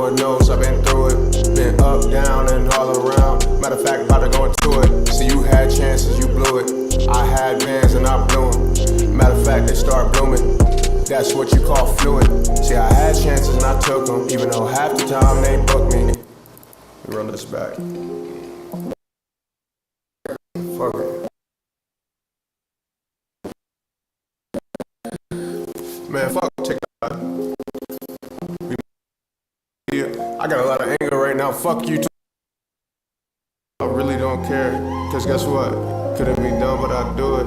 Lord knows I've been through it. Been up, down, and all around. Matter of fact, about to go into it. See, you had chances, you blew it. I had bands and I blew them. Matter of fact, they start blooming. That's what you call fluid. See, I had chances and I took them, even though half the time they booked me. Let me run this back. Fuck it. Man, fuck TikTok. I got a lot of anger right now. Fuck you too. I really don't care. Cause guess what? Couldn't be done, but I do it.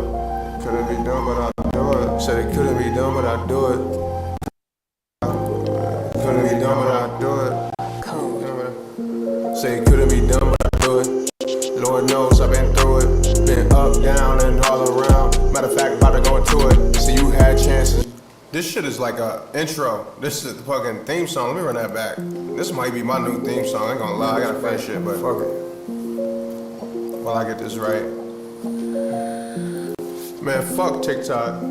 Couldn't be done, but I do it. Said it couldn't be done, but I do it. Couldn't be done, but I do it. Say it couldn't be done, but I do it. Lord knows I've been through it. Been up, down, and all around. Matter of fact, about to go into it. See, you had chances. This shit is like a intro. This is the fucking theme song. Let me run that back. This might be my new theme song. I ain't gonna lie. I gotta finish it, but fuck it. While I get this right. Man, fuck TikTok.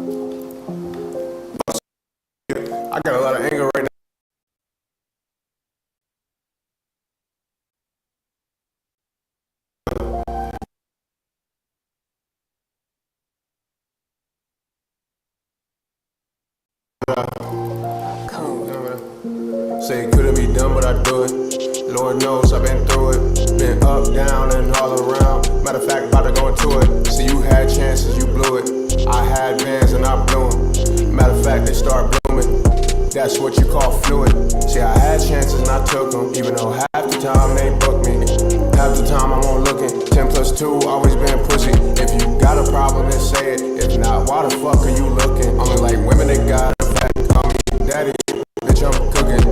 I got a lot of anger right now. Say it couldn't be done, but I do it. Lord knows I've been through it. Been up, down, and all around. Matter of fact, about to go into it. See, you had chances, you blew it. I had bands and I blew them. Matter of fact, they start blooming. That's what you call fluid. See, I had chances and I took them, even though half the time they booked me. Half the time I'm on looking. 10 plus 2, always been pussy. If you got a problem, then say it. If not, why the fuck are you looking? Only like women that got a fat, call me daddy. Bitch, I'm cooking.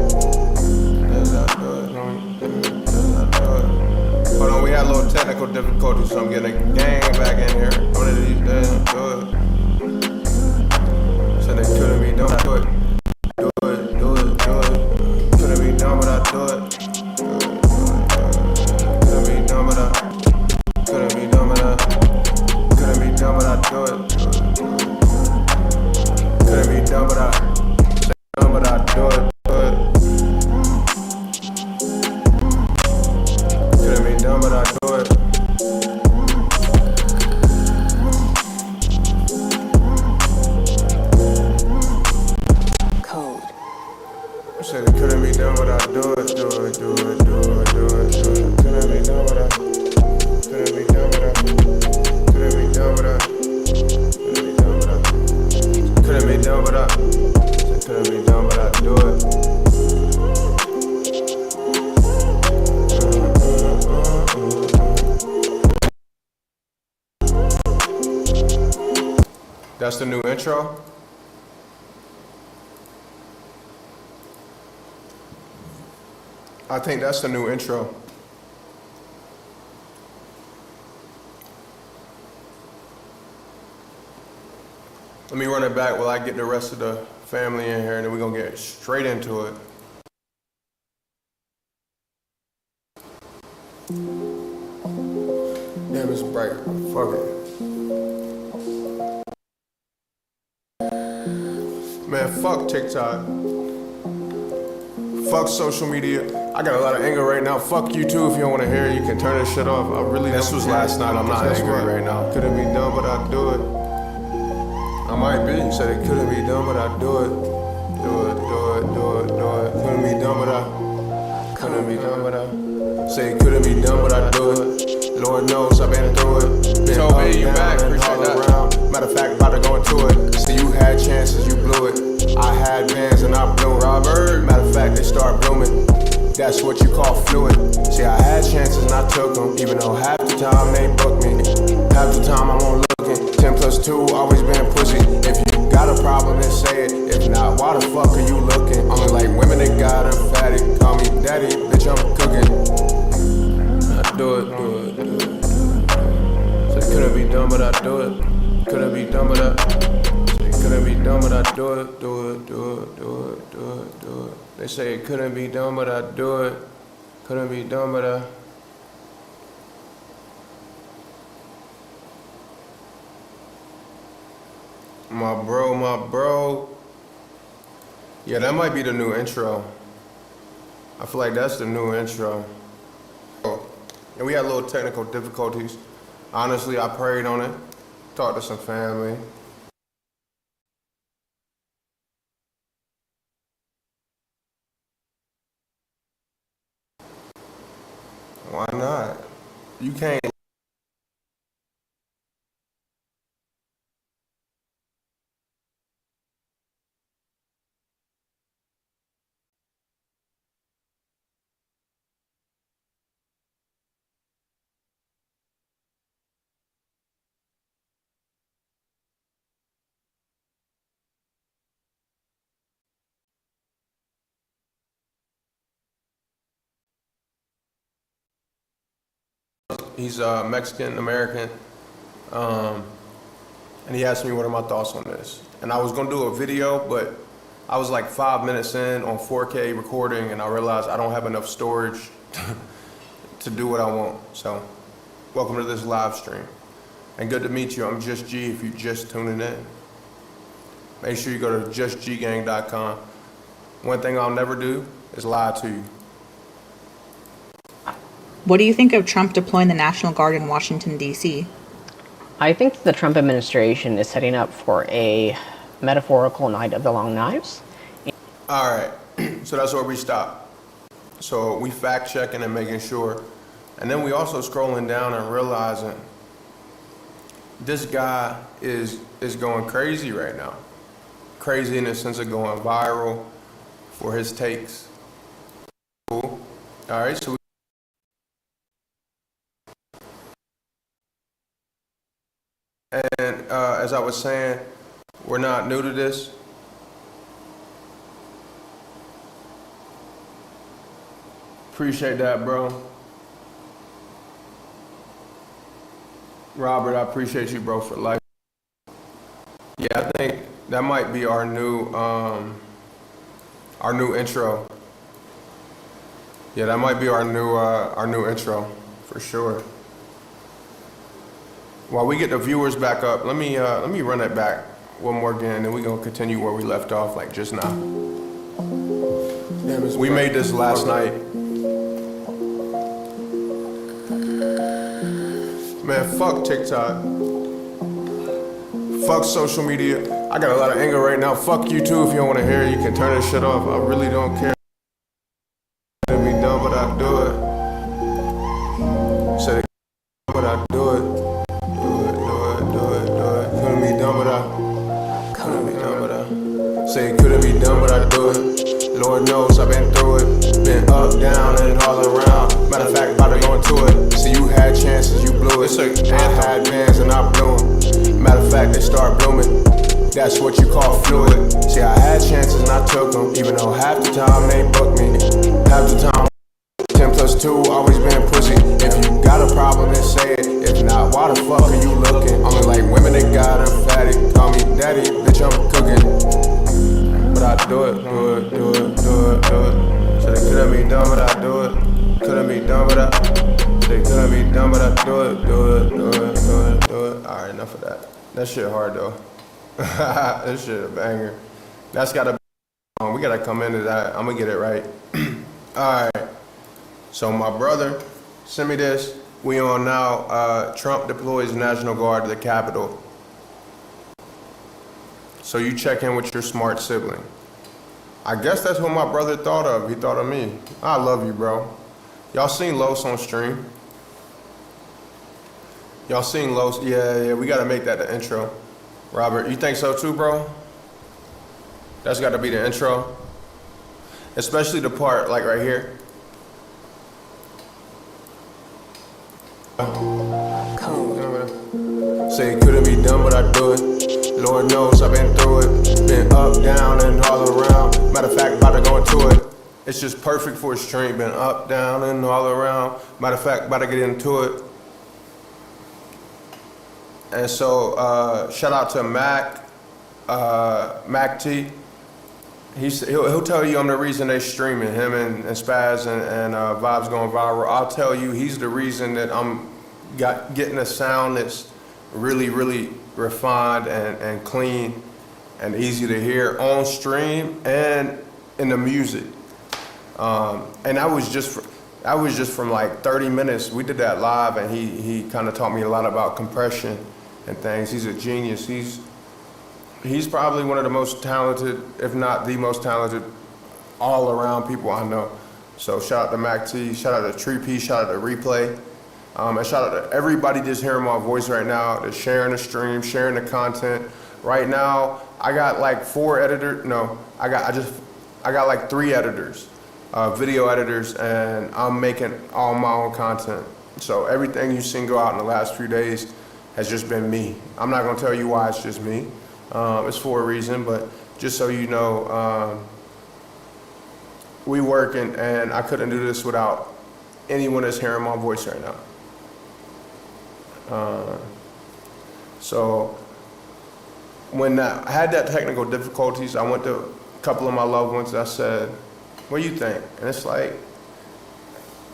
Hold on, we had a little technical difficulties, so I'm getting a gang back in here. One of these days, do it. Said they couldn't be done, do it. Do it, do it, do it. Couldn't be done, but I do it. Couldn't be done, but I. Couldn't be done, but I. Couldn't be done, but I do it. Couldn't be done, but I. Done, but I do it. But I do it. Code. I said it couldn't be done, but I do it, do it, do it, do it, do it, do it. Couldn't be done, but I. Couldn't be done, but I. Couldn't be done, but I. Couldn't be done, but I. Couldn't be done, but I. Said couldn't be done, but I do it. That's the new intro. I think that's the new intro. Let me run it back while I get the rest of the family in here, and then we're gonna get straight into it. Damn, it's bright. Fuck it. Man, fuck TikTok. Fuck social media. I got a lot of anger right now. Fuck you too if you don't want to hear it. You can turn this shit off. I really This was last night. I'm not angry right now. Couldn't be done, but I do it. I might be. Said it couldn't be done, but I do it. Do it, do it, do it, do it. Couldn't be done, but I. Couldn't be done, but I. Say it couldn't be done, but I do it. Lord knows I've been through it. Been up, you back. Appreciate that. Around. Matter of fact, about to go into it. See, you had chances, you blew it. I had bands and I blew Robert. Matter of fact, they start blooming. That's what you call fluid. See, I had chances and I took them, even though half the time they booked me. Half the time I'm on looking. 10 plus 2, always been pussy. If you got a problem, then say it. If not, why the fuck are you looking? Only like women that got a fatty. Call me daddy, bitch, I'm cooking. I do it, do it, do it. So it couldn't be done, but I do it. Couldn't be done, but I. Couldn't be done, but I do it, do it, do it, do it, do it, do it. They say it couldn't be done, but I do it. Couldn't be done, but I. My bro. Yeah, that might be the new intro. I feel like that's the new intro. And we had little technical difficulties. Honestly, I prayed on it, talked to some family. Why not? You can't. He's Mexican American, and he asked me what are my thoughts on this. And I was gonna do a video, but I was like 5 minutes in on 4K recording, and I realized I don't have enough storage to do what I want. So, welcome to this live stream. And good to meet you. I'm Just G if you just tuning in. Make sure you go to justggang.com. One thing I'll never do is lie to you. What do you think of Trump deploying the National Guard in Washington, D.C.? I think the Trump administration is setting up for a metaphorical night of the long knives. All right, so that's where we stop. So we fact checking and making sure. And then we also scrolling down and realizing this guy is going crazy right now. Crazy in the sense of going viral for his takes. Cool. All right, so and as I was saying, we're not new to this. Appreciate that, bro. Robert, I appreciate you, bro, for life. Yeah, I think that might be our new intro. Yeah, that might be our new intro for sure. While we get the viewers back up, let me run it back one more again, and then we're gonna continue where we left off, like just now. We made this last night. Man, fuck TikTok. Fuck social media. I got a lot of anger right now. Fuck you too. If you don't want to hear it, you can turn this shit off. I really don't care. It'd be done, but I do it. Said it, but I do it. Couldn't be done, but I say it couldn't be done, but I do it. Lord knows I've been through it. Been up, down, and all around. Matter of fact, about to go into it. See, you had chances, you blew it. I had bands and I blew them. Matter of fact, they start blooming. That's what you call fluid. See, I had chances and I took them. Even though half the time they booked me. Half the time 10 plus 2, always been pussy. If you got a problem, then say it. If not, why the fuck are you looking? I'm like women that got a fatty. Call me daddy, bitch, I'm cooking. But I do it. So they couldn't be done, but I do it. Couldn't be done, but they couldn't be done, but I do it. Alright, enough of that. That shit hard though. This shit a banger. That's gotta be, we gotta come into that. I'm gonna get it right. Alright. So my brother sent me this. We on now. Trump deploys National Guard to the Capitol. So you check in with your smart sibling. I guess that's what my brother thought of. He thought of me. I love you, bro. Y'all seen Los on stream? Y'all seen Los? Yeah, we gotta make that the intro. Robert, you think so too, bro? That's gotta be the intro. Especially the part like right here. Say it couldn't be done, but I do it. Lord knows I've been through it. Been up, down, and all around. Matter of fact, about to go into it. It's just perfect for a stream. Been up, down, and all around. Matter of fact, about to get into it. And so, shout out to Mac T. He'll tell you I'm the reason they streaming. Him and Spaz and Vibes going viral. I'll tell you he's the reason that I'm getting a sound that's really, really refined and clean and easy to hear on stream and in the music. And that was just from like 30 minutes. We did that live, and he kind of taught me a lot about compression and things. He's a genius. He's probably one of the most talented, if not the most talented, all around people I know. So shout out to Mac T, shout out to Tree P, shout out to Replay, and shout out to everybody just hearing my voice right now, that's sharing the stream, sharing the content. Right now, I got like 4 editors. No, I got like 3 editors, video editors, and I'm making all my own content. So everything you've seen go out in the last few days has just been me. I'm not gonna tell you why it's just me. It's for a reason, but just so you know, we working, and I couldn't do this without anyone that's hearing my voice right now. So when I had that technical difficulties, I went to a couple of my loved ones. I said, "What do you think?" And it's like,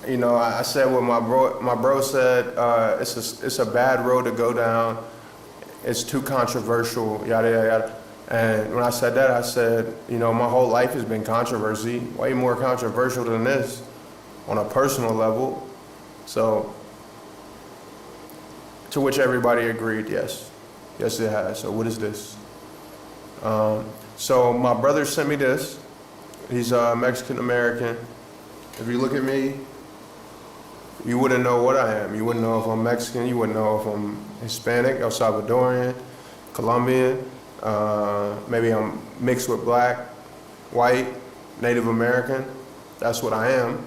you know, I said what my bro said. It's a bad road to go down. It's too controversial, yada, yada, yada. And when I said that, I said, you know, my whole life has been controversy, way more controversial than this on a personal level. So, to which everybody agreed, yes. Yes, it has. So what is this? So my brother sent me this. He's Mexican-American. If you look at me, you wouldn't know what I am. You wouldn't know if I'm Mexican. You wouldn't know if I'm Hispanic, El Salvadorian, Colombian. Maybe I'm mixed with black, white, Native American. That's what I am.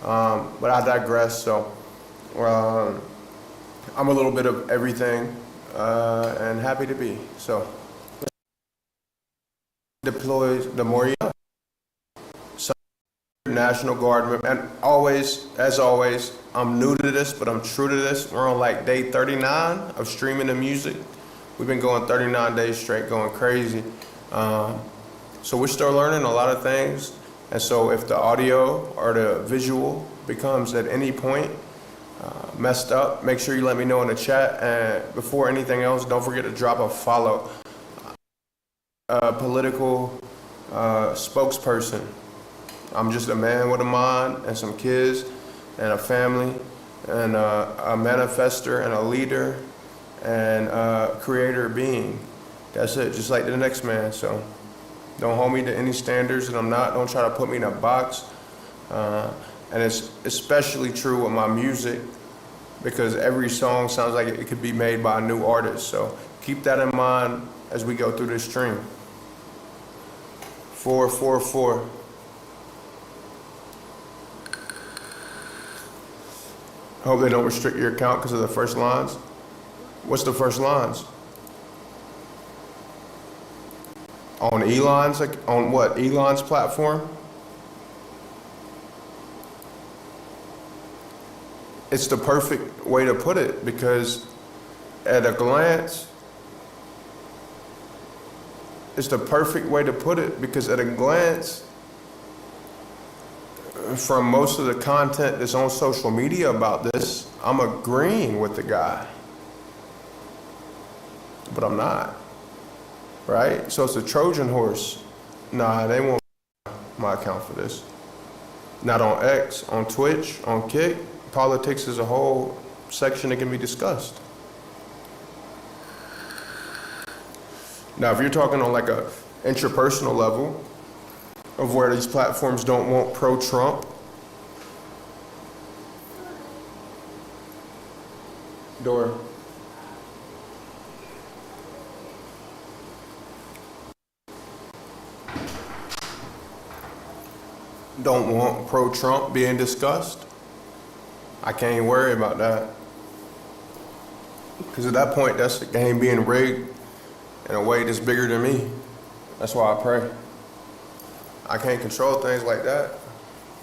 But I digress. So I'm a little bit of everything, and happy to be. So deploys the Moria. National Guard, and always, as always, I'm new to this, but I'm true to this. We're on like day 39 of streaming the music. We've been going 39 days straight, going crazy. So we're still learning a lot of things. And so if the audio or the visual becomes at any point messed up, make sure you let me know in the chat. And before anything else, don't forget to drop a follow. Political spokesperson. I'm just a man with a mind and some kids and a family and a manifester and a leader and a creator being. That's it, just like the next man. So don't hold me to any standards that I'm not. Don't try to put me in a box. And it's especially true with my music, because every song sounds like it could be made by a new artist. So keep that in mind as we go through this stream. 444. I hope they don't restrict your account because of the first lines. What's the first lines? On Elon's, on what? Elon's platform? It's the perfect way to put it, because at a glance, it's the perfect way to put it, because at a glance, from most of the content that's on social media about this, I'm agreeing with the guy. But I'm not, right? So it's a Trojan horse. Nah, they won't my account for this. Not on X, on Twitch, on Kick. Politics is a whole section that can be discussed. Now, if you're talking on like a interpersonal level, of where these platforms don't want pro-Trump. Door. Don't want pro-Trump being discussed. I can't even worry about that. Because at that point, that's the game being rigged in a way that's bigger than me. That's why I pray. I can't control things like that.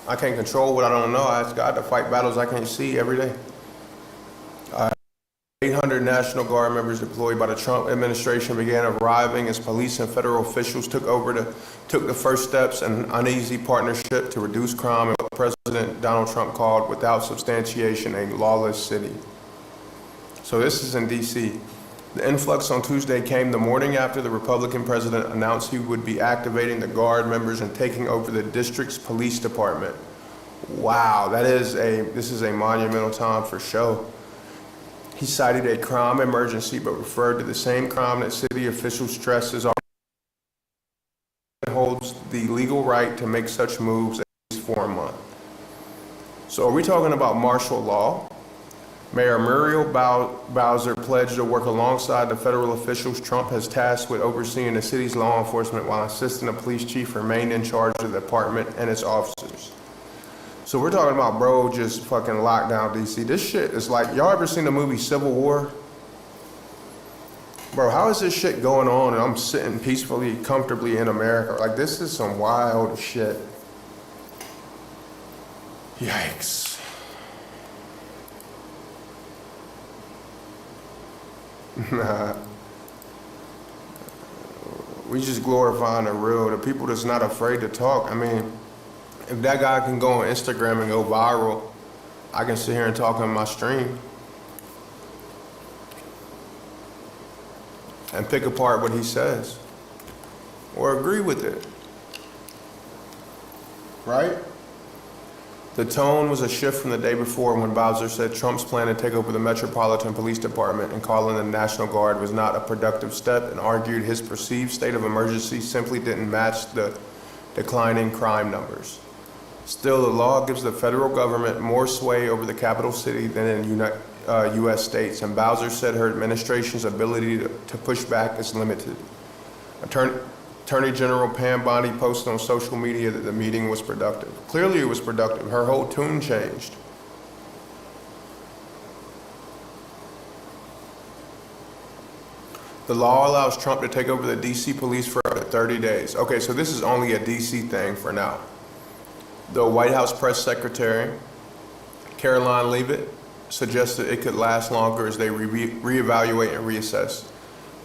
I can't control what I don't know. I ask God to fight battles I can't see every day. 800 National Guard members deployed by the Trump administration began arriving as police and federal officials took the first steps in an uneasy partnership to reduce crime in what President Donald Trump called, without substantiation, a lawless city. So this is in D.C. The influx on Tuesday came the morning after the Republican president announced he would be activating the Guard members and taking over the district's police department. Wow, this is a monumental time for show. He cited a crime emergency, but referred to the same crime that city officials stress is holds the legal right to make such moves at least for a month. So are we talking about martial law? Mayor Muriel Bowser pledged to work alongside the federal officials Trump has tasked with overseeing the city's law enforcement while insisting the police chief remain in charge of the department and its officers. So we're talking about bro just fucking locked down DC. This shit is like, y'all ever seen the movie Civil War? Bro, how is this shit going on and I'm sitting peacefully, comfortably in America? Like, this is some wild shit. Yikes. Nah. We just glorifying the real, the people that's not afraid to talk. I mean, if that guy can go on Instagram and go viral, I can sit here and talk on my stream and pick apart what he says or agree with it, right? The tone was a shift from the day before when Bowser said Trump's plan to take over the Metropolitan Police Department and call in the National Guard was not a productive step, and argued his perceived state of emergency simply didn't match the declining crime numbers. Still, the law gives the federal government more sway over the capital city than in U.S. states, and Bowser said her administration's ability to push back is limited. Attorney General Pam Bondi posted on social media that the meeting was productive. Clearly it was productive. Her whole tune changed. The law allows Trump to take over the DC police for up to 30 days. Okay, so this is only a DC thing for now. The White House press secretary, Caroline Leavitt, suggested it could last longer as they reevaluate and reassess.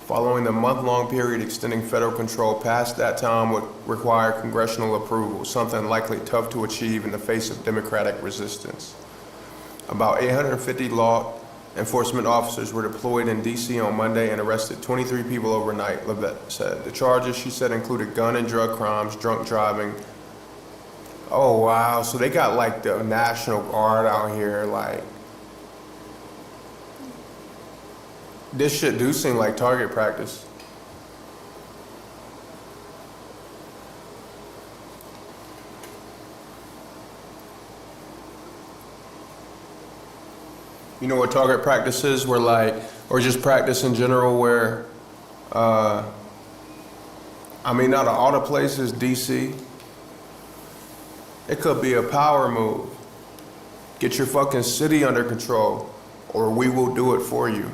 Following the month-long period extending federal control past that time would require congressional approval, something likely tough to achieve in the face of Democratic resistance. About 850 law enforcement officers were deployed in D.C. on Monday and arrested 23 people overnight, Leavitt said. The charges, she said, included gun and drug crimes, drunk driving. Oh, wow. So they got like the National Guard out here, like. This shit do seem like target practice. You know what target practice is? Where like, or just practice in general where, I mean, not all the places, DC. It could be a power move. Get your fucking city under control, or we will do it for you.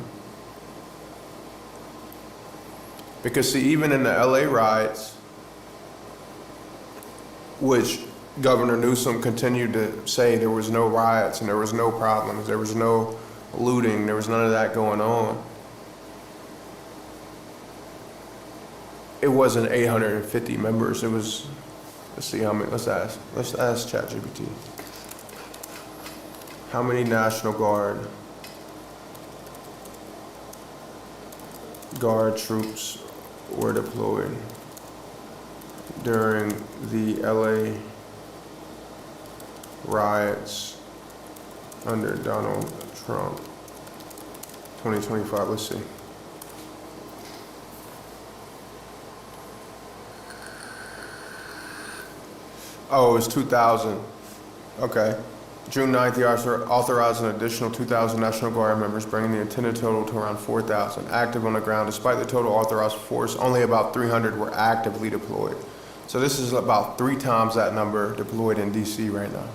Because see, even in the LA riots, which Governor Newsom continued to say there was no riots and there was no problems, there was no looting, there was none of that going on. It wasn't 850 members, it was, let's see how many, let's ask ChatGPT. How many National Guard troops were deployed during the LA riots under Donald Trump 2025. Let's see. Oh, it was 2,000. Okay. June 9th, the author authorized an additional 2,000 National Guard members, bringing the intended total to around 4,000 active on the ground. Despite the total authorized force, only about 300 were actively deployed. So this is about 3 times that number deployed in DC right now.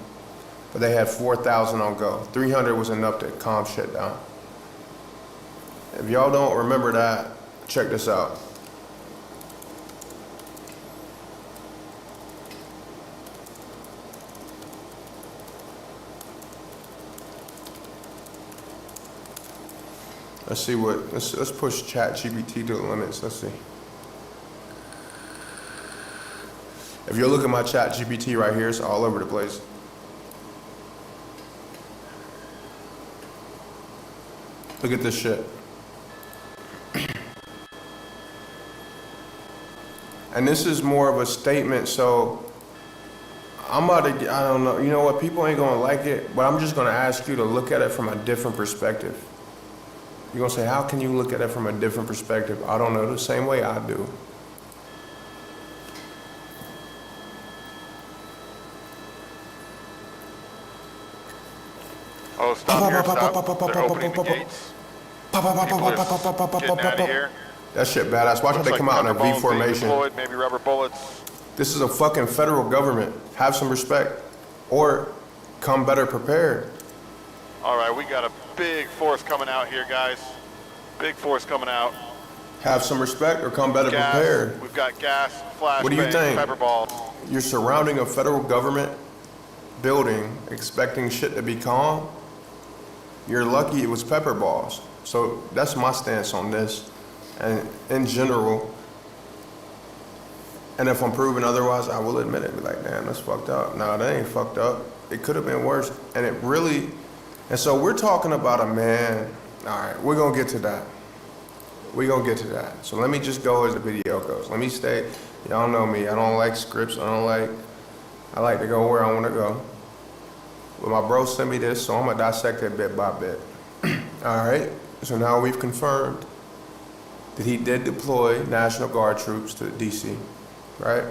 But they had 4,000 on go. 300 was enough to calm shit down. If y'all don't remember that, check this out. Let's see what, let's push ChatGPT to the limits. Let's see. If you look at my ChatGPT right here, it's all over the place. Look at this shit. And this is more of a statement, so I'm about to, I don't know, you know what, people ain't gonna like it, but I'm just gonna ask you to look at it from a different perspective. You're gonna say, how can you look at it from a different perspective? I don't know, the same way I do. Oh, stop here, stop. They're opening the gates. People are getting out of here. That shit badass. Watch how they come out in a V formation. Deployed, maybe rubber bullets. This is a fucking federal government. Have some respect. Or come better prepared. All right, we got a big force coming out here, guys. Big force coming out. Have some respect or come better Gas. prepared. We've got gas, flashbangs, What do you think? pepper balls. You're surrounding a federal government building expecting shit to be calm. You're lucky it was pepper balls. So that's my stance on this. And in general, and if I'm proven otherwise, I will admit it. Be like, damn, that's fucked up. No, that ain't fucked up. It could have been worse. And it really, and so we're talking about a man. All right, we're gonna get to that. We're gonna get to that. So let me just go as the video goes. Let me stay, y'all know me. I don't like scripts. I like to go where I wanna go. But my bro sent me this, so I'm gonna dissect it bit by bit. All right, so now we've confirmed that he did deploy National Guard troops to DC, right?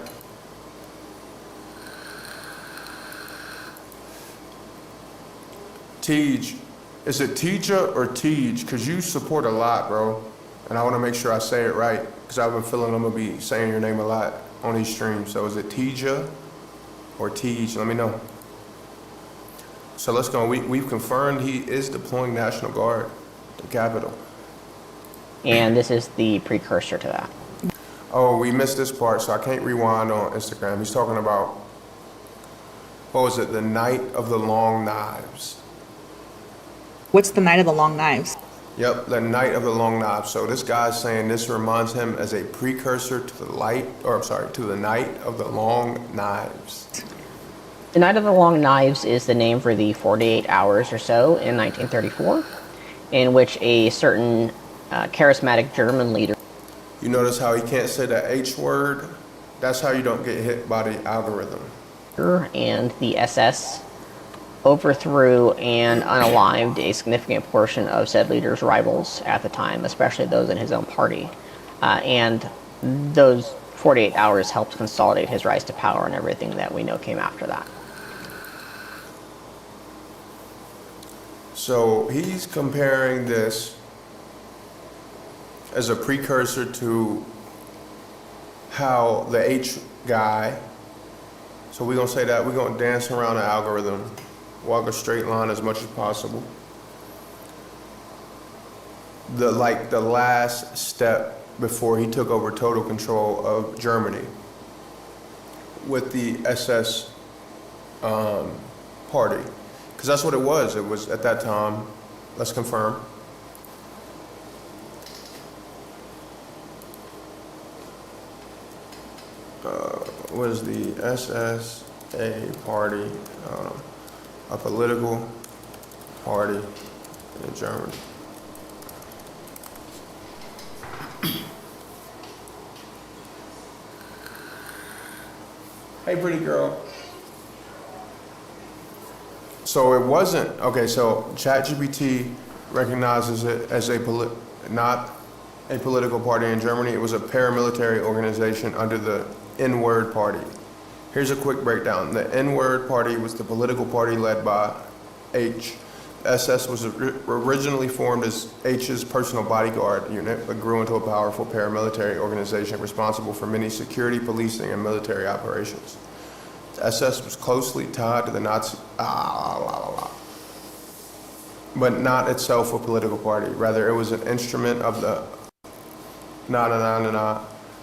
Tej, is it Teja or Tej? Because you support a lot, bro. And I want to make sure I say it right, because I've been feeling I'm going to be saying your name a lot on these streams. So is it Teja or Tej? Let me know. So let's go. We've confirmed he is deploying National Guard to the Capitol. And this is the precursor to that. Oh, we missed this part, so I can't rewind on Instagram. He's talking about, what was it, the Night of the Long Knives. What's the Night of the Long Knives? Yep, the Night of the Long Knives. So this guy's saying this reminds him as a precursor to the to the Night of the Long Knives. The Night of the Long Knives is the name for the 48 hours or so in 1934, in which a certain charismatic German leader. You notice how he can't say the H word? That's how you don't get hit by the algorithm. And the SS overthrew and unalived a significant portion of said leader's rivals at the time, especially those in his own party. And those 48 hours helped consolidate his rise to power and everything that we know came after that. So he's comparing this as a precursor to how the H guy, so we're gonna say that, we're gonna dance around the algorithm, walk a straight line as much as possible. The last step before he took over total control of Germany with the SS party. Because that's what it was. It was at that time, let's confirm. Was the SSA party a political party in Germany? Hey, pretty girl. So it wasn't, okay, so ChatGPT recognizes it as not a political party in Germany. It was a paramilitary organization under the N-word party. Here's a quick breakdown. The N-word party was the political party led by H. SS was originally formed as H's personal bodyguard unit, but grew into a powerful paramilitary organization responsible for many security, policing, and military operations. The SS was closely tied to the Nazi, but not itself a political party. Rather, it was an instrument of the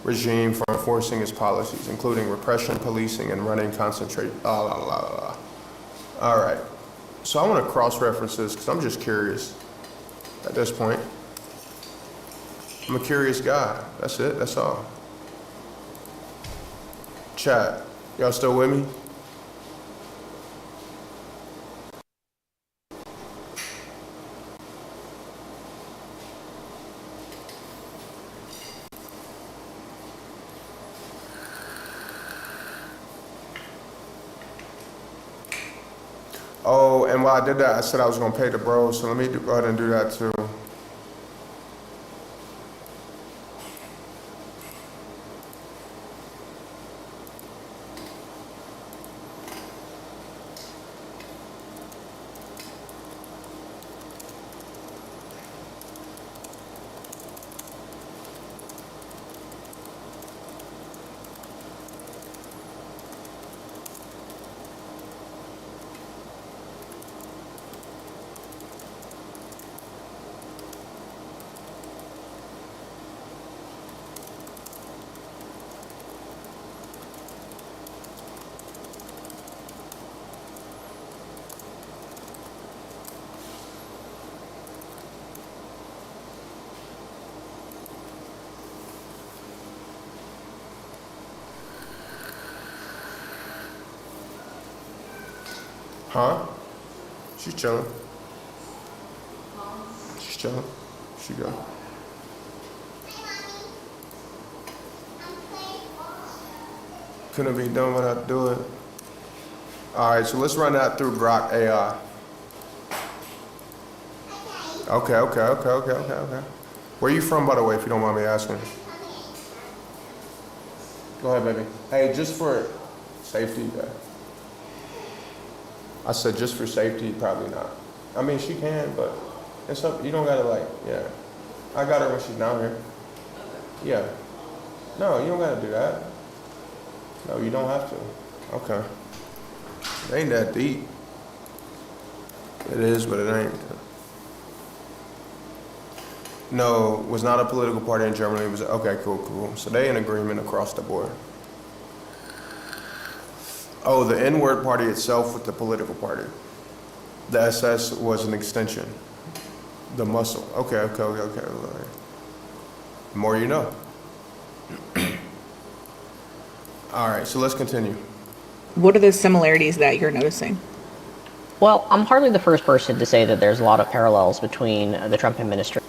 regime for enforcing its policies, including repression, policing, and running concentrate. All right. So I want to cross-reference this because I'm just curious at this point. I'm a curious guy. That's it. That's all. Chat. Y'all still with me? Oh, and while I did that, I said I was gonna pay the bros, so let me go ahead and do that too. Huh? She's chilling. She's chilling. She go. Couldn't be done without do it. All right, so let's run that through Grok AI. Okay. Where you from, by the way, if you don't mind me asking? Go ahead, baby. Hey, just for safety, I said just for safety, probably not. I mean, she can, but it's up. You don't gotta yeah. I got her when she's down here. Yeah. No, you don't gotta do that. No, you don't have to. Okay. It ain't that deep. It is, but it ain't. No, it was not a political party in Germany. It was, okay, cool. So they in agreement across the board. Oh, the N-word party itself with the political party. The SS was an extension. The muscle. Okay. The more you know. All right, so let's continue. What are the similarities that you're noticing? Well, I'm hardly the first person to say that there's a lot of parallels between the Trump administration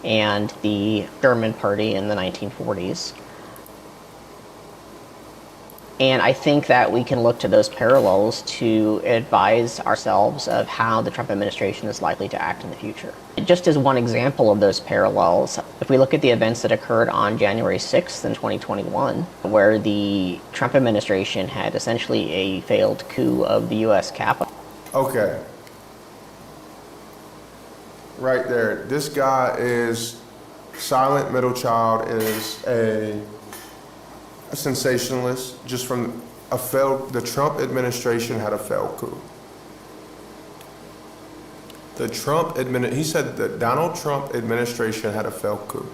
and the German party in the 1940s. And I think that we can look to those parallels to advise ourselves of how the Trump administration is likely to act in the future. Just as one example of those parallels, if we look at the events that occurred on January 6th in 2021, where the Trump administration had essentially a failed coup of the US Capitol. Okay. Right there. This guy is silent middle child, is a sensationalist, just from the Trump administration had a failed coup. He said the Donald Trump administration had a failed coup.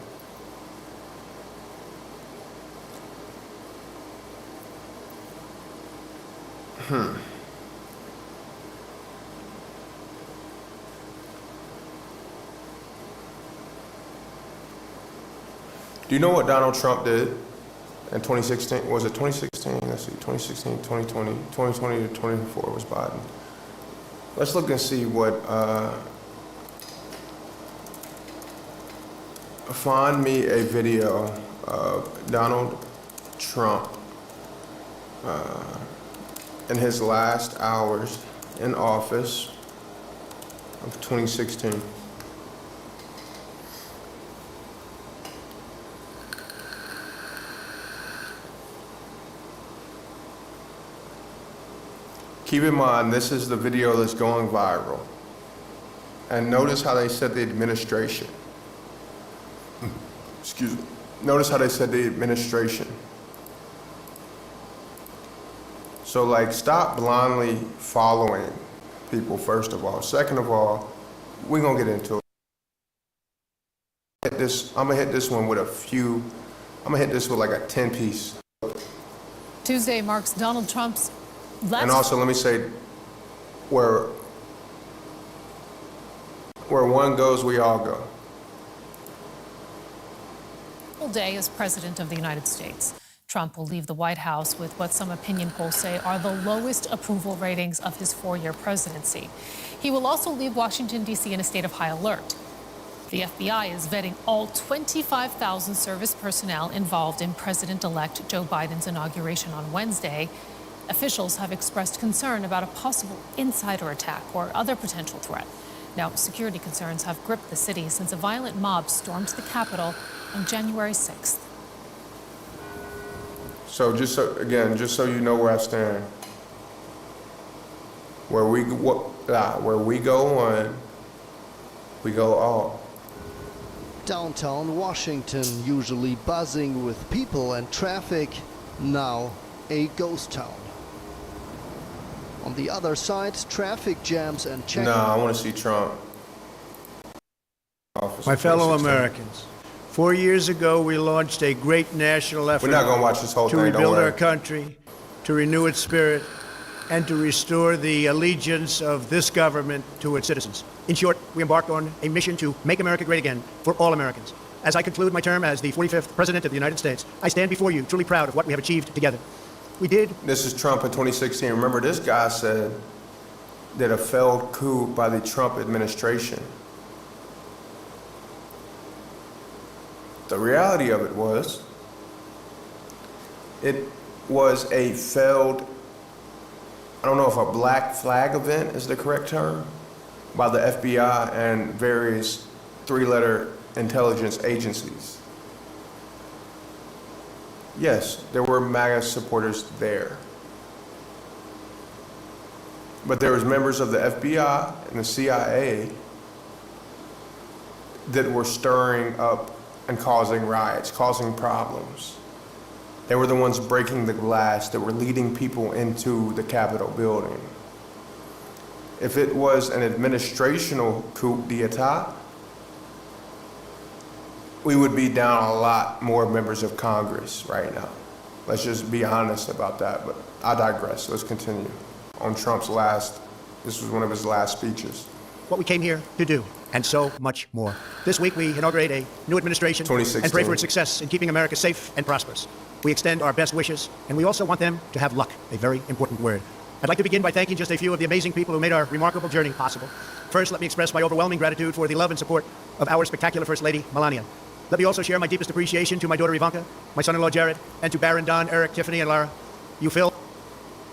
Do you know what Donald Trump did in 2016? Was it 2016? Let's see, 2016, 2020, 2020 to 24 was Biden. Let's look and see what, find me a video of Donald Trump in his last hours in office of 2016. Keep in mind, this is the video that's going viral. And notice how they said the administration. Excuse me. Notice how they said the administration. So stop blindly following people, first of all. Second of all, we're gonna get into it. I'm gonna hit this one with I'm gonna hit this with a 10-piece. Tuesday marks Donald Trump's And also, let me say, where one goes, we all go. Day as President of the United States. Trump will leave the White House with what some opinion polls say are the lowest approval ratings of his 4-year presidency. He will also leave Washington, D.C. in a state of high alert. The FBI is vetting all 25,000 service personnel involved in President-elect Joe Biden's inauguration on Wednesday. Officials have expressed concern about a possible insider attack or other potential threat. Now, security concerns have gripped the city since a violent mob stormed the Capitol on January 6th. So just so you know where I stand. Where we go on, we go all. Downtown Washington, usually buzzing with people and traffic, now a ghost town. On the other side, traffic jams and check. Nah, I want to see Trump. My fellow Americans, 4 years ago we launched a great national effort We're not gonna watch this whole to thing, don't rebuild worry. our country, to renew its spirit, and to restore the allegiance of this government to its citizens. In short, we embarked on a mission to make America great again for all Americans. As I conclude my term as the 45th President of the United States, I stand before you truly proud of what we have achieved together. We did. This is Trump in 2016. Remember, this guy said that a failed coup by the Trump administration. The reality of it was a failed, I don't know if a black flag event is the correct term, by the FBI and various three-letter intelligence agencies. Yes, there were MAGA supporters there. But there was members of the FBI and the CIA that were stirring up and causing riots, causing problems. They were the ones breaking the glass that were leading people into the Capitol building. If it was an administrational coup d'etat, we would be down a lot more members of Congress right now. Let's just be honest about that, but I digress. Let's continue. On Trump's this was one of his last speeches. What we came here to do, and so much more. This week we inaugurate a new administration 2016. and pray for its success in keeping America safe and prosperous. We extend our best wishes, and we also want them to have luck, a very important word. I'd like to begin by thanking just a few of the amazing people who made our remarkable journey possible. First, let me express my overwhelming gratitude for the love and support of our spectacular First Lady, Melania. Let me also share my deepest appreciation to my daughter Ivanka, my son-in-law Jared, and to Baron, Don, Eric, Tiffany, and Lara. You, Phil.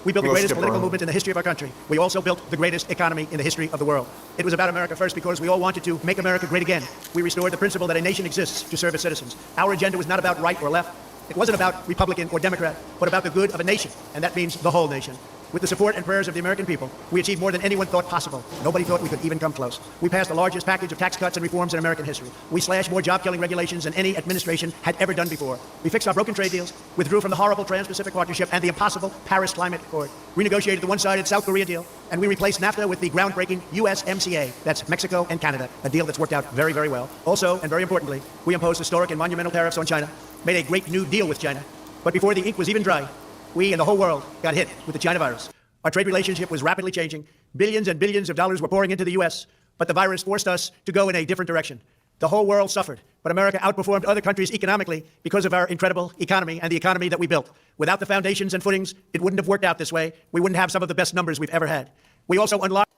We built the greatest political movement in the history of our country. We also built the greatest economy in the history of the world. It was about America first because we all wanted to make America great again. We restored the principle that a nation exists to serve its citizens. Our agenda was not about right or left. It wasn't about Republican or Democrat, but about the good of a nation, and that means the whole nation. With the support and prayers of the American people, we achieved more than anyone thought possible. Nobody thought we could even come close. We passed the largest package of tax cuts and reforms in American history. We slashed more job-killing regulations than any administration had ever done before. We fixed our broken trade deals, withdrew from the horrible Trans-Pacific Partnership and the impossible Paris Climate Accord, renegotiated the one-sided South Korea deal, and we replaced NAFTA with the groundbreaking USMCA. That's Mexico and Canada, a deal that's worked out very, very well. Also, and very importantly, we imposed historic and monumental tariffs on China, made a great new deal with China. But before the ink was even dry, we and the whole world got hit with the China virus. Our trade relationship was rapidly changing. Billions and billions of dollars were pouring into the U.S., but the virus forced us to go in a different direction. The whole world suffered, but America outperformed other countries economically because of our incredible economy and the economy that we built. Without the foundations and footings, it wouldn't have worked out this way. We wouldn't have some of the best numbers we've ever had. We also unlocked...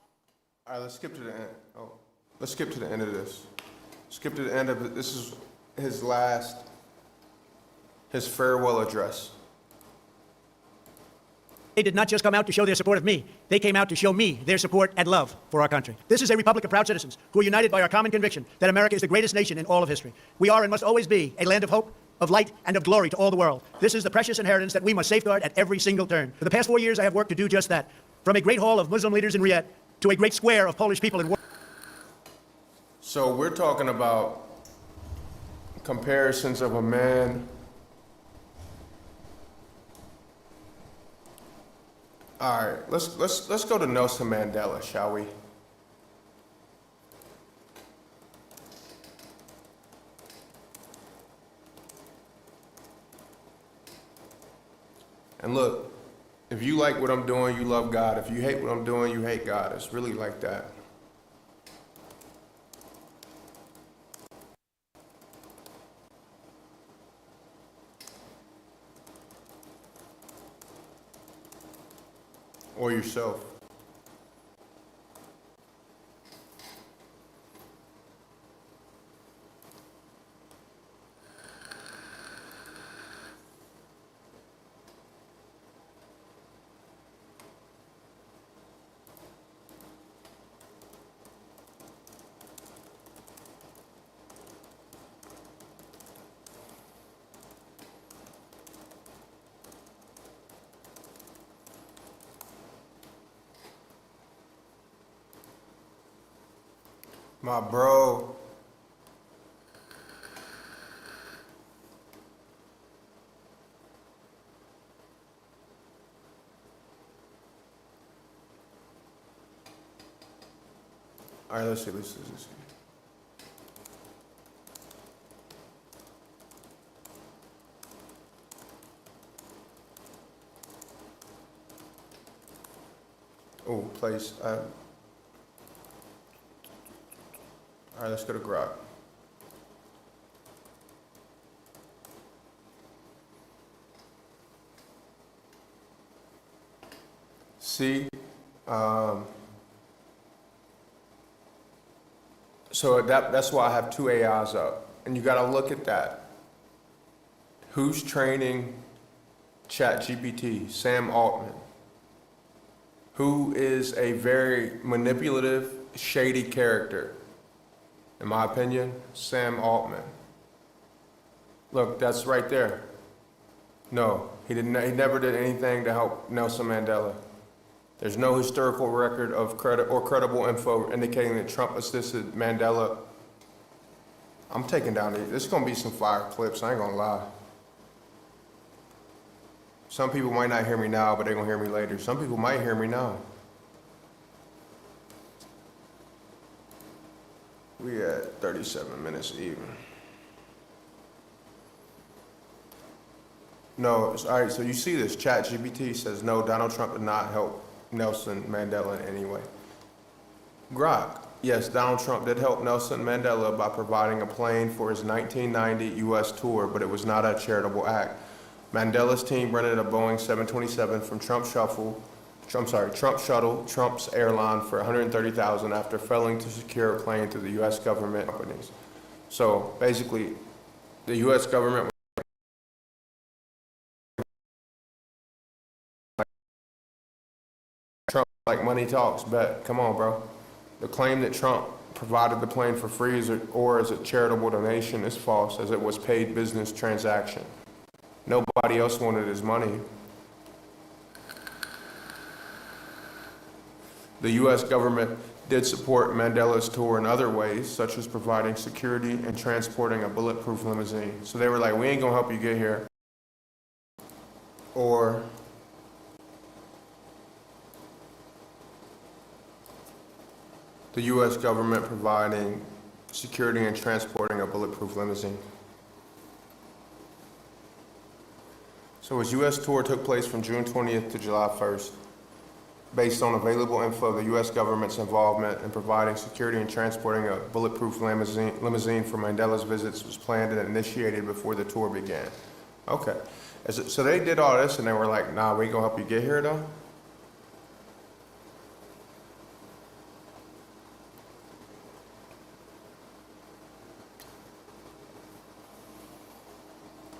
All right, let's skip to the end. Let's skip to the end of this. Skip to the end of it. This is his farewell address. They did not just come out to show their support of me. They came out to show me their support and love for our country. This is a republic of proud citizens who are united by our common conviction that America is the greatest nation in all of history. We are and must always be a land of hope, of light, and of glory to all the world. This is the precious inheritance that we must safeguard at every single turn. For the past 4 years, I have worked to do just that. From a great hall of Muslim leaders in Riyadh to a great square of Polish people in... So we're talking about comparisons of a man. All right, let's go to Nelson Mandela, shall we? And look, if you like what I'm doing, you love God. If you hate what I'm doing, you hate God. It's really like that. Or yourself. My bro. All right, let's see. Oh, place. All right, let's go to Grok. See, so that's why I have two AIs up, and you got to look at that. Who's training ChatGPT? Sam Altman, who is a very manipulative, shady character. In my opinion, Sam Altman. Look, that's right there. No, he never did anything to help Nelson Mandela. There's no historical record of credible info indicating that Trump assisted Mandela. I'm taking down these. This is gonna be some fire clips, I ain't gonna lie. Some people might not hear me now, but they're gonna hear me later. Some people might hear me now. We at 37 minutes even. No, all right, so you see this, ChatGPT says, no, Donald Trump did not help Nelson Mandela in any way. Grok, yes, Donald Trump did help Nelson Mandela by providing a plane for his 1990 US tour, but it was not a charitable act. Mandela's team rented a Boeing 727 from Trump Shuttle, Trump's airline for $130,000 after failing to secure a plane through the US government companies. So basically, the US government Trump, like money talks, bet. Come on, bro. The claim that Trump provided the plane for free or as a charitable donation is false, as it was paid business transaction. Nobody else wanted his money. The US government did support Mandela's tour in other ways, such as providing security and transporting a bulletproof limousine. So they were like, we ain't gonna help you get here. Or the US government providing security and transporting a bulletproof limousine. So his US tour took place from June 20th to July 1st. Based on available info, the U.S. government's involvement in providing security and transporting a bulletproof limousine for Mandela's visits was planned and initiated before the tour began. Okay. So they did all this and they were like, nah, we ain't gonna help you get here though?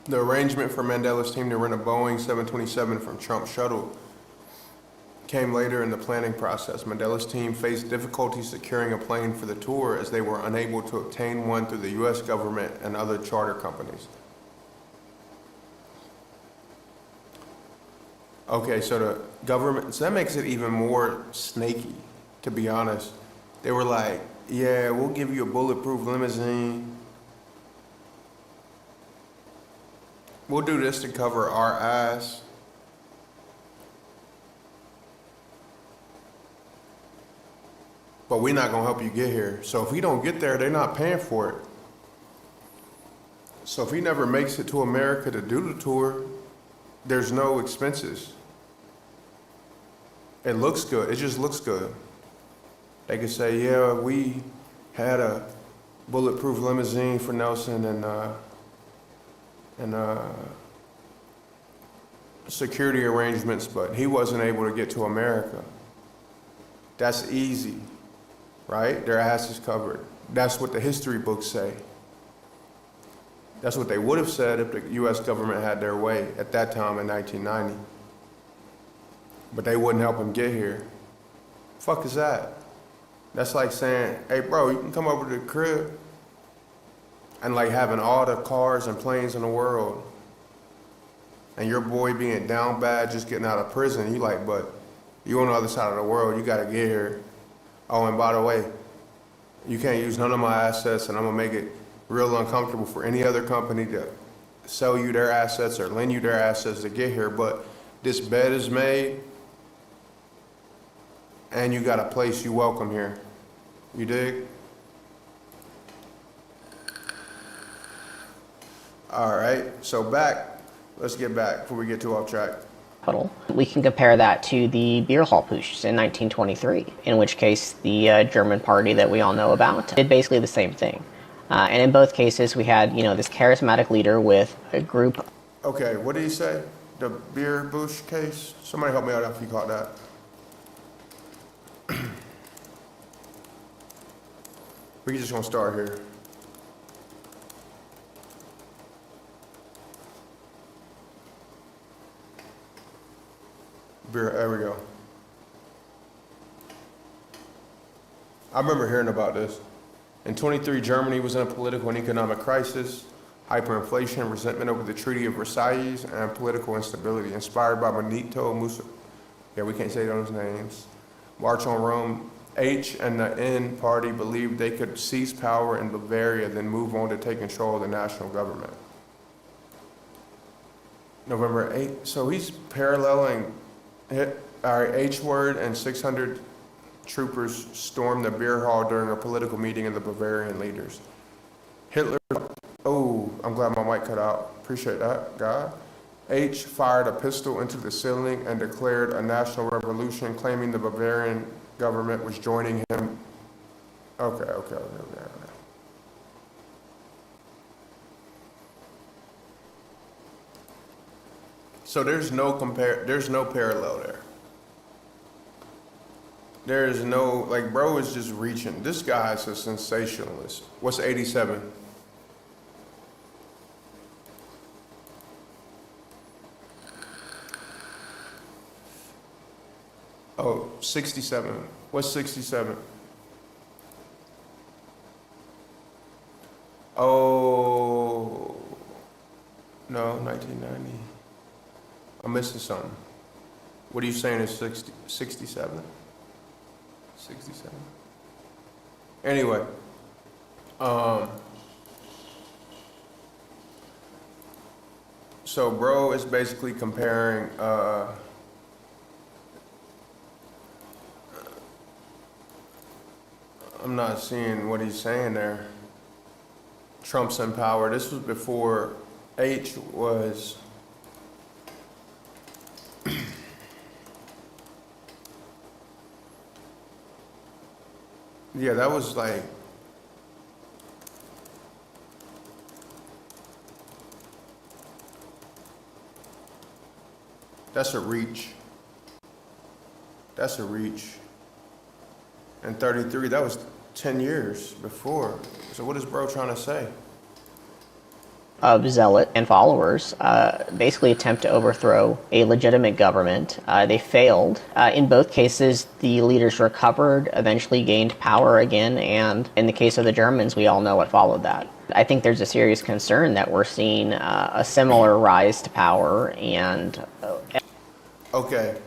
The arrangement for Mandela's team to rent a Boeing 727 from Trump Shuttle came later in the planning process. Mandela's team faced difficulty securing a plane for the tour as they were unable to obtain one through the U.S. government and other charter companies. Okay, so the government, so that makes it even more snaky, to be honest. They were like, yeah, we'll give you a bulletproof limousine. We'll do this to cover our ass. But we're not gonna help you get here. So if he don't get there, they're not paying for it. So if he never makes it to America to do the tour, there's no expenses. It looks good, it just looks good. They could say, yeah, we had a bulletproof limousine for Nelson and security arrangements, but he wasn't able to get to America. That's easy. Right? Their ass is covered. That's what the history books say. That's what they would have said if the U.S. government had their way at that time in 1990. But they wouldn't help him get here. Fuck is that? That's like saying, hey bro, you can come over to the crib and like having all the cars and planes in the world and your boy being down bad just getting out of prison. You like, but you on the other side of the world, you gotta get here. Oh, and by the way, You can't use none of my assets, and I'm gonna make it real uncomfortable for any other company to sell you their assets or lend you their assets to get here. But this bed is made, and you got a place you welcome here. You dig? All right, so let's get back before we get too off track. We can compare that to the beer hall putsch in 1923, in which case the German party that we all know about did basically the same thing. And in both cases, we had, this charismatic leader with a group. Okay, what did he say? The beer bush case? Somebody help me out if you caught that. We just gonna start here. There we go. I remember hearing about this. In 23, Germany was in a political and economic crisis, hyperinflation, resentment over the Treaty of Versailles, and political instability. Inspired by Benito Mussolini, we can't say those names. March on Rome. H and the N party believed they could seize power in Bavaria, then move on to take control of the national government. November 8th. So he's paralleling. All right, H word and 600 troopers stormed the beer hall during a political meeting of the Bavarian leaders. Hitler, oh, I'm glad my mic cut out. Appreciate that, God. H fired a pistol into the ceiling and declared a national revolution, claiming the Bavarian government was joining him. Okay. So there's no parallel there. There is no, like, bro is just reaching. This guy's a sensationalist. What's 87? Oh, 67. What's 67? Oh, no, 1990. I'm missing something. What are you saying is 67? 67. Anyway, so bro is basically comparing, I'm not seeing what he's saying there. Trump's in power. This was before H was. Yeah, that was like. That's a reach. That's a reach. And 33, that was 10 years before. So what is bro trying to say? Of zealot and followers basically attempt to overthrow a legitimate government. They failed. In both cases, the leaders recovered, eventually gained power again, and in the case of the Germans, we all know what followed that. I think there's a serious concern that we're seeing a similar rise to power and... Okay.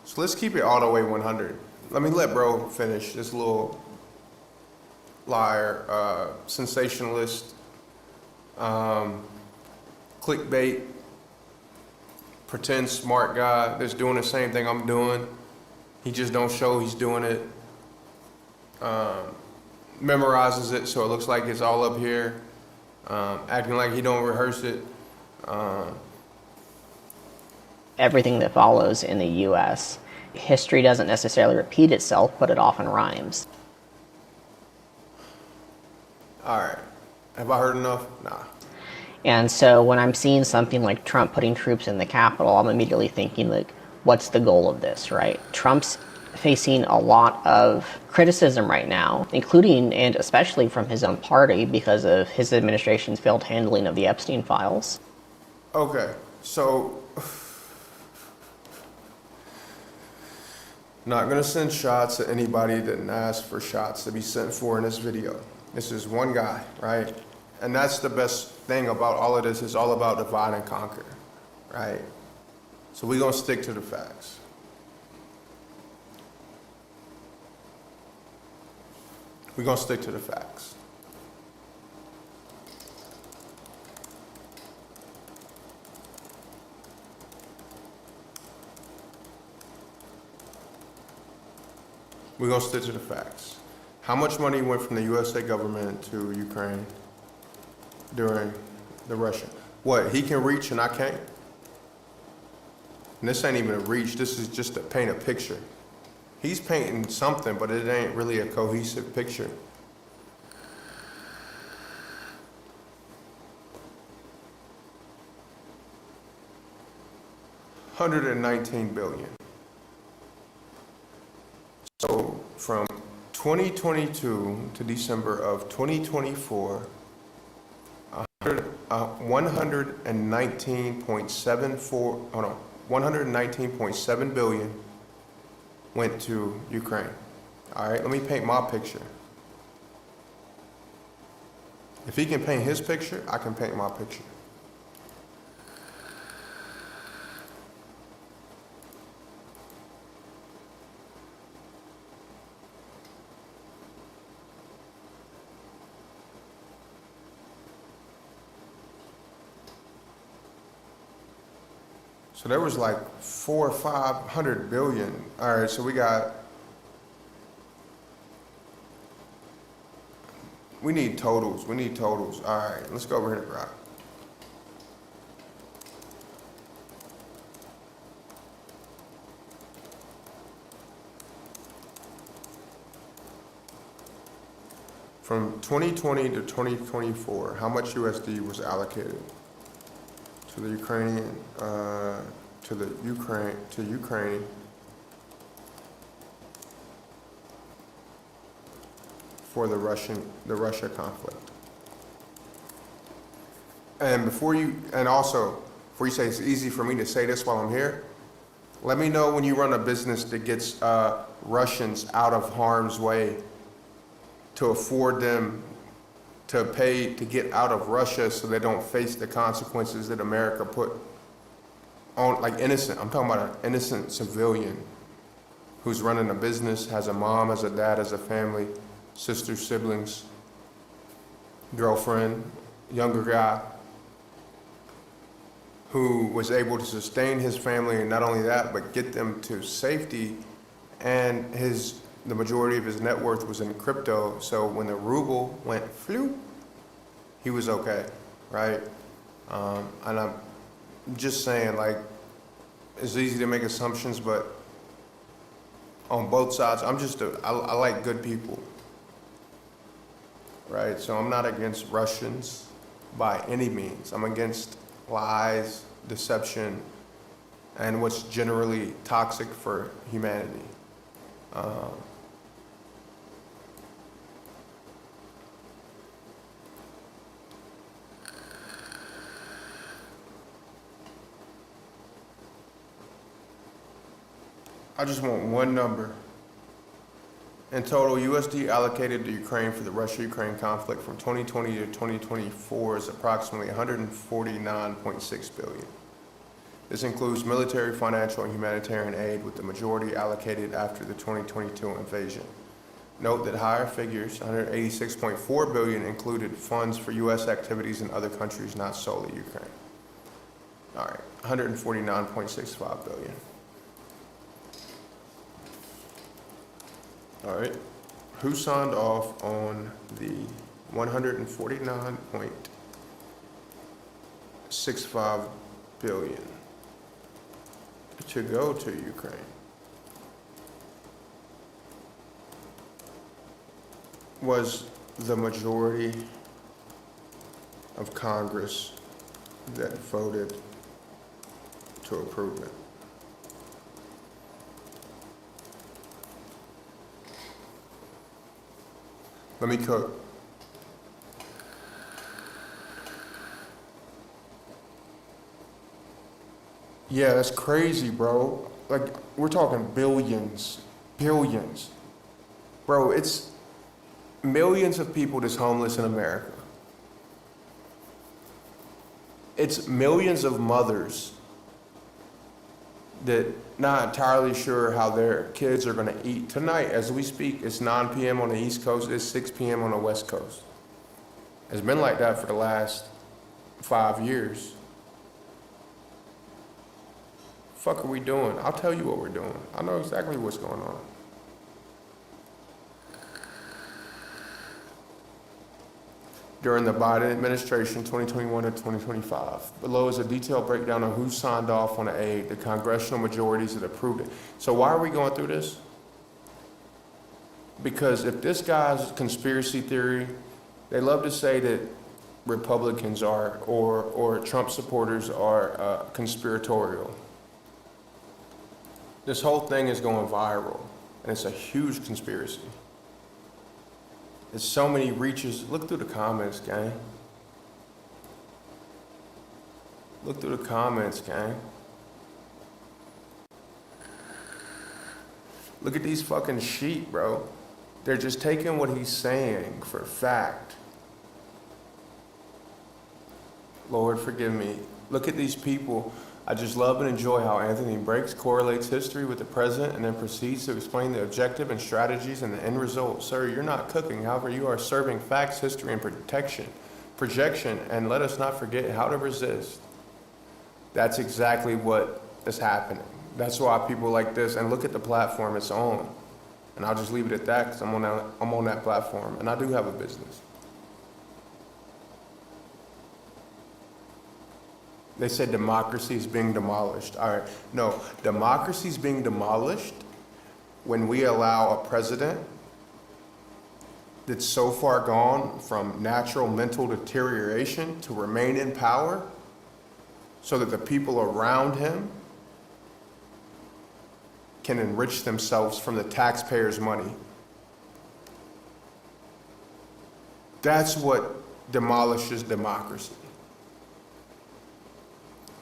So let's keep it all the way 100. Let me let bro finish this little liar, sensationalist, clickbait, pretend smart guy that's doing the same thing I'm doing. He just don't show he's doing it. Memorizes it so it looks like it's all up here. Acting like he don't rehearse it. Everything that follows in the U.S. History doesn't necessarily repeat itself, but it often rhymes. All right. Have I heard enough? Nah. And so when I'm seeing something like Trump putting troops in the Capitol, I'm immediately thinking, like, what's the goal of this, right? Trump's facing a lot of criticism right now, including and especially from his own party because of his administration's failed handling of the Epstein files. Okay, so not gonna send shots at anybody that didn't ask for shots to be sent for in this video. This is one guy, right? And that's the best thing about all of this, is all about divide and conquer, right? So we're gonna stick to the facts. We're gonna stick to the facts. We're gonna stick to the facts. How much money went from the USA government to Ukraine during the Russia? What, he can reach and I can't? And this ain't even a reach, this is just to paint a picture. He's painting something, but it ain't really a cohesive picture. $119 billion. So from 2022 to December of 2024, 119.7 billion went to Ukraine. All right, let me paint my picture. If he can paint his picture, I can paint my picture. So there was like 400 or 500 billion. All right, so we need totals. We need totals. All right, let's go over here to graph. From 2020 to 2024, how much USD was allocated to the Ukrainian, to Ukraine for the Russia conflict? And before you say it's easy for me to say this while I'm here, let me know when you run a business that gets Russians out of harm's way to afford them to pay to get out of Russia so they don't face the consequences that America put on, like innocent, I'm talking about an innocent civilian who's running a business, has a mom, has a dad, has a family, sisters, siblings, girlfriend, younger guy, who was able to sustain his family, and not only that, but get them to safety. And the majority of his net worth was in crypto, so when the ruble went flew, he was okay, right? And I'm just saying, like, it's easy to make assumptions, but on both sides, I like good people, right? So I'm not against Russians by any means. I'm against lies, deception, and what's generally toxic for humanity. I just want one number. In total, USD allocated to Ukraine for the Russia-Ukraine conflict from 2020 to 2024 is approximately 149.6 billion. This includes military, financial, and humanitarian aid, with the majority allocated after the 2022 invasion. Note that higher figures, 186.4 billion, included funds for U.S. activities in other countries, not solely Ukraine. All right, 149.65 billion. All right, who signed off on the 149.65 billion to go to Ukraine? Was the majority of Congress that voted to approve it. Let me cook. Yeah, that's crazy, bro. Like, we're talking billions. Bro, it's millions of people that's homeless in America. It's millions of mothers that not entirely sure how their kids are going to eat. Tonight, as we speak, it's 9 p.m. on the East Coast, it's 6 p.m. on the West Coast. It's been like that for the last 5 years. Fuck are we doing? I'll tell you what we're doing. I know exactly what's going on. During the Biden administration, 2021 to 2025. Below is a detailed breakdown of who signed off on the aid, the congressional majorities that approved it. So why are we going through this? Because if this guy's conspiracy theory, they love to say that Republicans are, or Trump supporters are conspiratorial. This whole thing is going viral, and it's a huge conspiracy. There's so many reaches. Look through the comments, gang. Look through the comments, gang. Look at these fucking sheep, bro. They're just taking what he's saying for fact. Lord, forgive me. Look at these people. I just love and enjoy how Anthony Breaks correlates history with the present and then proceeds to explain the objective and strategies and the end result. Sir, you're not cooking. However, you are serving facts, history, and projection, and let us not forget how to resist. That's exactly what is happening. That's why people like this, and look at the platform it's on. And I'll just leave it at that because I'm on that platform, and I do have a business. They said democracy is being demolished. All right, no, democracy is being demolished when we allow a president that's so far gone from natural mental deterioration to remain in power so that the people around him can enrich themselves from the taxpayers' money. That's what demolishes democracy.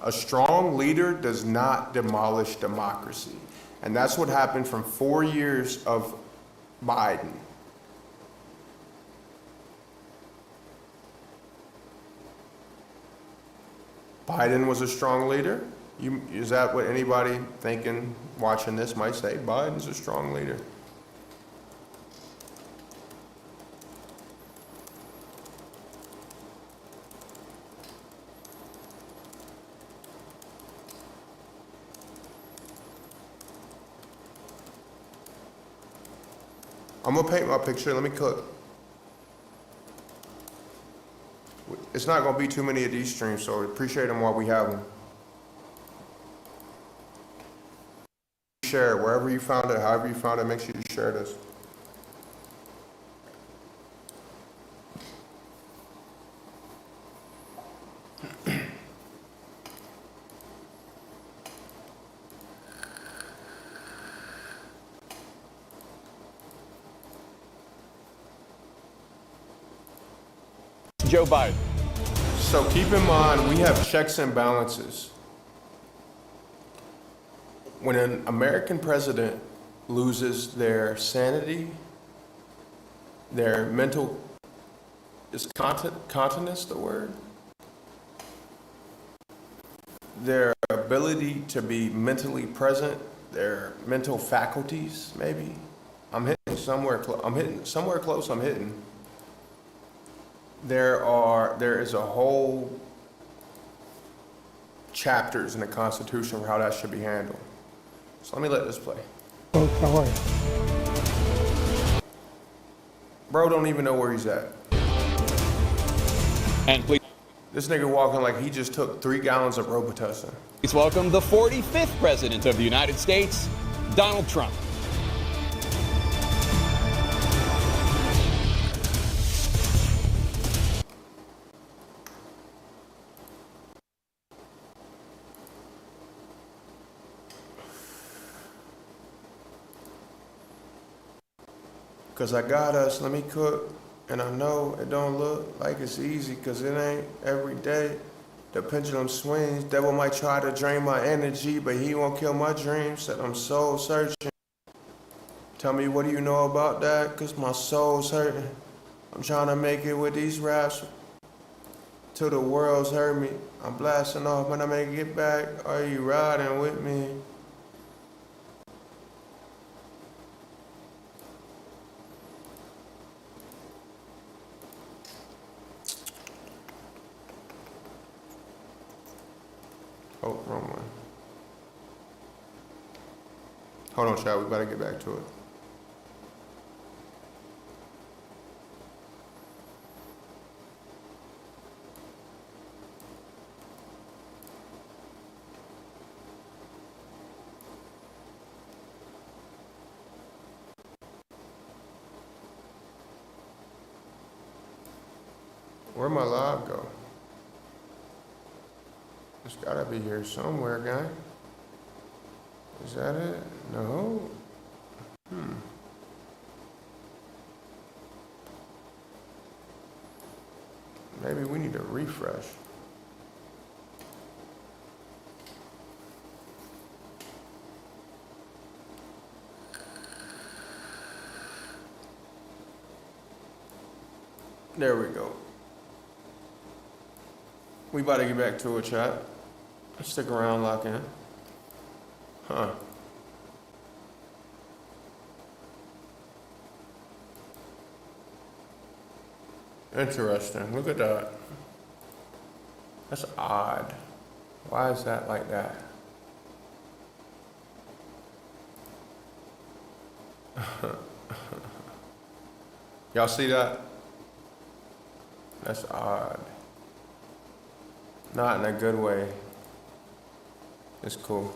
A strong leader does not demolish democracy. And that's what happened from 4 years of Biden. Biden was a strong leader? Is that what anybody thinking, watching this might say? Biden's a strong leader. I'm gonna paint my picture, let me cook. It's not gonna be too many of these streams, so appreciate them while we have them. Share it, wherever you found it, however you found it, make sure you share this. Joe Biden. So keep in mind, we have checks and balances. When an American president loses their sanity, their mental, is continence the word? Their ability to be mentally present, their mental faculties, maybe. I'm hitting somewhere close. There is a whole chapters in the Constitution for how that should be handled. So let me let this play. Folks, how are you? Bro don't even know where he's at. And please This nigga walking like he just took 3 gallons of Robitussin. welcome the 45th President of the United States, Donald Trump. Cause I got us, let me cook. And I know it don't look like it's easy cause it ain't every day. The pendulum swings, devil might try to drain my energy, but he won't kill my dreams. Said I'm soul searching. Tell me what do you know about that? Cause my soul's hurting. I'm trying to make it with these raps till the world's hurt me. I'm blasting off when I make it back. Are you riding with me? Oh, wrong one. Hold on, chat. We better get back to it. Where'd my live go? It's gotta be here somewhere, guy. Is that it? No. Maybe we need to refresh. There we go. We about to get back to it, chat. Stick around, lock in. Huh. Interesting. Look at that. That's odd. Why is that like that? Y'all see that? That's odd. Not in a good way. It's cool.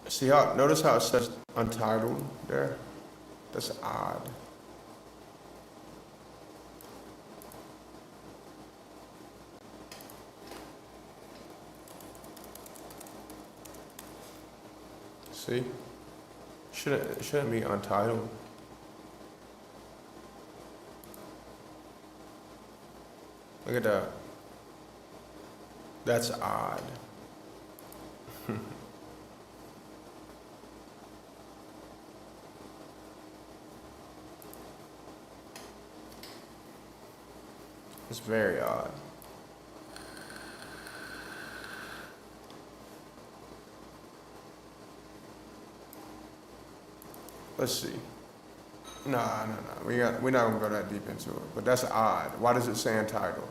See how, notice how it says untitled there? That's odd. See? It shouldn't be untitled. Look at that. That's odd. It's very odd. Let's see. Nah. We're not gonna go that deep into it. But that's odd. Why does it say entitled?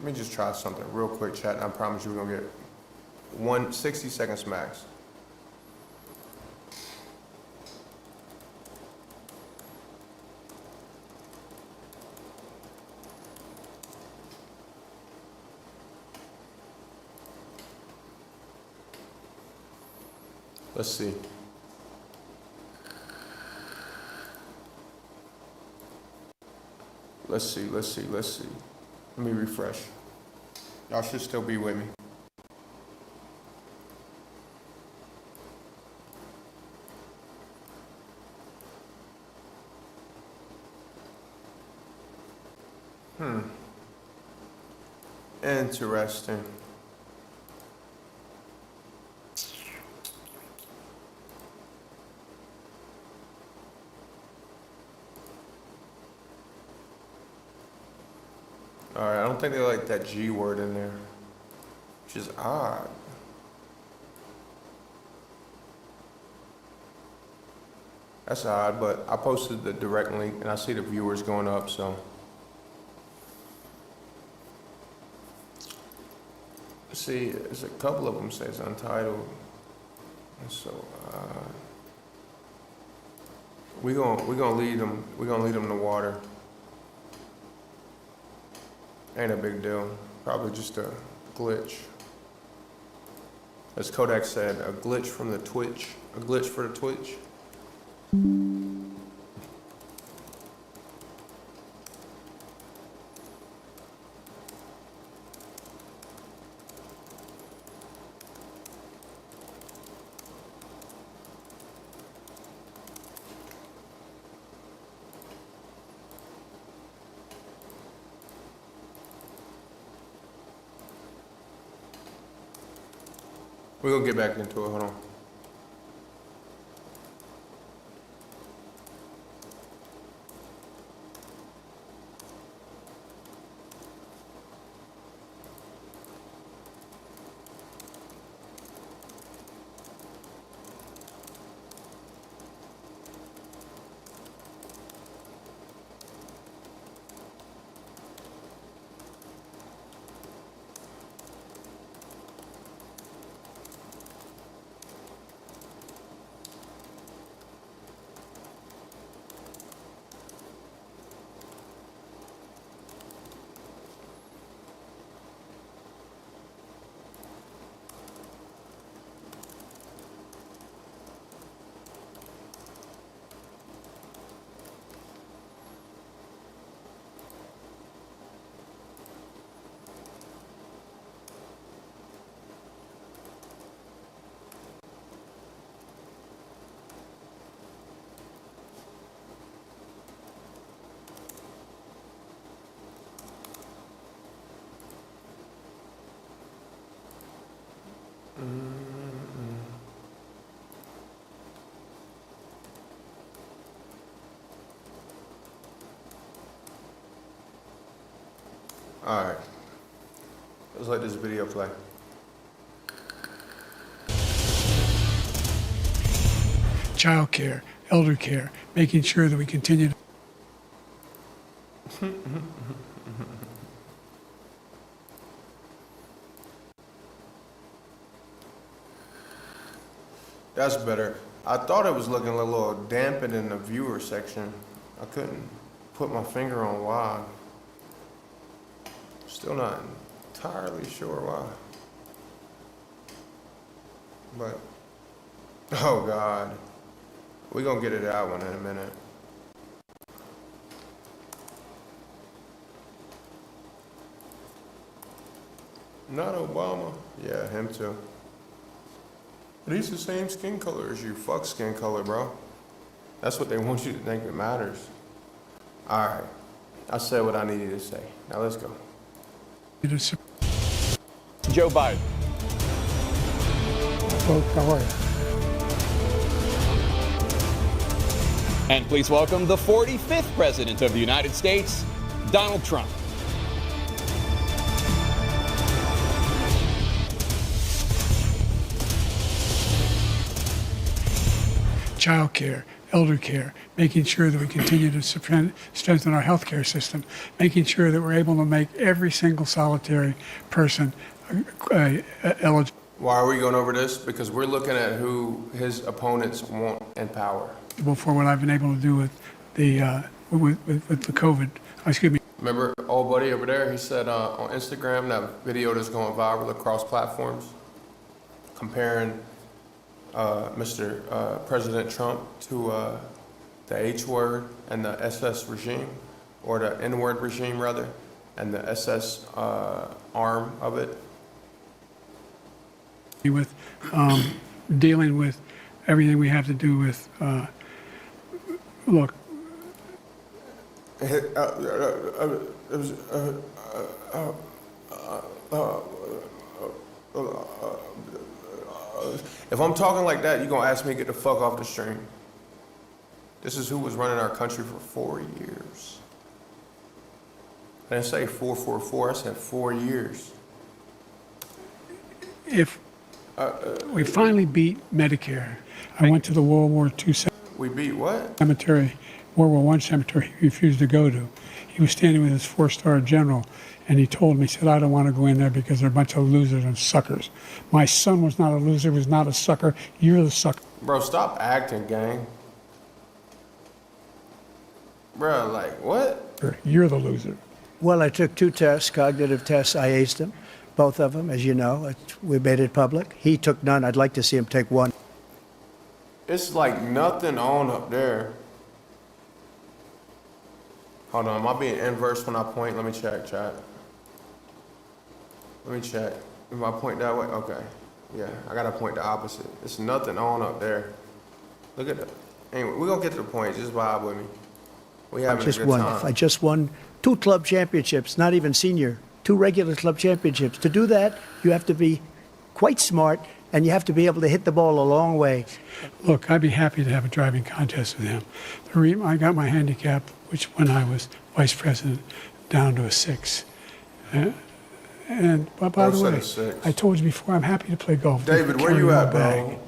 Let me just try something real quick, chat. And I promise you we're gonna get 60 seconds max. Let's see. Let's see. Let me refresh. Y'all should still be with me. Interesting. Alright, I don't think they like that G word in there, which is odd. That's odd, but I posted the direct link and I see the viewers going up, so. See, there's a couple of them says untitled. And so, we gonna lead them to water. Ain't a big deal. Probably just a glitch. As Kodak said, a glitch from the Twitch. A glitch for the Twitch. We're gonna get back into it, hold on. Alright. Let's let this video play. Child care, elder care, making sure that we continue to That's better. I thought it was looking a little dampened in the viewer section. I couldn't put my finger on why. Still not entirely sure why. But, oh God. We're gonna get to that one in a minute. Not Obama. Yeah, him too. But he's the same skin color as you. Fuck skin color, bro. That's what they want you to think that matters. Alright. I said what I needed to say. Now let's go. Joe Biden. vote. How are you? And please welcome the 45th President of the United States, Donald Trump. Child care, elder care, making sure that we continue to strengthen our healthcare system, making sure that we're able to make every single solitary person eligible. Why are we going over this? Because we're looking at who his opponents want in power. For what I've been able to do with the with the COVID. Excuse me. Remember old buddy over there? He said on Instagram that video that's going viral across platforms, comparing Mr. President Trump to the H word and the SS regime, or the N word regime rather. and the SS arm of it. With dealing with everything we have to do with, look, if I'm talking like that, you're gonna ask me to get the fuck off the stream. This is who was running our country for 4 years. I didn't say 444, I said 4 years. if we finally beat Medicare, I went to the World War II We beat what? cemetery, World War I cemetery he refused to go to. He was standing with his 4-star general, and he told me, he said, I don't want to go in there because they're a bunch of losers and suckers. My son was not a loser, was not a sucker. You're the sucker. Bro, stop acting, gang. Bro, like, what? You're the loser. Well, I took 2 tests, cognitive tests. I aced them, both of them, as you know. We made it public. He took none. I'd like to see him take 1. It's like nothing on up there. Hold on, am I being inverse when I point? Let me check, chat. Let me check. If I point that way, okay. Yeah, I gotta point the opposite. It's nothing on up there. Look at that. Anyway, we're gonna get to the point. Just vibe with me. We having a good time. I just won 2 club championships, not even senior, 2 regular club championships. To do that, you have to be quite smart, and you have to be able to hit the ball a long way. Look, I'd be happy to have a driving contest with him. I got my handicap, which when I was vice president, down to a 6. But by the way, I told you before, I'm happy to play golf. David, where you at, bro?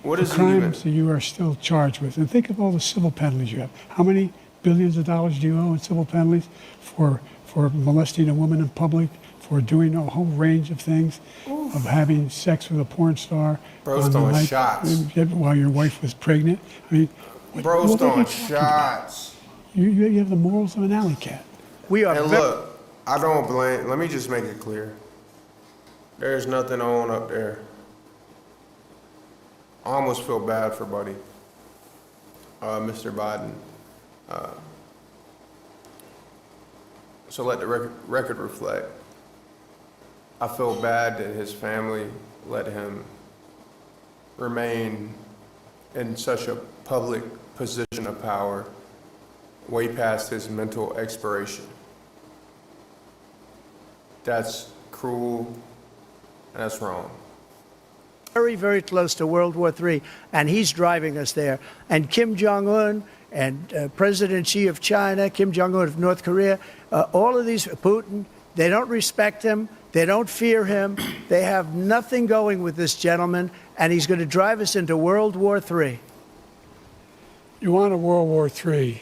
What is the crimes that you are still charged with? And think of all the civil penalties you have. How many billions of dollars do you owe in civil penalties for molesting a woman in public, for doing a whole range of things, of having sex with a porn star, bro's throwing shots while your wife was pregnant? I mean, bro's throwing shots. You have the morals of an alley cat. We are. And look, I don't blame. Let me just make it clear. There's nothing on up there. I almost feel bad for Buddy, Mr. Biden. So let the record reflect. I feel bad that his family let him remain in such a public position of power way past his mental expiration. That's cruel and that's wrong. Very, very close to World War III, and he's driving us there. And Kim Jong-un and President Xi of China, Kim Jong-un of North Korea, all of these, Putin, they don't respect him. They don't fear him. They have nothing going with this gentleman, and he's going to drive us into World War III. You want a World War III,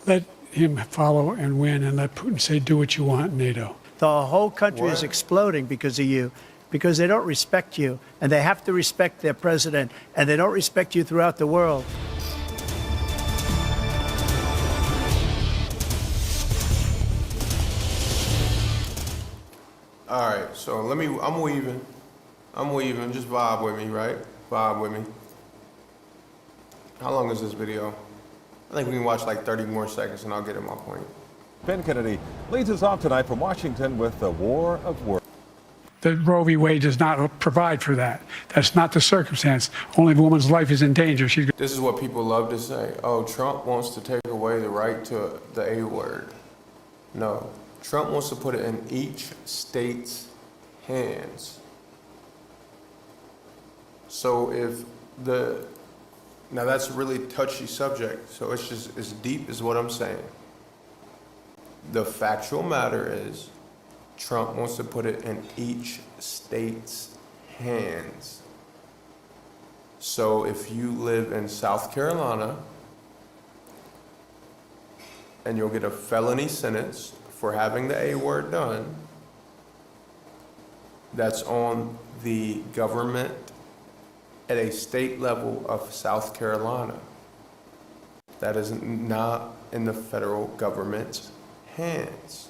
let him follow and win, and let Putin say, do what you want, NATO. The whole country is exploding because of you, because they don't respect you, and they have to respect their president, and they don't respect you throughout the world. All right, so I'm weaving, just vibe with me, right? Vibe with me. How long is this video? I think we can watch like 30 more seconds and I'll get at my point. Ben Kennedy leads us off tonight from Washington with the war of words. The Roe v. Wade does not provide for that. That's not the circumstance. Only if a woman's life is in danger. This is what people love to say. Oh, Trump wants to take away the right to the A word. No, Trump wants to put it in each state's hands. So now that's a really touchy subject. So it's just as deep as what I'm saying. The factual matter is Trump wants to put it in each state's hands. So if you live in South Carolina and you'll get a felony sentence for having the A word done, that's on the government at a state level of South Carolina. That is not in the federal government's hands.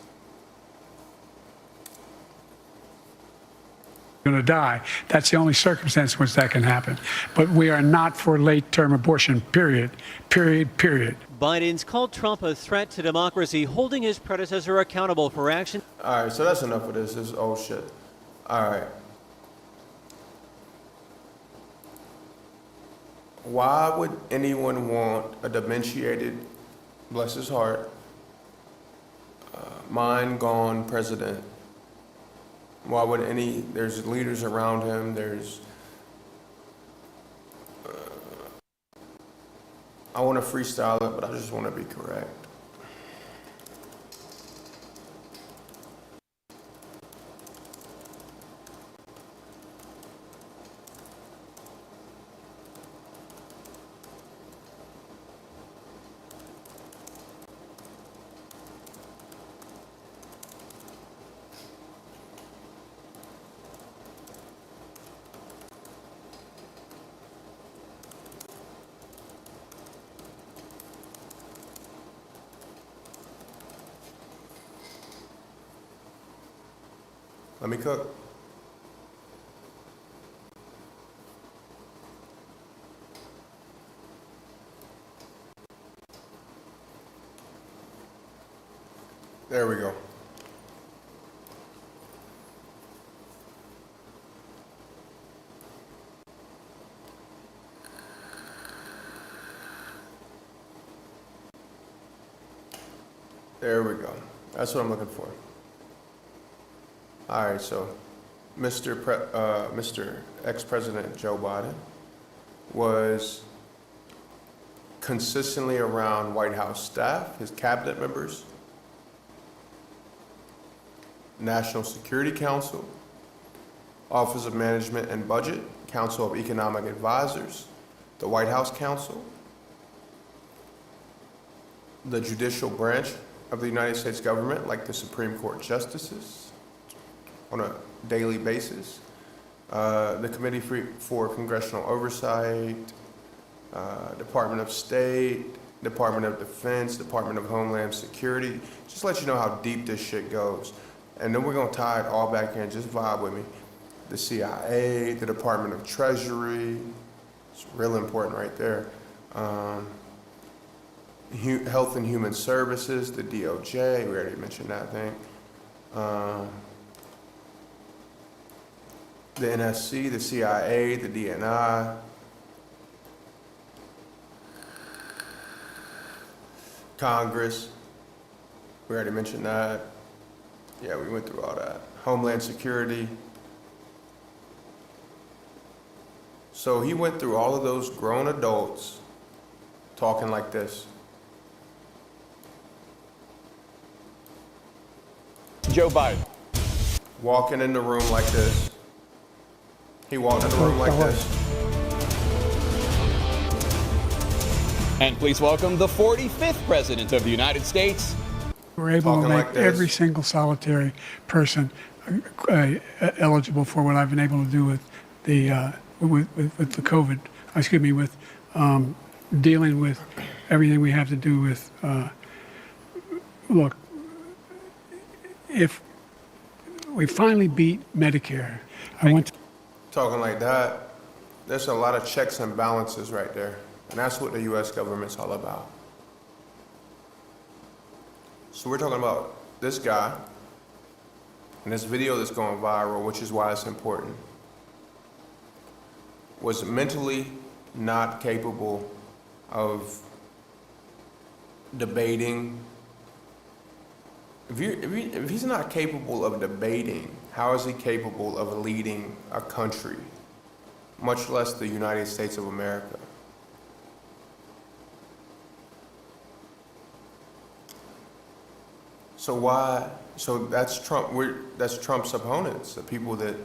going to die. That's the only circumstance in which that can happen. But we are not for late-term abortion, period. Biden's called Trump a threat to democracy, holding his predecessor accountable for action. All right, so that's enough of this. This is old shit. All right. Why would anyone want a dementiated, bless his heart, mind gone president? Why would there's leaders around him, I want to freestyle it, but I just want to be correct. Let me cook. There we go. There we go. That's what I'm looking for. All right, so Mr. ex-president Joe Biden was consistently around White House staff, his cabinet members, National Security Council, Office of Management and Budget, Council of Economic Advisors, the White House Council, the judicial branch of the United States government, like the Supreme Court justices, on a daily basis, the Committee for Congressional Oversight, Department of State, Department of Defense, Department of Homeland Security. Just let you know how deep this shit goes. And then we're gonna tie it all back in, just vibe with me. The CIA, the Department of Treasury, it's real important right there. Health and Human Services, the DOJ, we already mentioned that thing. The NSC, the CIA, the DNI, Congress, we already mentioned that. Yeah, we went through all that. Homeland Security. So he went through all of those grown adults talking like this. Joe Biden. Walking in the room like this. He walked in the room like this. And please welcome the 45th President of the United States. We're able to Talking make like this. every single solitary person eligible for what I've been able to do with the with the COVID. Excuse me, with dealing with everything we have to do with. Look, if we finally beat Medicare, I want to. Talking like that, there's a lot of checks and balances right there. And that's what the U.S. government's all about. So we're talking about this guy and this video that's going viral, which is why it's important, was mentally not capable of debating. If he's not capable of debating, how is he capable of leading a country, much less the United States of America? So why? So that's Trump. That's Trump's opponents, the people that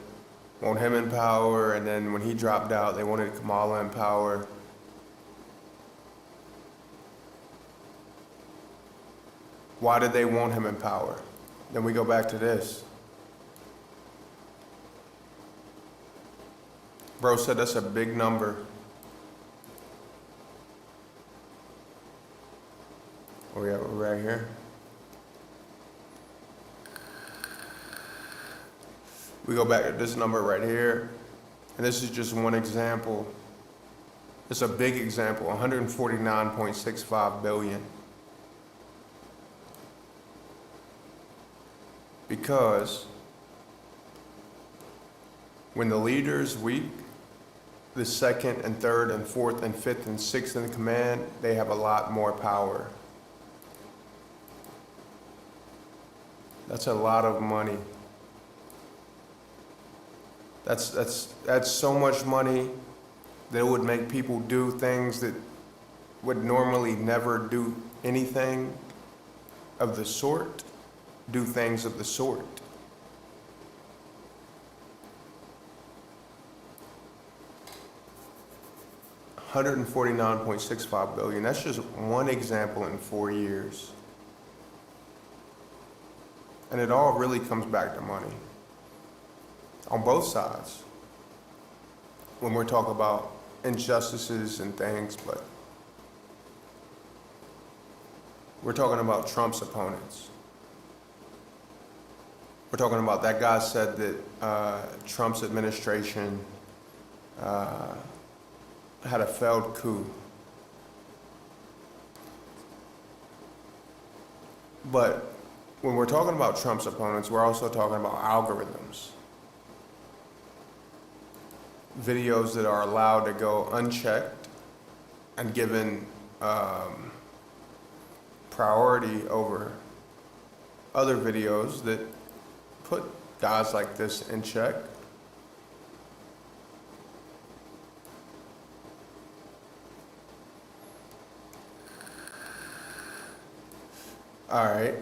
want him in power, and then when he dropped out, they wanted Kamala in power. Why did they want him in power? Then we go back to this. Bro said that's a big number. Oh yeah, we're right here. We go back to this number right here, and this is just one example. It's a big example, 149.65 billion. Because when the leader is weak, the second and third and fourth and fifth and sixth in command, they have a lot more power. That's a lot of money. That's so much money that it would make people do things that would normally never do anything of the sort, do things of the sort. $149.65 billion. That's just one example in 4 years. And it all really comes back to money. On both sides. When we're talking about injustices and things, but we're talking about Trump's opponents. We're talking about that guy said that Trump's administration had a failed coup. But when we're talking about Trump's opponents, we're also talking about algorithms. Videos that are allowed to go unchecked and given priority over other videos that put guys like this in check. All right,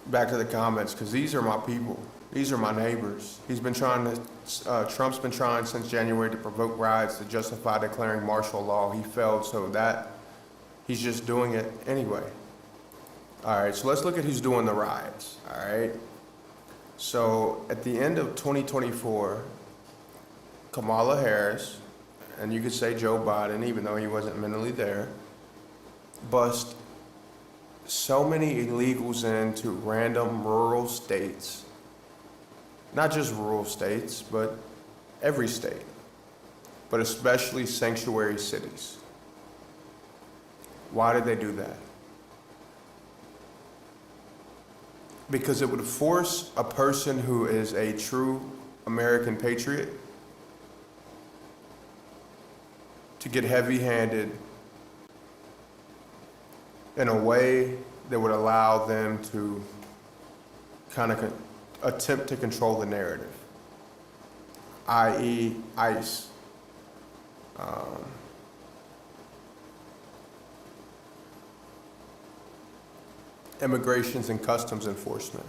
back to the comments, because these are my people. These are my neighbors. Trump's been trying since January to provoke riots to justify declaring martial law. He failed, so that he's just doing it anyway. All right, so let's look at who's doing the riots, all right? So at the end of 2024, Kamala Harris, and you could say Joe Biden, even though he wasn't mentally there, bust so many illegals into random rural states. Not just rural states, but every state, but especially sanctuary cities. Why did they do that? Because it would force a person who is a true American patriot to get heavy-handed in a way that would allow them to kind of attempt to control the narrative, i.e. ICE. Immigrations and Customs Enforcement,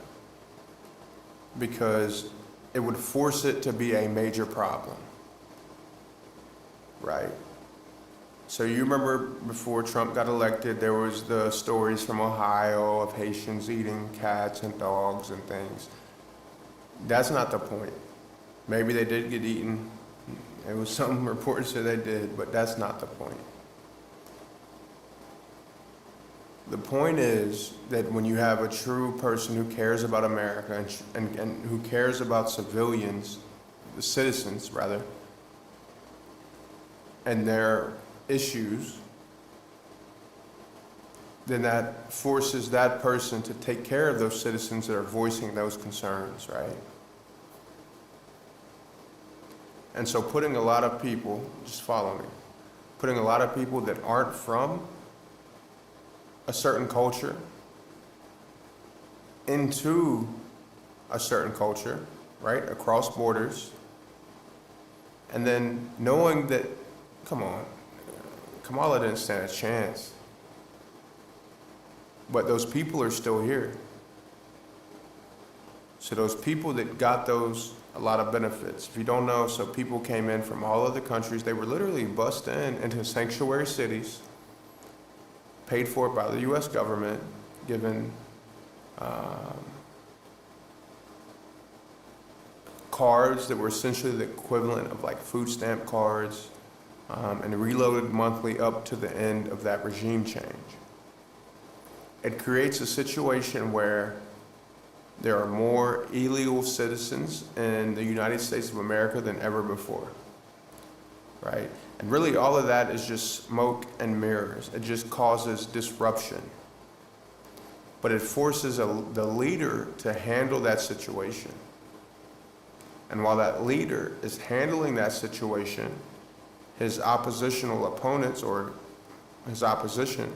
because it would force it to be a major problem, right? So you remember before Trump got elected, there was the stories from Ohio of Haitians eating cats and dogs and things. That's not the point. Maybe they did get eaten. There was some reports that they did, but that's not the point. The point is that when you have a true person who cares about America and who cares about civilians, the citizens rather, and their issues, then that forces that person to take care of those citizens that are voicing those concerns, right? And so putting a lot of people, just follow me, putting a lot of people that aren't from a certain culture into a certain culture, right, across borders, and then knowing that, come on, Kamala didn't stand a chance, but those people are still here. So those people that got those, a lot of benefits. If you don't know, so people came in from all other countries. They were literally bussed into sanctuary cities, paid for by the U.S. government, given cards that were essentially the equivalent of like food stamp cards, and reloaded monthly up to the end of that regime change. It creates a situation where There are more illegal citizens in the United States of America than ever before, right? And really all of that is just smoke and mirrors. It just causes disruption. But it forces the leader to handle that situation. And while that leader is handling that situation, his oppositional opponents or his opposition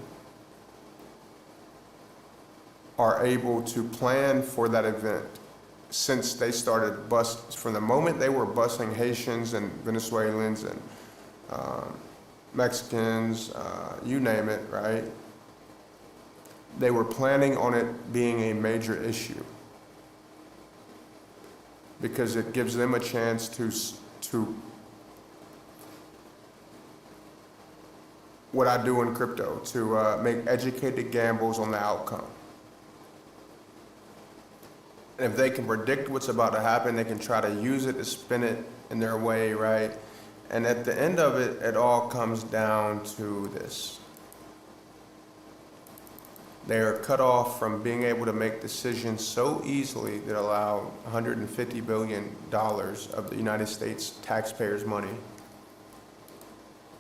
are able to plan for that event. Since they started from the moment they were busing Haitians and Venezuelans and Mexicans, you name it, right? They were planning on it being a major issue because it gives them a chance to what I do in crypto, to make educated gambles on the outcome. And if they can predict what's about to happen, they can try to use it to spin it in their way, right? And at the end of it, it all comes down to this. They are cut off from being able to make decisions so easily that allow $150 billion of the United States taxpayers' money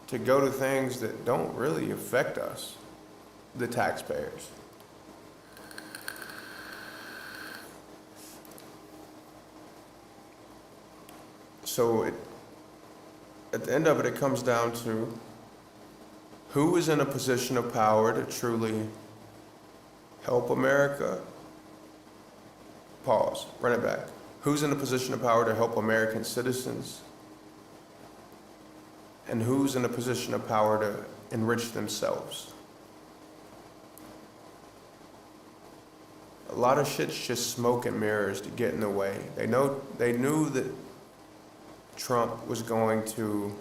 to go to things that don't really affect us, the taxpayers. So at the end of it, it comes down to who is in a position of power to truly help America. Pause, run it back. Who's in a position of power to help American citizens? And who's in a position of power to enrich themselves? A lot of shit's just smoke and mirrors to get in the way. They knew that Trump was going to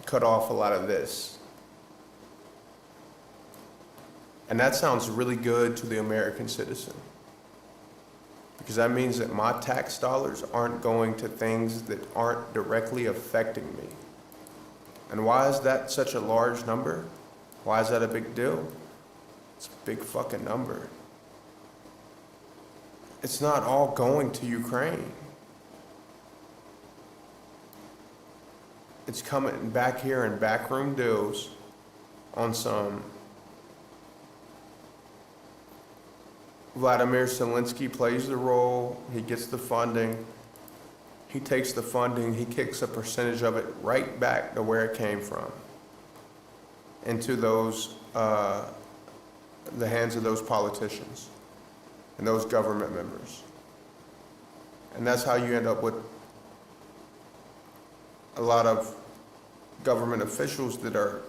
cut off a lot of this. And that sounds really good to the American citizen, because that means that my tax dollars aren't going to things that aren't directly affecting me. And why is that such a large number? Why is that a big deal? It's a big fucking number. It's not all going to Ukraine. It's coming back here in backroom deals on some Vladimir Zelensky plays the role, he gets the funding, he takes the funding, he kicks a percentage of it right back to where it came from, into those, the hands of those politicians and those government members. And that's how you end up with a lot of government officials that are,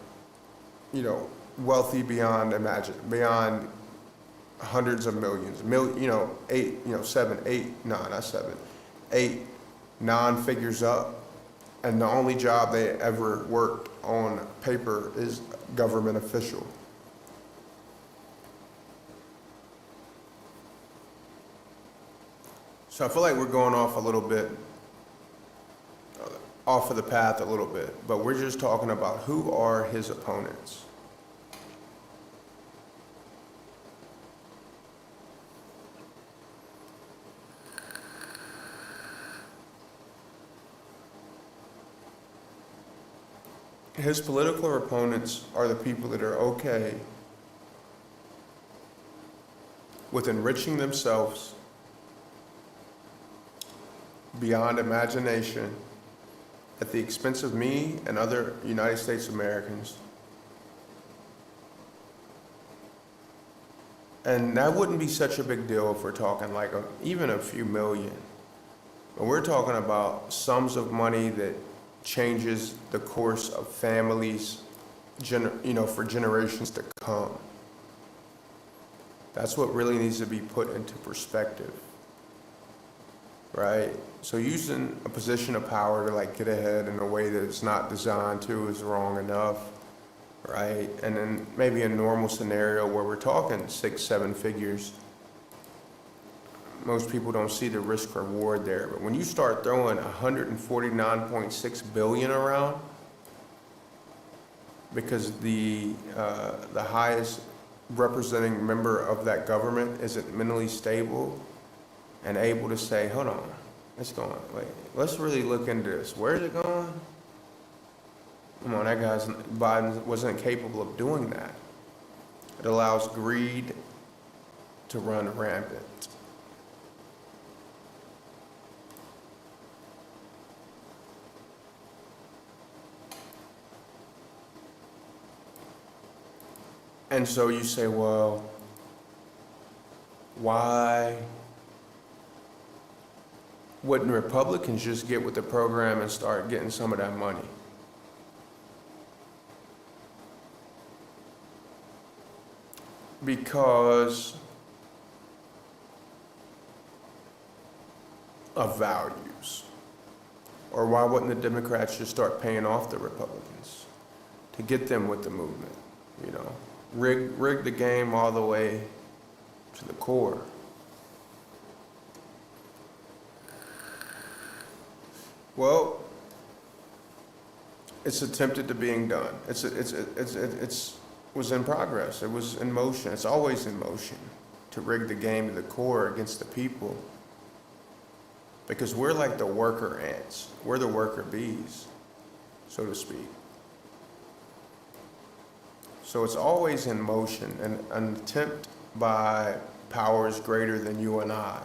wealthy beyond beyond hundreds of millions, 8 non-figures up, and the only job they ever worked on paper is government official. So I feel like we're going off a little bit, off of the path a little bit, but we're just talking about who are his opponents. His political opponents are the people that are okay with enriching themselves beyond imagination at the expense of me and other United States Americans. And that wouldn't be such a big deal if we're talking like even a few million. But we're talking about sums of money that changes the course of families, for generations to come. That's what really needs to be put into perspective, right? So using a position of power to get ahead in a way that it's not designed to is wrong enough, right? And then maybe a normal scenario where we're talking 6-7 figures, most people don't see the risk reward there. But when you start throwing 149.6 billion around, because the highest representing member of that government isn't mentally stable and able to say, hold on, it's going, wait, let's really look into this. Where's it going? Come on, Biden wasn't capable of doing that. It allows greed to run rampant. And so you say, well, why wouldn't Republicans just get with the program and start getting some of that money? Because of values. Or why wouldn't the Democrats just start paying off the Republicans to get them with the movement, you know? Rig the game all the way to the core. Well, it's attempted to being done. It's was in progress. It was in motion. It's always in motion to rig the game to the core against the people. Because we're like the worker ants. We're the worker bees, so to speak. So it's always in motion, and an attempt by powers greater than you and I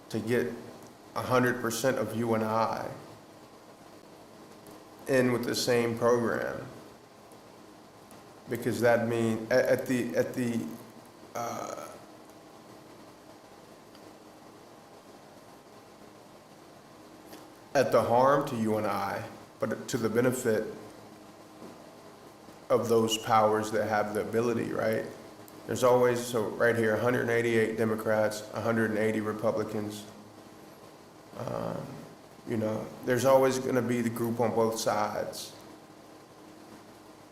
to get 100% of you and I in with the same program. Because that means at the harm to you and I, but to the benefit of those powers that have the ability, right? There's always, so right here, 188 Democrats, 180 Republicans. You know, there's always going to be the group on both sides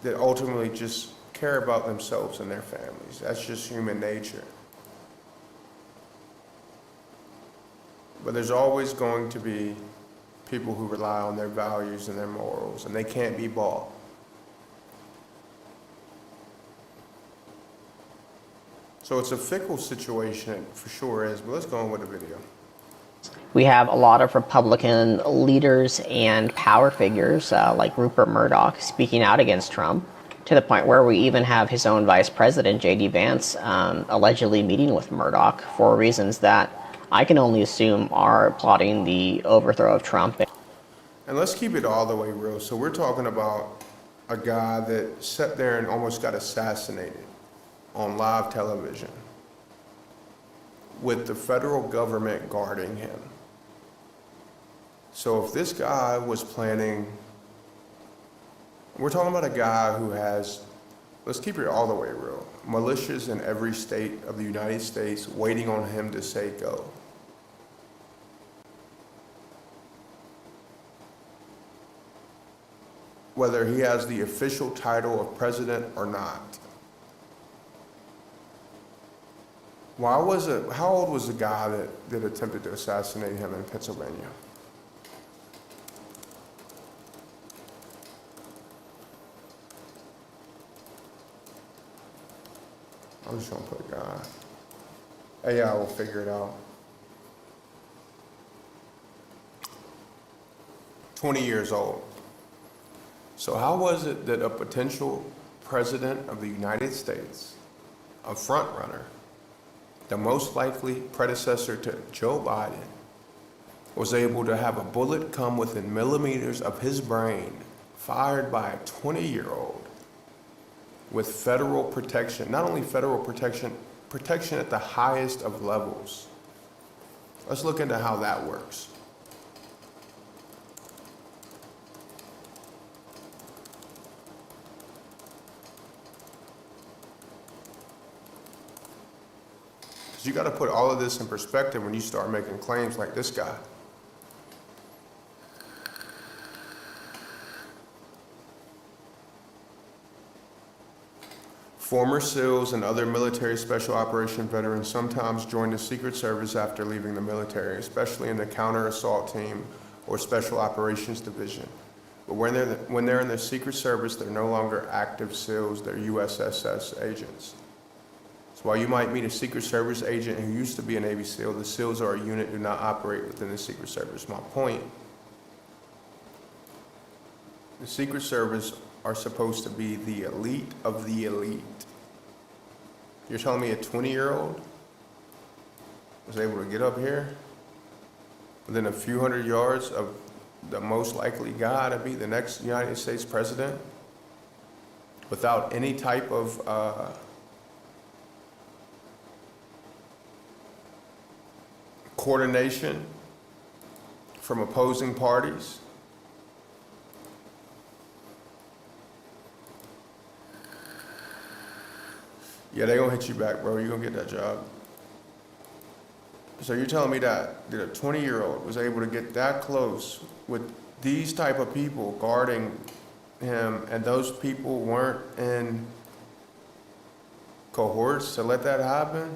that ultimately just care about themselves and their families. That's just human nature. But there's always going to be people who rely on their values and their morals, and they can't be bought. So it's a fickle situation, it for sure is, but let's go on with the video. We have a lot of Republican leaders and power figures like Rupert Murdoch speaking out against Trump, to the point where we even have his own vice president, J.D. Vance, allegedly meeting with Murdoch for reasons that I can only assume are plotting the overthrow of Trump. And let's keep it all the way real. So we're talking about a guy that sat there and almost got assassinated on live television with the federal government guarding him. So if this guy was planning, we're talking about a guy who has, let's keep it all the way real, militias in every state of the United States waiting on him to say go. Whether he has the official title of president or not. How old was the guy that attempted to assassinate him in Pennsylvania? I'm just gonna put guy. AI will figure it out. 20 years old. So how was it that a potential president of the United States, a front runner, the most likely predecessor to Joe Biden, was able to have a bullet come within millimeters of his brain, fired by a 20-year-old with federal protection, not only federal protection, protection at the highest of levels. Let's look into how that works. You got to put all of this in perspective when you start making claims like this guy. Former SEALs and other military special operation veterans sometimes join the Secret Service after leaving the military, especially in the counter-assault team or special operations division. But when they're in the Secret Service, they're no longer active SEALs, they're USSS agents. So while you might meet a Secret Service agent who used to be a Navy SEAL, the SEALs are a unit do not operate within the Secret Service. My point, the Secret Service are supposed to be the elite of the elite. You're telling me a 20-year-old was able to get up here within a few hundred yards of the most likely guy to be the next United States president without any type of coordination from opposing parties? Yeah, they gonna hit you back, bro. You gonna get that job. So you're telling me that a 20-year-old was able to get that close with these type of people guarding him, and those people weren't in cohorts to let that happen?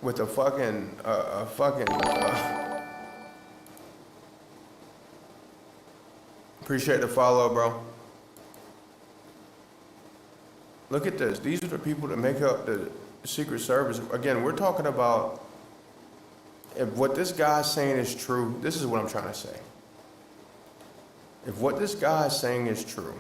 With a fucking, appreciate the follow, bro. Look at this. These are the people that make up the Secret Service. Again, we're talking about if what this guy's saying is true. This is what I'm trying to say. If what this guy is saying is true,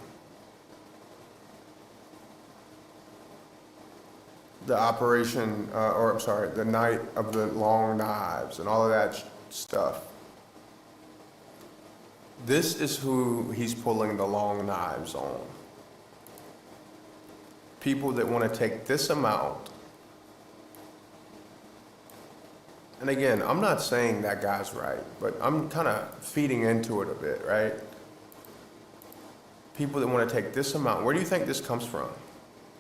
the operation, the night of the long knives and all of that stuff, this is who he's pulling the long knives on. People that want to take this amount. And again, I'm not saying that guy's right, but I'm kind of feeding into it a bit, right? People that want to take this amount. Where do you think this comes from?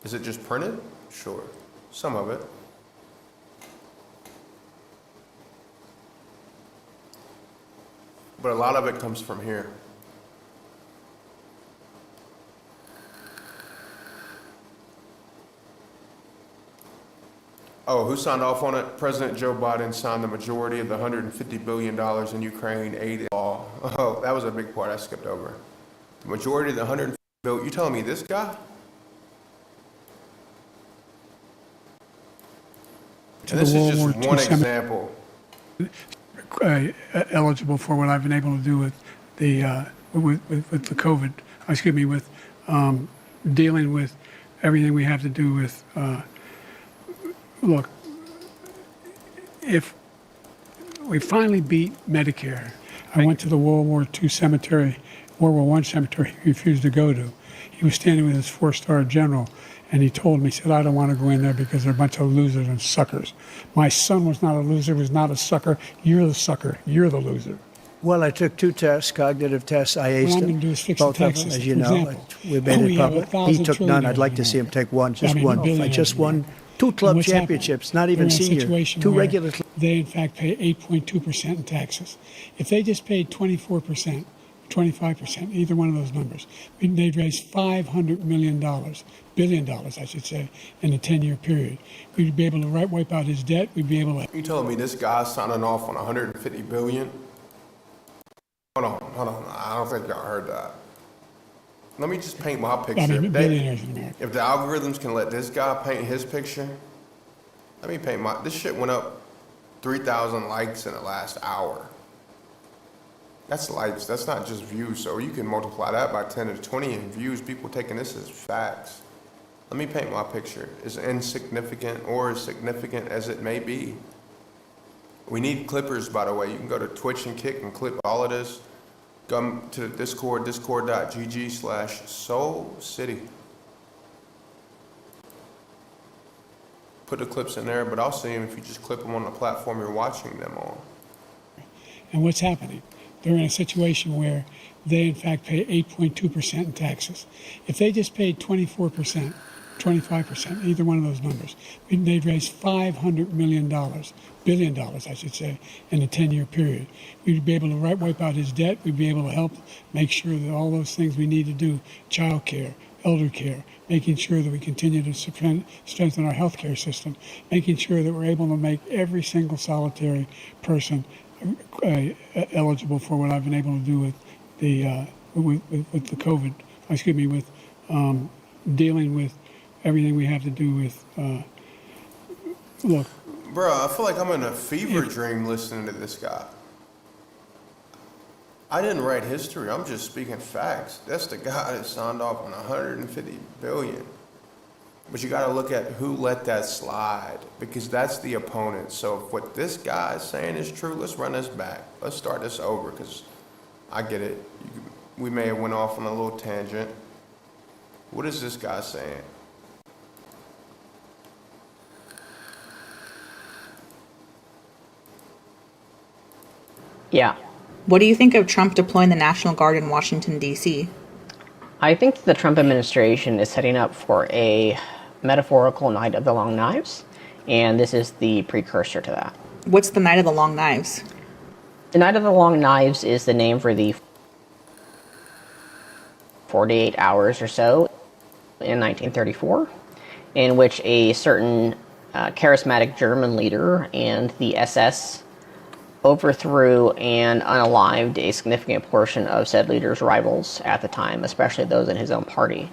Is it just printed? Sure. Some of it. But a lot of it comes from here. Oh, who signed off on it? President Joe Biden signed the majority of the $150 billion in Ukraine aid law. Oh, that was a big part I skipped over. The majority of the $150 billion. You telling me this guy? And this is just one example. Eligible for what I've been able to do with the with the COVID. Excuse me, with dealing with everything we have to do with. Look, if we finally beat Medicare, I went to the World War I cemetery he refused to go to. He was standing with his 4-star general, and he told me, he said, I don't want to go in there because they're a bunch of losers and suckers. My son was not a loser, was not a sucker. You're the sucker. You're the loser. Well, I took 2 tests, cognitive tests. I aced them, both of them, as you know. We made it public. He took none. I'd like to see him take one, just one. I just won 2 club championships, not even senior, 2 regular. They, in fact, pay 8.2% in taxes. If they just paid 24%, 25%, either one of those numbers, they'd raise $500 million, billion, I should say, in a 10-year period. We'd be able to wipe out his debt. We'd be able to. You telling me this guy's signing off on $150 billion? Hold on. I don't think y'all heard that. Let me just paint my picture. Billionaires in America. If the algorithms can let this guy paint his picture, let me paint this shit went up 3,000 likes in the last hour. That's likes, that's not just views. So you can multiply that by 10 to 20 in views, people taking this as facts. Let me paint my picture. As insignificant or as significant as it may be. We need clippers, by the way. You can go to Twitch and Kick and clip all of this. Come to the Discord, discord.gg/Soul City. Put the clips in there, but I'll see them if you just clip them on the platform you're watching them on. And what's happening? They're in a situation where they, in fact, pay 8.2% in taxes. If they just paid 24%, 25%, either one of those numbers, they'd raise $500 million, billion, I should say, in a 10-year period. We'd be able to wipe out his debt. We'd be able to help make sure that all those things we need to do, child care, elder care, making sure that we continue to strengthen our healthcare system, making sure that we're able to make every single solitary person eligible for what I've been able to do with the with the COVID. Excuse me, with dealing with everything we have to do with, look, Bro, I feel like I'm in a fever dream listening to this guy. I didn't write history. I'm just speaking facts. That's the guy that signed off on 150 billion. But you got to look at who let that slide, because that's the opponent. So if what this guy is saying is true, let's run this back. Let's start this over, because I get it. We may have went off on a little tangent. What is this guy saying? Yeah. What do you think of Trump deploying the National Guard in Washington, D.C.? I think the Trump administration is setting up for a metaphorical Night of the Long Knives, and this is the precursor to that. What's the Night of the Long Knives? The Night of the Long Knives is the name for the 48 hours or so in 1934, in which a certain charismatic German leader and the SS overthrew and unalived a significant portion of said leader's rivals at the time, especially those in his own party.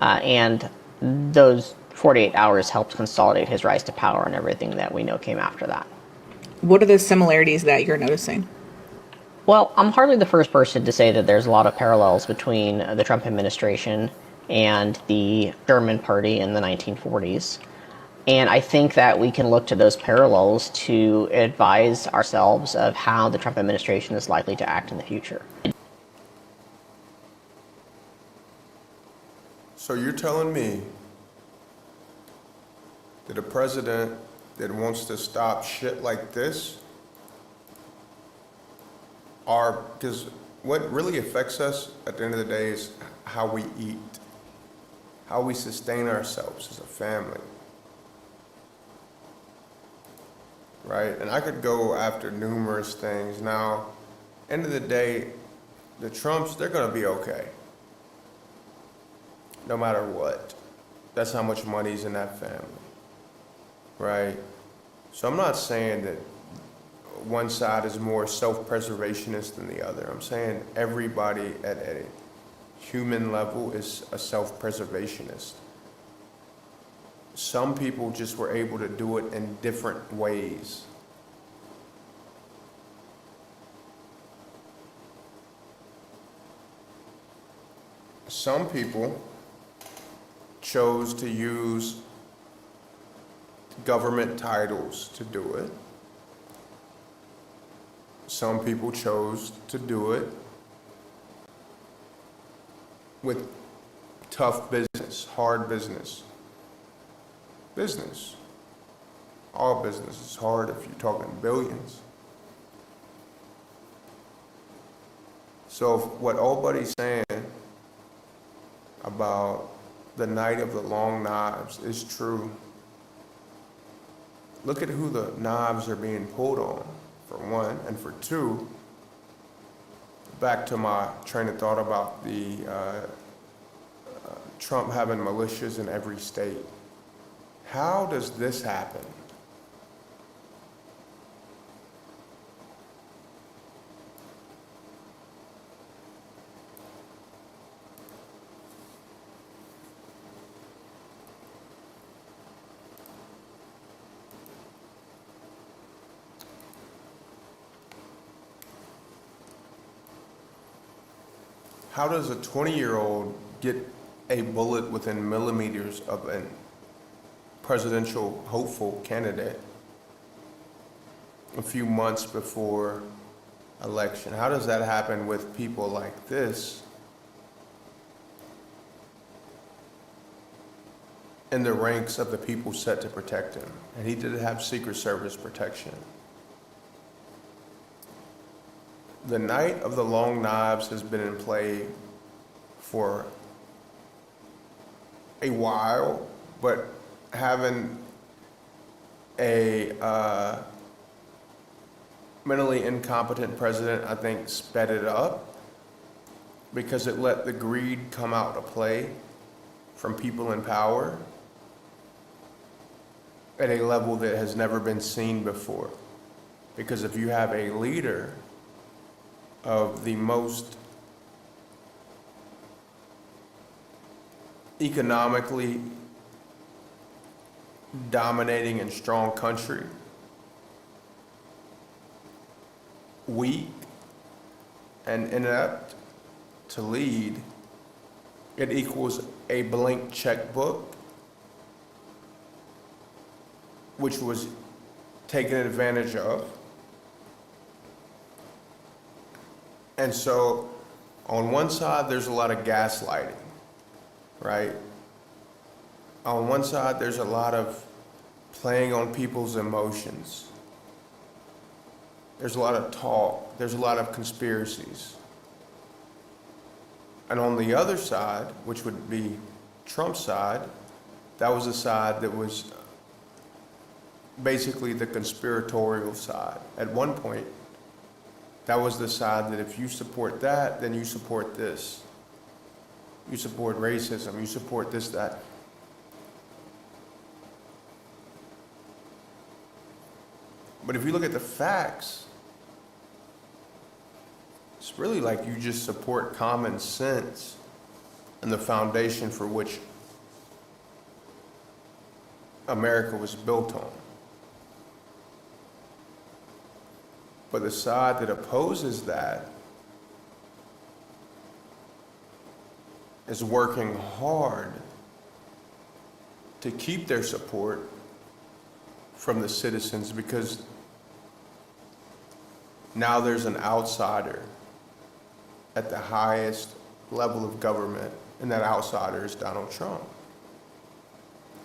And those 48 hours helped consolidate his rise to power and everything that we know came after that. What are the similarities that you're noticing? Well, I'm hardly the first person to say that there's a lot of parallels between the Trump administration and the German party in the 1940s. And I think that we can look to those parallels to advise ourselves of how the Trump administration is likely to act in the future. So you're telling me that a president that wants to stop shit like this because what really affects us at the end of the day is how we eat, how we sustain ourselves as a family. Right? And I could go after numerous things. Now, end of the day, the Trumps, they're gonna be okay. No matter what. That's how much money's in that family. Right? So I'm not saying that one side is more self-preservationist than the other. I'm saying everybody at a human level is a self-preservationist. Some people just were able to do it in different ways. Some people chose to use government titles to do it. Some people chose to do it with tough business, hard business. Business. All business is hard if you're talking billions. So if what old buddy's saying about the Night of the Long Knives is true, look at who the knives are being pulled on, for one, and for two, back to my train of thought about the Trump having militias in every state. How does this happen? How does a 20-year-old get a bullet within millimeters of a presidential hopeful candidate a few months before election? How does that happen with people like this in the ranks of the people set to protect him? And he did have Secret Service protection. The Night of the Long Knives has been in play for a while, but having a mentally incompetent president, I think, sped it up because it let the greed come out to play from people in power at a level that has never been seen before. Because if you have a leader of the most economically dominating and strong country, weak and inept to lead, it equals a blank checkbook, which was taken advantage of. And so on one side, there's a lot of gaslighting, right? On one side, there's a lot of playing on people's emotions. There's a lot of talk. There's a lot of conspiracies. And on the other side, which would be Trump's side, that was the side that was basically the conspiratorial side. At one point, that was the side that if you support that, then you support this. You support racism, you support this, that. But if you look at the facts, it's really like you just support common sense and the foundation for which America was built on. But the side that opposes that is working hard to keep their support from the citizens, because now there's an outsider at the highest level of government, and that outsider is Donald Trump.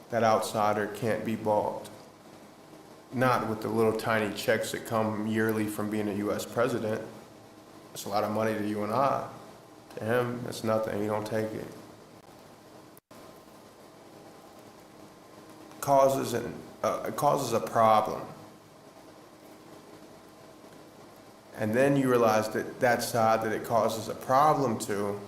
That outsider can't be bought. Not with the little tiny checks that come yearly from being a US president. It's a lot of money to you and I. To him, it's nothing, he don't take it. It causes a problem. And then you realize that that side that it causes a problem to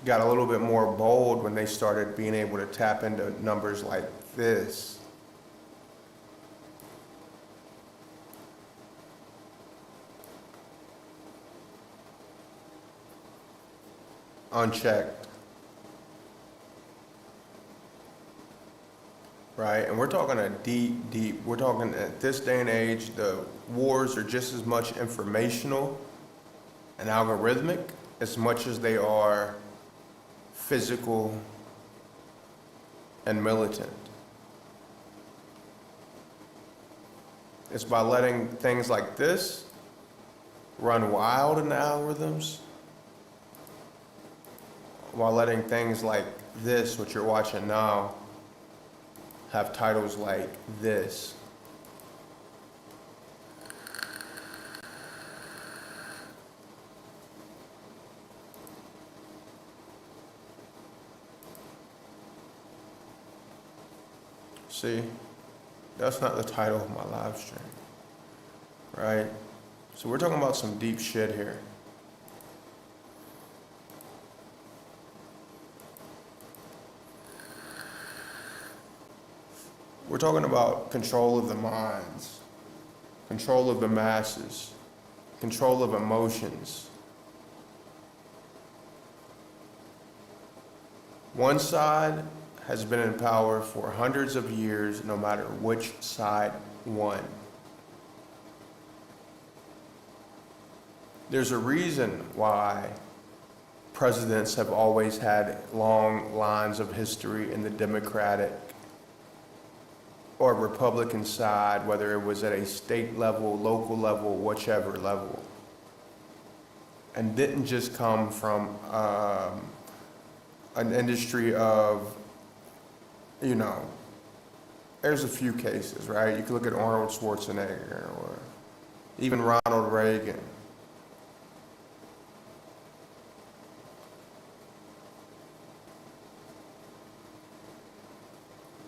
got a little bit more bold when they started being able to tap into numbers like this. Unchecked. Right? And we're talking a deep, we're talking at this day and age, the wars are just as much informational and algorithmic as much as they are physical and militant. It's by letting things like this run wild in the algorithms, while letting things like this, what you're watching now, have titles like this. See, that's not the title of my live stream, right? So we're talking about some deep shit here. We're talking about control of the minds, control of the masses, control of emotions. One side has been in power for hundreds of years, no matter which side won. There's a reason why presidents have always had long lines of history in the Democratic or Republican side, whether it was at a state level, local level, whichever level, and didn't just come from an industry of, you know, there's a few cases, right? You can look at Arnold Schwarzenegger or even Ronald Reagan.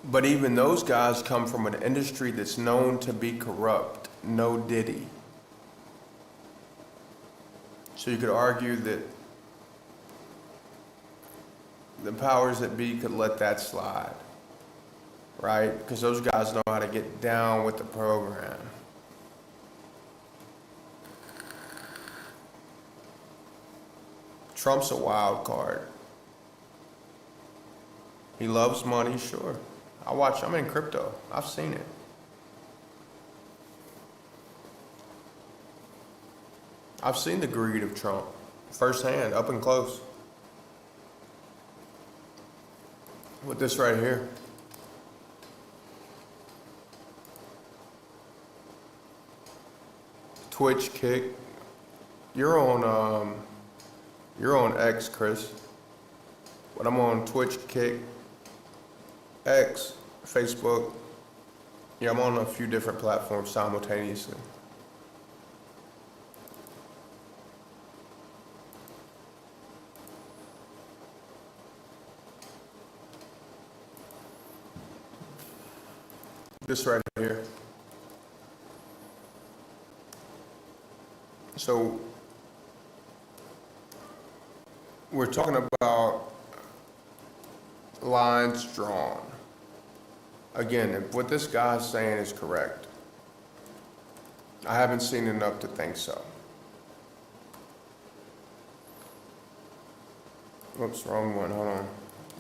But even those guys come from an industry that's known to be corrupt. No Diddy. So you could argue that the powers that be could let that slide, right? Because those guys know how to get down with the program. Trump's a wild card. He loves money, sure. I'm in crypto. I've seen it. I've seen the greed of Trump firsthand, up and close. With this right here. Twitch, Kick. You're on X, Chris. But I'm on Twitch, Kick, X, Facebook. Yeah, I'm on a few different platforms simultaneously. This right here. So we're talking about lines drawn. Again, if what this guy's saying is correct, I haven't seen enough to think so. Whoops, wrong one, hold on.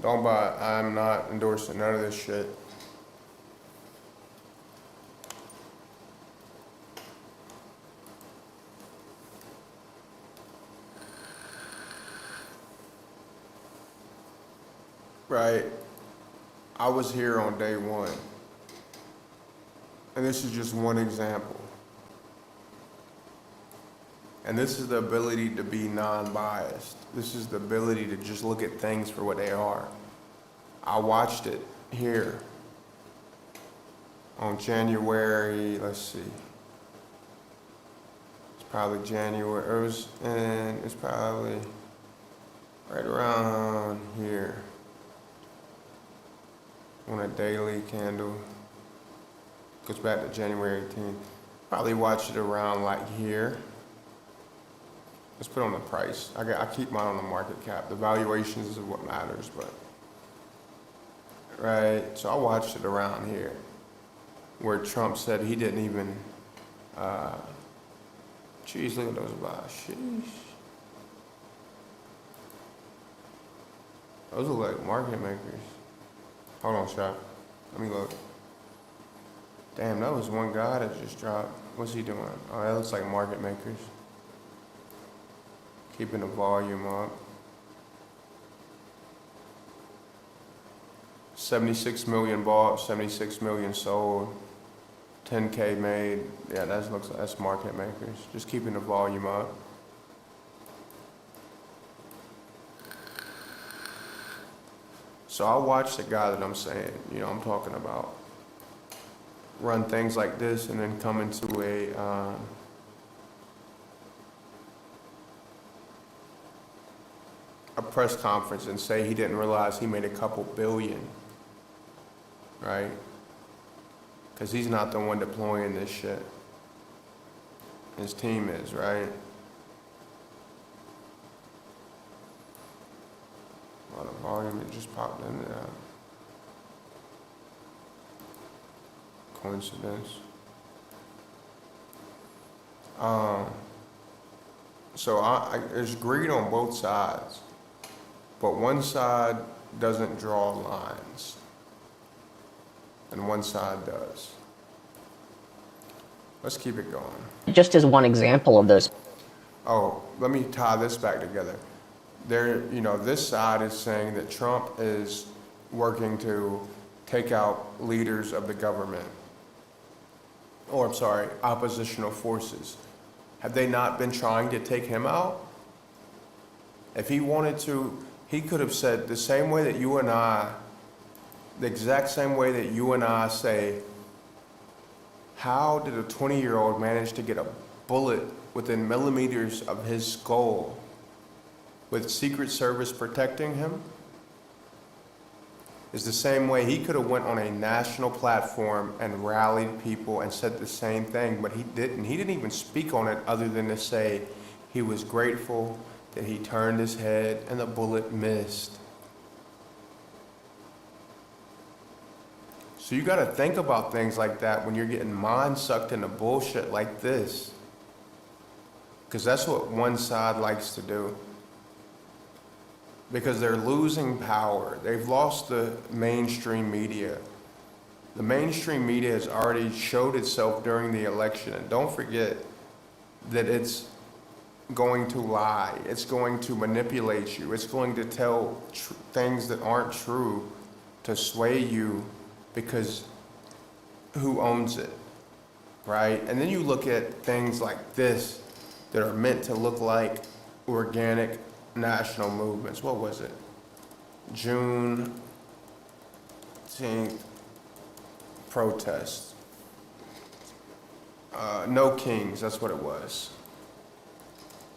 Don't buy it. I'm not endorsing none of this shit. Right, I was here on day one, and this is just one example. And this is the ability to be non-biased. This is the ability to just look at things for what they are. I watched it here on January, let's see. It's probably January, and it's probably right around here. On a daily candle, goes back to January 18th. Probably watch it around like here. Let's put on the price. I keep mine on the market cap. The valuations is what matters, but right. So I watched it around here, where Trump said he didn't even. Geez, look at those buys. Sheesh. Those look like market makers. Hold on, Shop. Let me look. Damn, that was one guy that just dropped. What's he doing? Oh, that looks like market makers. Keeping the volume up. 76 million bought, 76 million sold, 10K made. Yeah, that's market makers. Just keeping the volume up. So I watch the guy that I'm saying, I'm talking about, run things like this and then come into a press conference and say he didn't realize he made a couple billion, right? Because he's not the one deploying this shit. His team is, right? A lot of volume, it just popped in there. Coincidence. So there's greed on both sides, but one side doesn't draw lines, and one side does. Let's keep it going. Just as one example of those. Oh, let me tie this back together. This side is saying that Trump is working to take out leaders of the government, or I'm sorry, oppositional forces. Have they not been trying to take him out? If he wanted to, he could have said the same way that you and I, the exact same way that you and I say, how did a 20-year-old manage to get a bullet within millimeters of his skull with Secret Service protecting him? Is the same way he could have went on a national platform and rallied people and said the same thing, but he didn't. He didn't even speak on it other than to say he was grateful that he turned his head and the bullet missed. So you gotta think about things like that when you're getting mind sucked into bullshit like this. Because that's what one side likes to do. because they're losing power. They've lost the mainstream media. The mainstream media has already showed itself during the election. And don't forget that it's going to lie. It's going to manipulate you. It's going to tell things that aren't true to sway you because who owns it, right? And then you look at things like this that are meant to look like organic national movements. What was it? Juneteenth protests. No Kings, that's what it was,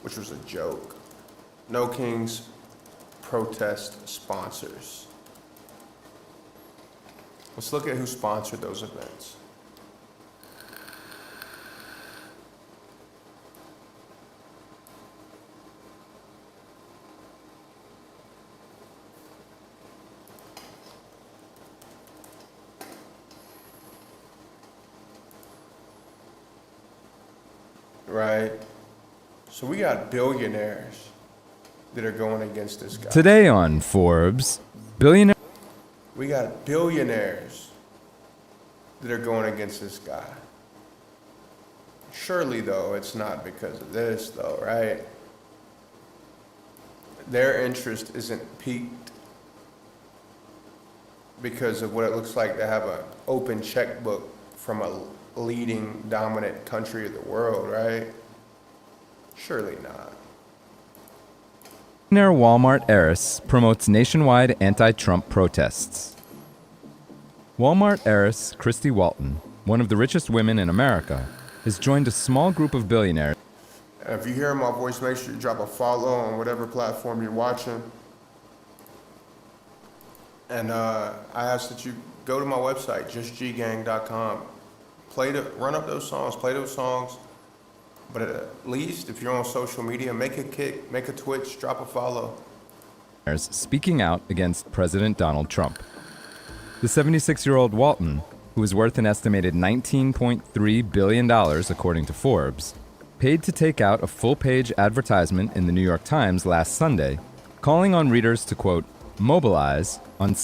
which was a joke. No Kings protest sponsors. Let's look at who sponsored those events. Right? So we got billionaires that are going against this guy. Today on Forbes, billionaire. We got billionaires that are going against this guy. Surely, though, it's not because of this, though, right? Their interest isn't piqued because of what it looks like to have an open checkbook from a leading dominant country of the world, right? Surely not. Billionaire Walmart heiress promotes nationwide anti-Trump protests. Walmart heiress Christy Walton, one of the richest women in America, has joined a small group of billionaires. And if you hear my voice, make sure you drop a follow on whatever platform you're watching. And I ask that you go to my website, justggang.com. Run up those songs, play those songs. But at least if you're on social media, make a kick, make a Twitch, drop a follow. Speaking out against President Donald Trump. The 76-year-old Walton, who is worth an estimated $19.3 billion according to Forbes, paid to take out a full-page advertisement in the New York Times last Sunday, calling on readers to, quote, mobilize on...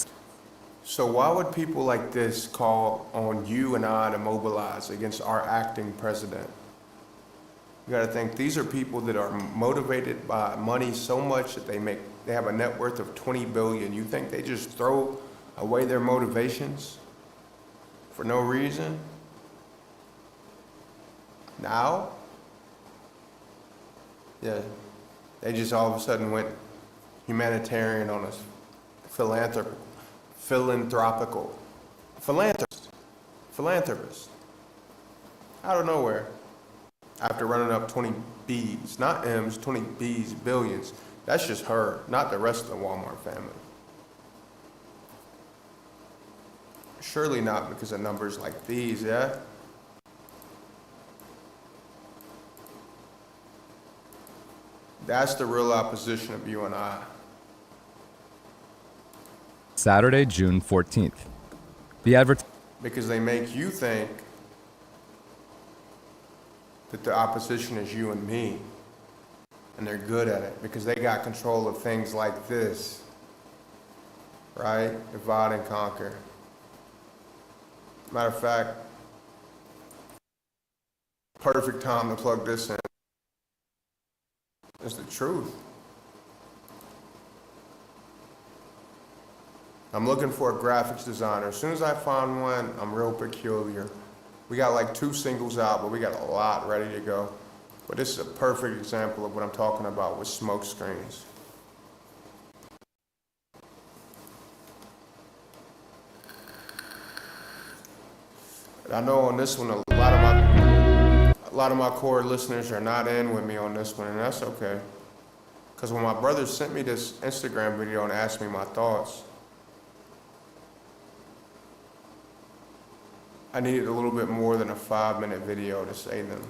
So why would people like this call on you and I to mobilize against our acting president? You gotta think, these are people that are motivated by money so much that they have a net worth of 20 billion. You think they just throw away their motivations for no reason? Now? Yeah, they just all of a sudden went humanitarian on us, philanthropical, philanthropist, out of nowhere. After running up 20 B's, not M's, 20 B's, billions. That's just her, not the rest of the Walmart family. Surely not because of numbers like these, yeah? That's the real opposition of you and I. Saturday, June 14th. Because they make you think that the opposition is you and me. And they're good at it because they got control of things like this. Right? Divide and conquer. Matter of fact, perfect time to plug this in. It's the truth. I'm looking for a graphics designer. As soon as I find one, I'm real peculiar. We got like 2 singles out, but we got a lot ready to go. But this is a perfect example of what I'm talking about with smoke screens. I know on this one, a lot of my core listeners are not in with me on this one, and that's okay. Because when my brother sent me this Instagram video and asked me my thoughts, I needed a little bit more than a 5-minute video to say them.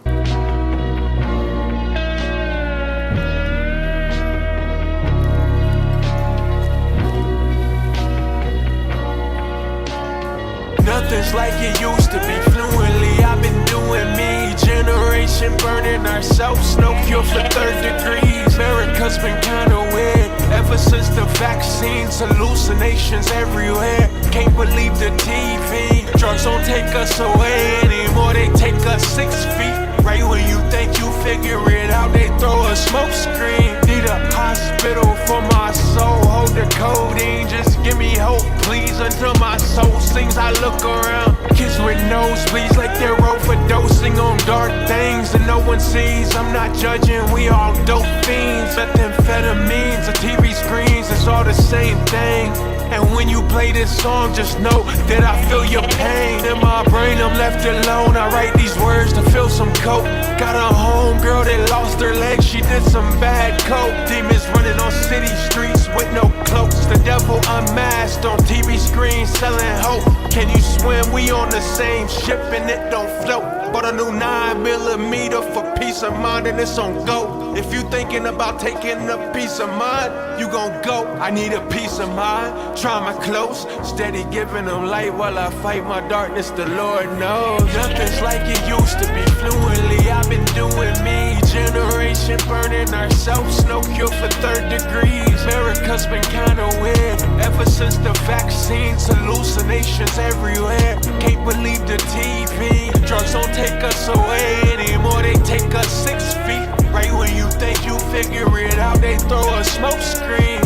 Nothing's like it used to be. Fluently, I've been doing me. Generation burning ourselves. No cure for 3rd degrees. America's been kinda weird. Ever since the vaccines, hallucinations everywhere. Can't believe the TV. Drugs don't take us away anymore, they take us 6 feet. Right when you think you figure it out, they throw a smoke screen. Need a hospital for my soul. Hold the codeine, just give me hope, please. Until my soul sings, I look around. Kids with nosebleeds like they're overdosing on dark things that no one sees. I'm not judging, we all dope fiends. Methamphetamines or TV screens, it's all the same thing. And when you play this song, just know that I feel your pain. In my brain, I'm left alone. I write these words to fill some coke. Got a homegirl that lost her leg, she did some bad coke. Demons running on city streets with no cloaks. The devil unmasked on TV screens selling hope. Can you swim? We on the same ship and it don't float. Bought a new 9mm for peace of mind and it's on go. If you thinking about taking a piece of mind, you gon' go. I need a peace of mind. Try my close, steady giving them light while I fight my darkness, the Lord knows. Nothing's like it used to be fluently, I've been doing me. Generation burning ourselves, no cure for 3rd degrees. America's been kinda weird, ever since the vaccines, hallucinations everywhere. Can't believe the TV, drugs don't take us away anymore, they take us 6 feet. Right when you think you figure it out, they throw a smoke screen.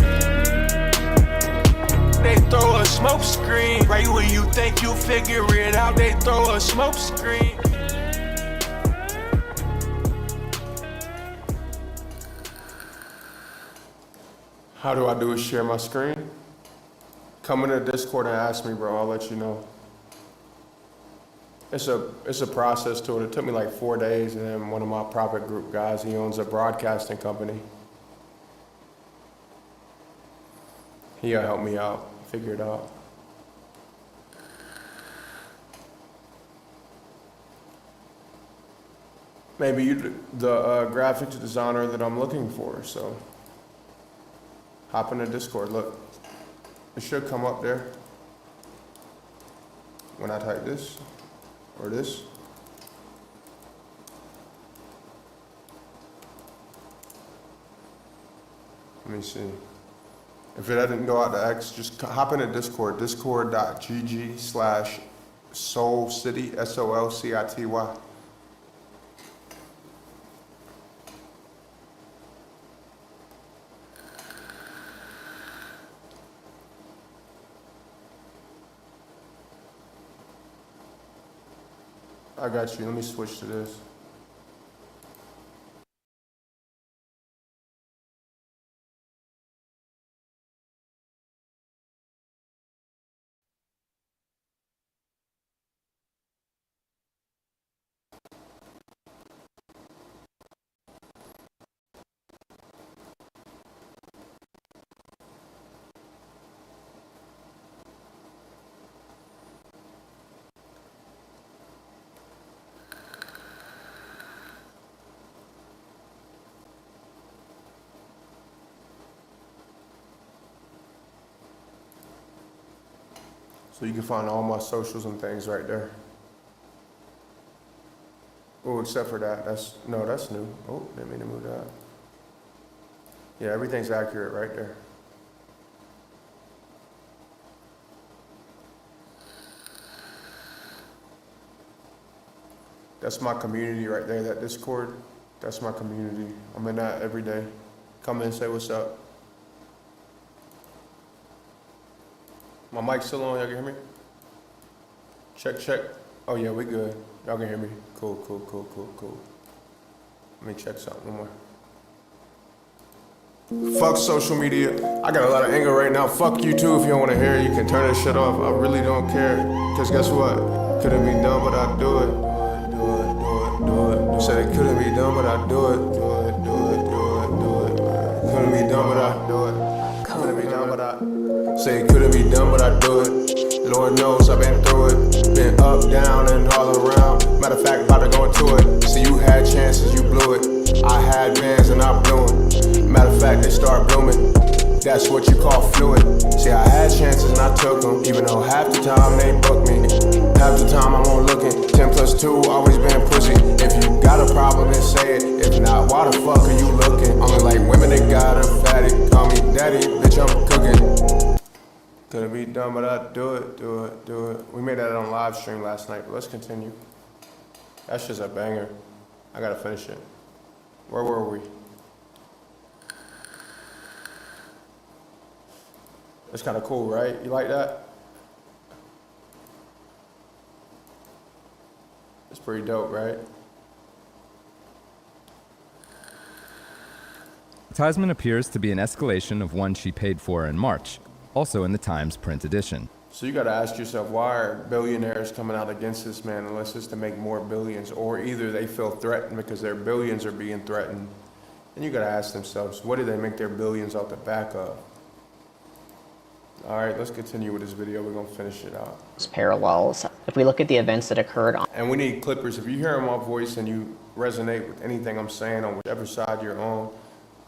They throw a smoke screen. Right when you think you figure it out, they throw a smoke screen. How do I do is share my screen? Come into Discord and ask me, bro, I'll let you know. It's a process to it. It took me like 4 days, and then one of my private group guys, he owns a broadcasting company. He'll help me out, figure it out. Maybe you the graphics designer that I'm looking for, so hop into Discord. Look, it should come up there when I type this or this. Let me see. If it didn't go out to X, just hop into Discord, discord.gg/SoulCity, SOLCITY. I got you. Let me switch to this. So you can find all my socials and things right there. Oh, except for that. That's new. Oh, didn't mean to move that. Yeah, everything's accurate right there. That's my community right there, that Discord. That's my community. I'm in that every day. Come in, say what's up. My mic's still on, y'all can hear me? Check, check. Oh yeah, we good. Y'all can hear me. Cool. Let me check something one more. Fuck social media. I got a lot of anger right now. Fuck you too if you don't want to hear it. You can turn this shit off. I really don't care. Cause guess what? Couldn't be done, but I do it. Do it. Said it couldn't be done, but I do it. Do it. Couldn't be done, but I do it. Couldn't be done, but I say it couldn't be done, but I do it. Lord knows I've been through it. Been up, down, and all around. Matter of fact, about to go into it. See, you had chances, you blew it. I had bands and I blew them. Matter of fact, they start blooming. That's what you call fluid. See, I had chances and I took them. Even though half the time they booked me. Half the time I'm on looking. 10 plus 2, always been pussy. If you got a problem, then say it. If not, why the fuck are you looking? Only like women that got a fatty. Call me daddy. done, but I do it. We made that on live stream last night, but let's continue. That's just a banger. I gotta finish it. Where were we? It's kind of cool, right? You like that? It's pretty dope, right? Advertisement appears to be an escalation of one she paid for in March, also in the Times print edition. So you got to ask yourself, why are billionaires coming out against this man unless it's to make more billions, or either they feel threatened because their billions are being threatened. And you got to ask themselves, what do they make their billions off the back of? All right, let's continue with this video. We're going to finish it out. Parallels. If we look at the events that occurred on... And we need clippers. If you hear my voice and you resonate with anything I'm saying on whichever side you're on,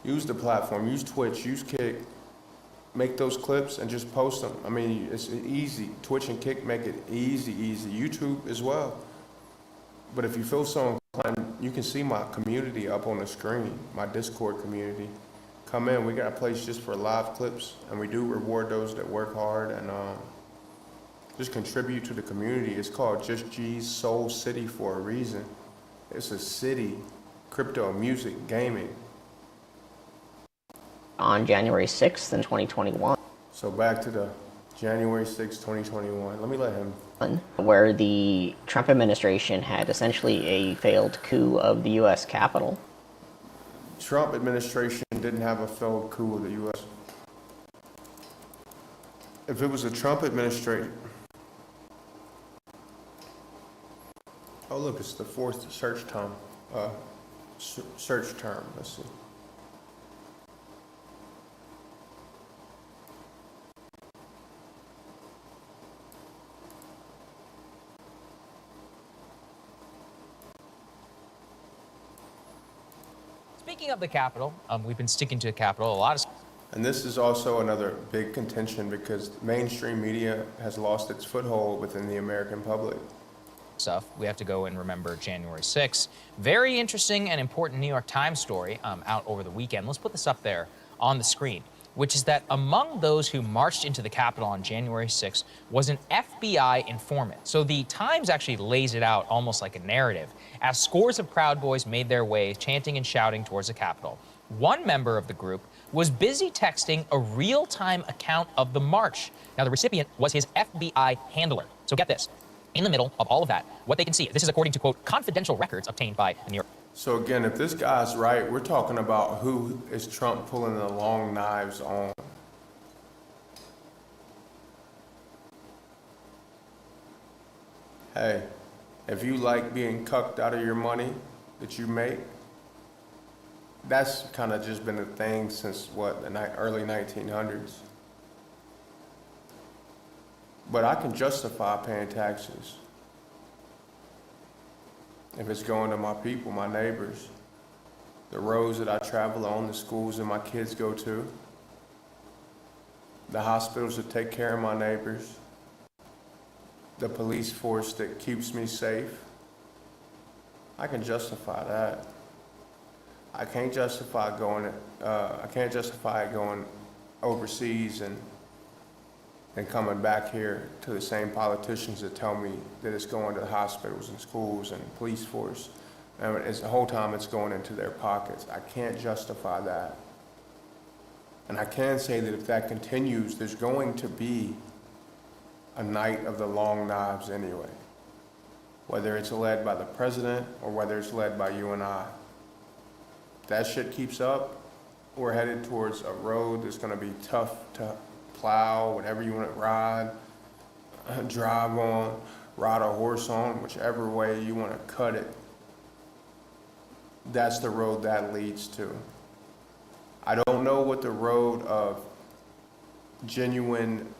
use the platform, use Twitch, use Kick, make those clips and just post them. I mean, it's easy. Twitch and Kick make it easy. YouTube as well. But if you feel so inclined, you can see my community up on the screen, my Discord community. Come in, we got a place just for live clips, and we do reward those that work hard and just contribute to the community. It's called Just G's Soul City for a reason. It's a city, crypto, music, gaming. On January 6th in 2021. So back to the January 6th, 2021. Let me let him. Where the Trump administration had essentially a failed coup of the U.S. Capitol. Trump administration didn't have a failed coup of the U.S. If it was a Trump administration. Oh, look, it's the fourth search term. Let's see. Speaking of the Capitol, we've been sticking to the Capitol a lot. And this is also another big contention because mainstream media has lost its foothold within the American public. Stuff. We have to go and remember January 6th. Very interesting and important New York Times story out over the weekend. Let's put this up there on the screen, which is that among those who marched into the Capitol on January 6th was an FBI informant. So the Times actually lays it out almost like a narrative as scores of Proud Boys made their way chanting and shouting towards the Capitol. One member of the group was busy texting a real-time account of the march. Now, the recipient was his FBI handler. So get this. In the middle of all of that, what they can see, this is according to, quote, confidential records obtained by the New York. So again, if this guy's right, we're talking about who is Trump pulling the long knives on. Hey, if you like being cucked out of your money that you make, that's kind of just been a thing since, what, the early 1900s. But I can justify paying taxes if it's going to my people, my neighbors, the roads that I travel on, the schools that my kids go to, the hospitals that take care of my neighbors, the police force that keeps me safe. I can justify that. I can't justify going overseas and coming back here to the same politicians that tell me that it's going to the hospitals and schools and police force. And it's the whole time it's going into their pockets. I can't justify that. And I can say that if that continues, there's going to be a night of the long knives anyway. Whether it's led by the president or whether it's led by you and I. If that shit keeps up, we're headed towards a road that's gonna be tough to plow, whatever you want to ride, drive on, ride a horse on, whichever way you want to cut it. That's the road that leads to. I don't know what the road of genuine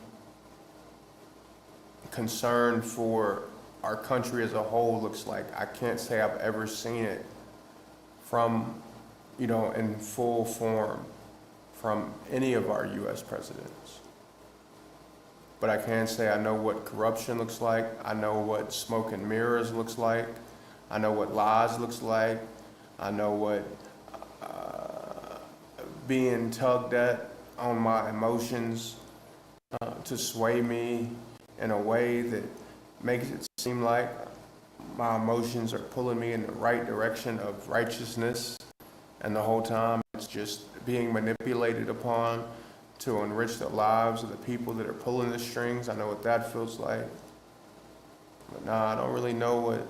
concern for our country as a whole looks like. I can't say I've ever seen it from, in full form from any of our U.S. presidents. But I can say I know what corruption looks like. I know what smoke and mirrors looks like. I know what lies looks like. I know what being tugged at on my emotions to sway me in a way that makes it seem like my emotions are pulling me in the right direction of righteousness, and the whole time it's just being manipulated upon to enrich the lives of the people that are pulling the strings. I know what that feels like. But nah, I don't really know what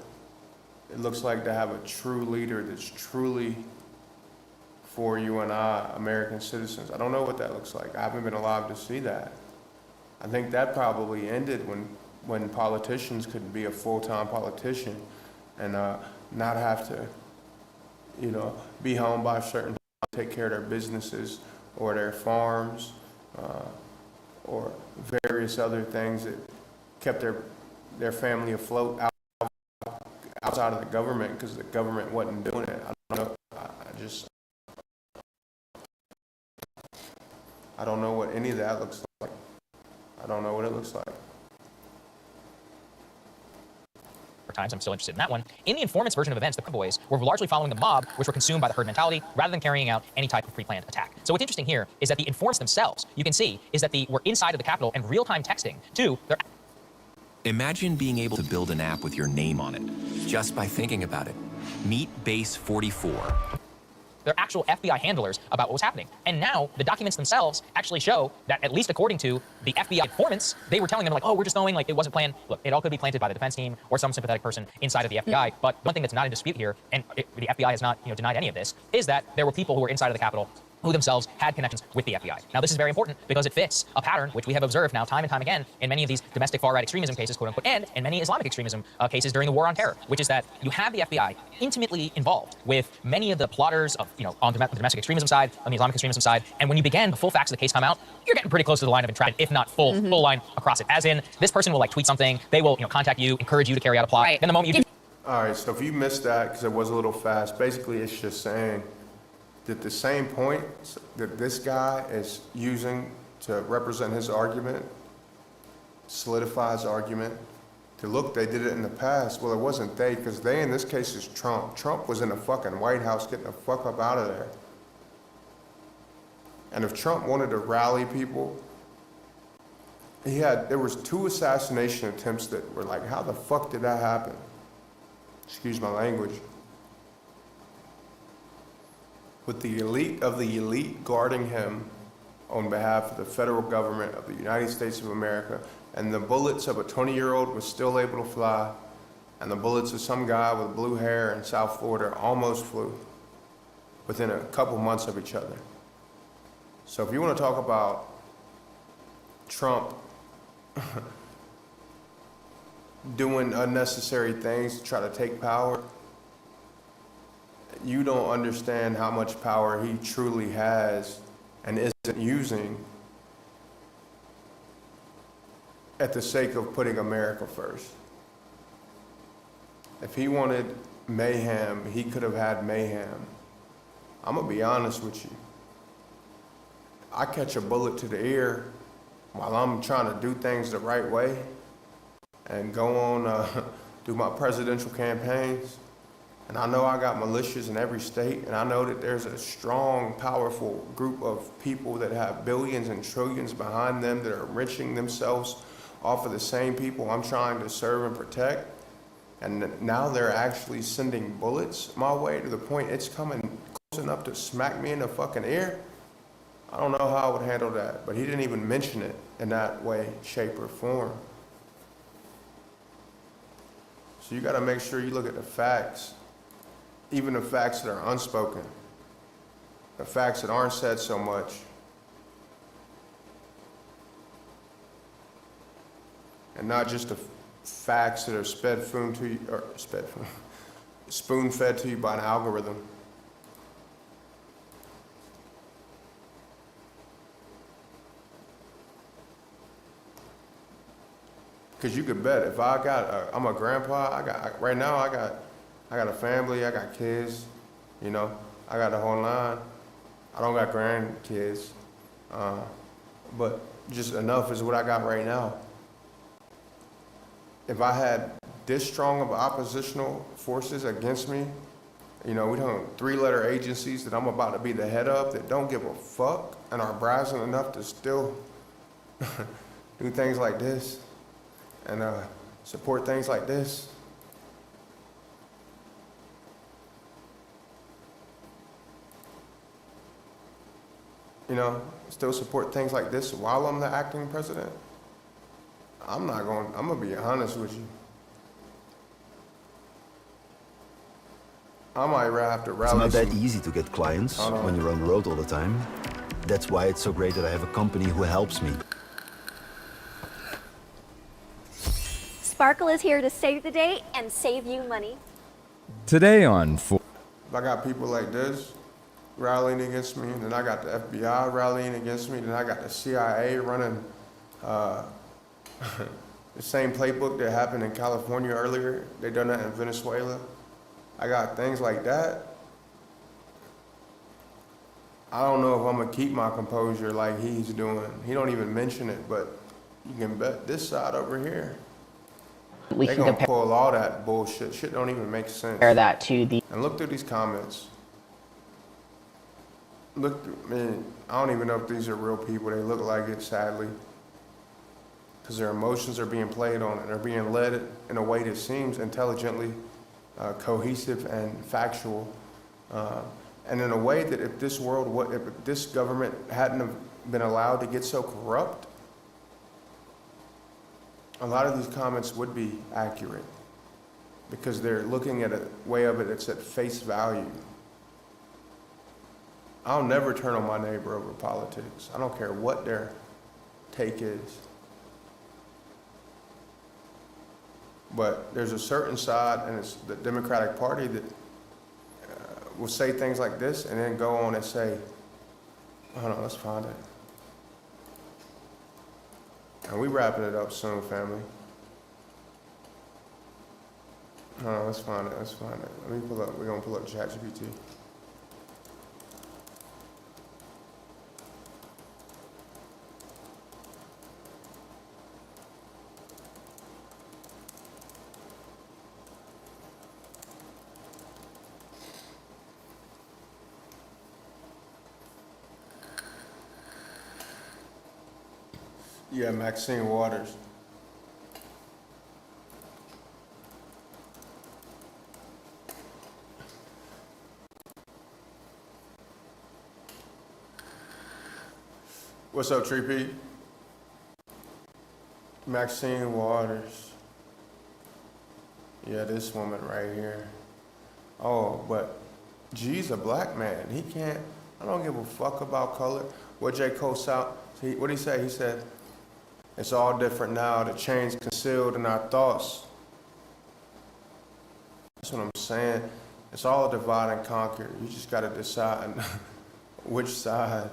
it looks like to have a true leader that's truly for you and I, American citizens. I don't know what that looks like. I haven't been alive to see that. I think that probably ended when politicians could be a full-time politician and not have to, be home by a certain time, take care of their businesses or their farms or various other things that kept their family afloat outside of the government because the government wasn't doing it. I don't know. I don't know what any of that looks like. I don't know what it looks like. Times, I'm still interested in that one. In the informant's version of events, the Proud Boys were largely following the mob, which were consumed by the herd mentality, rather than carrying out any type of pre-planned attack. So what's interesting here is that the informants themselves, you can see, is that they were inside of the Capitol and real-time texting to their... Imagine being able to build an app with your name on it, just by thinking about it. Meet Base 44. Their actual FBI handlers about what was happening. And now the documents themselves actually show that, at least according to the FBI informants, they were telling them like, oh, we're just knowing, like, it wasn't planned. Look, it all could be planted by the defense team or some sympathetic person inside of the FBI. But one thing that's not in dispute here, and the FBI has not denied any of this, is that there were people who were inside of the Capitol who themselves had connections with the FBI. Now, this is very important because it fits a pattern which we have observed now time and time again in many of these domestic far-right extremism cases, quote unquote, and in many Islamic extremism cases during the War on Terror, which is that you have the FBI intimately involved with many of the plotters of, on the domestic extremism side, on the Islamic extremism side, and when you begin, the full facts of the case come out, you're getting pretty close to the line of entrapment, if not full line across it. As in, this person will tweet something, they will contact you, encourage you to carry out a plot, and the moment you do... All right, so if you missed that because it was a little fast, basically it's just saying that the same point that this guy is using to represent his argument, solidify his argument, to look, they did it in the past. Well, it wasn't they, because they in this case is Trump. Trump was in the fucking White House getting the fuck up out of there. And if Trump wanted to rally people, there was 2 assassination attempts that were like, how the fuck did that happen? Excuse my language. With the elite of the elite guarding him on behalf of the federal government of the United States of America, and the bullets of a 20-year-old was still able to fly, and the bullets of some guy with blue hair in South Florida almost flew within a couple months of each other. So if you want to talk about Trump doing unnecessary things to try to take power, you don't understand how much power he truly has and isn't using at the sake of putting America first. If he wanted mayhem, he could have had mayhem. I'm gonna be honest with you. I catch a bullet to the ear while I'm trying to do things the right way and go on, do my presidential campaigns. And I know I got militias in every state, and I know that there's a strong, powerful group of people that have billions and trillions behind them that are enriching themselves off of the same people I'm trying to serve and protect. And now they're actually sending bullets my way to the point it's coming close enough to smack me in the fucking ear. I don't know how I would handle that, but he didn't even mention it in that way, shape, or form. So you gotta make sure you look at the facts. Even the facts that are unspoken, the facts that aren't said so much. And not just the facts that are spoon-fed to you by an algorithm. Because you could bet if I'm a grandpa, right now I got a family, I got kids, I got the whole line. I don't got grandkids, but just enough is what I got right now. If I had this strong of oppositional forces against me, we don't 3-letter agencies that I'm about to be the head of that don't give a fuck and are brazen enough to still do things like this and support things like this. You know, still support things like this while I'm the acting president. I'm gonna be honest with you. I might have to rally. It's not that easy to get clients when you're on the road all the time. That's why it's so great that I have a company who helps me. Sparkle is here to save the day and save you money. Today on If I got people like this rallying against me, then I got the FBI rallying against me, then I got the CIA running the same playbook that happened in California earlier. They done that in Venezuela. I got things like that. I don't know if I'm gonna keep my composure like he's doing. He don't even mention it, but you can bet this side over here. They gonna pull all that bullshit. Shit don't even make sense. Compare that to the. And look through these comments. Look, man, I don't even know if these are real people. They look like it, sadly. Because their emotions are being played on and they're being led in a way that seems intelligently cohesive and factual. And in a way that if this government hadn't have been allowed to get so corrupt, a lot of these comments would be accurate because they're looking at a way of it that's at face value. I'll never turn on my neighbor over politics. I don't care what their take is. But there's a certain side, and it's the Democratic Party, that will say things like this and then go on and say, hold on, let's find it. And we wrapping it up soon, family. Hold on, let's find it. Let me pull up, we're gonna pull up ChatGPT. Yeah, Maxine Waters. What's up, Tree Pete? Maxine Waters. Yeah, this woman right here. Oh, but G's a black man. He can't, I don't give a fuck about color. What J. Cole what did he say? He said, it's all different now, the change concealed in our thoughts. That's what I'm saying. It's all divide and conquer. You just gotta decide which side.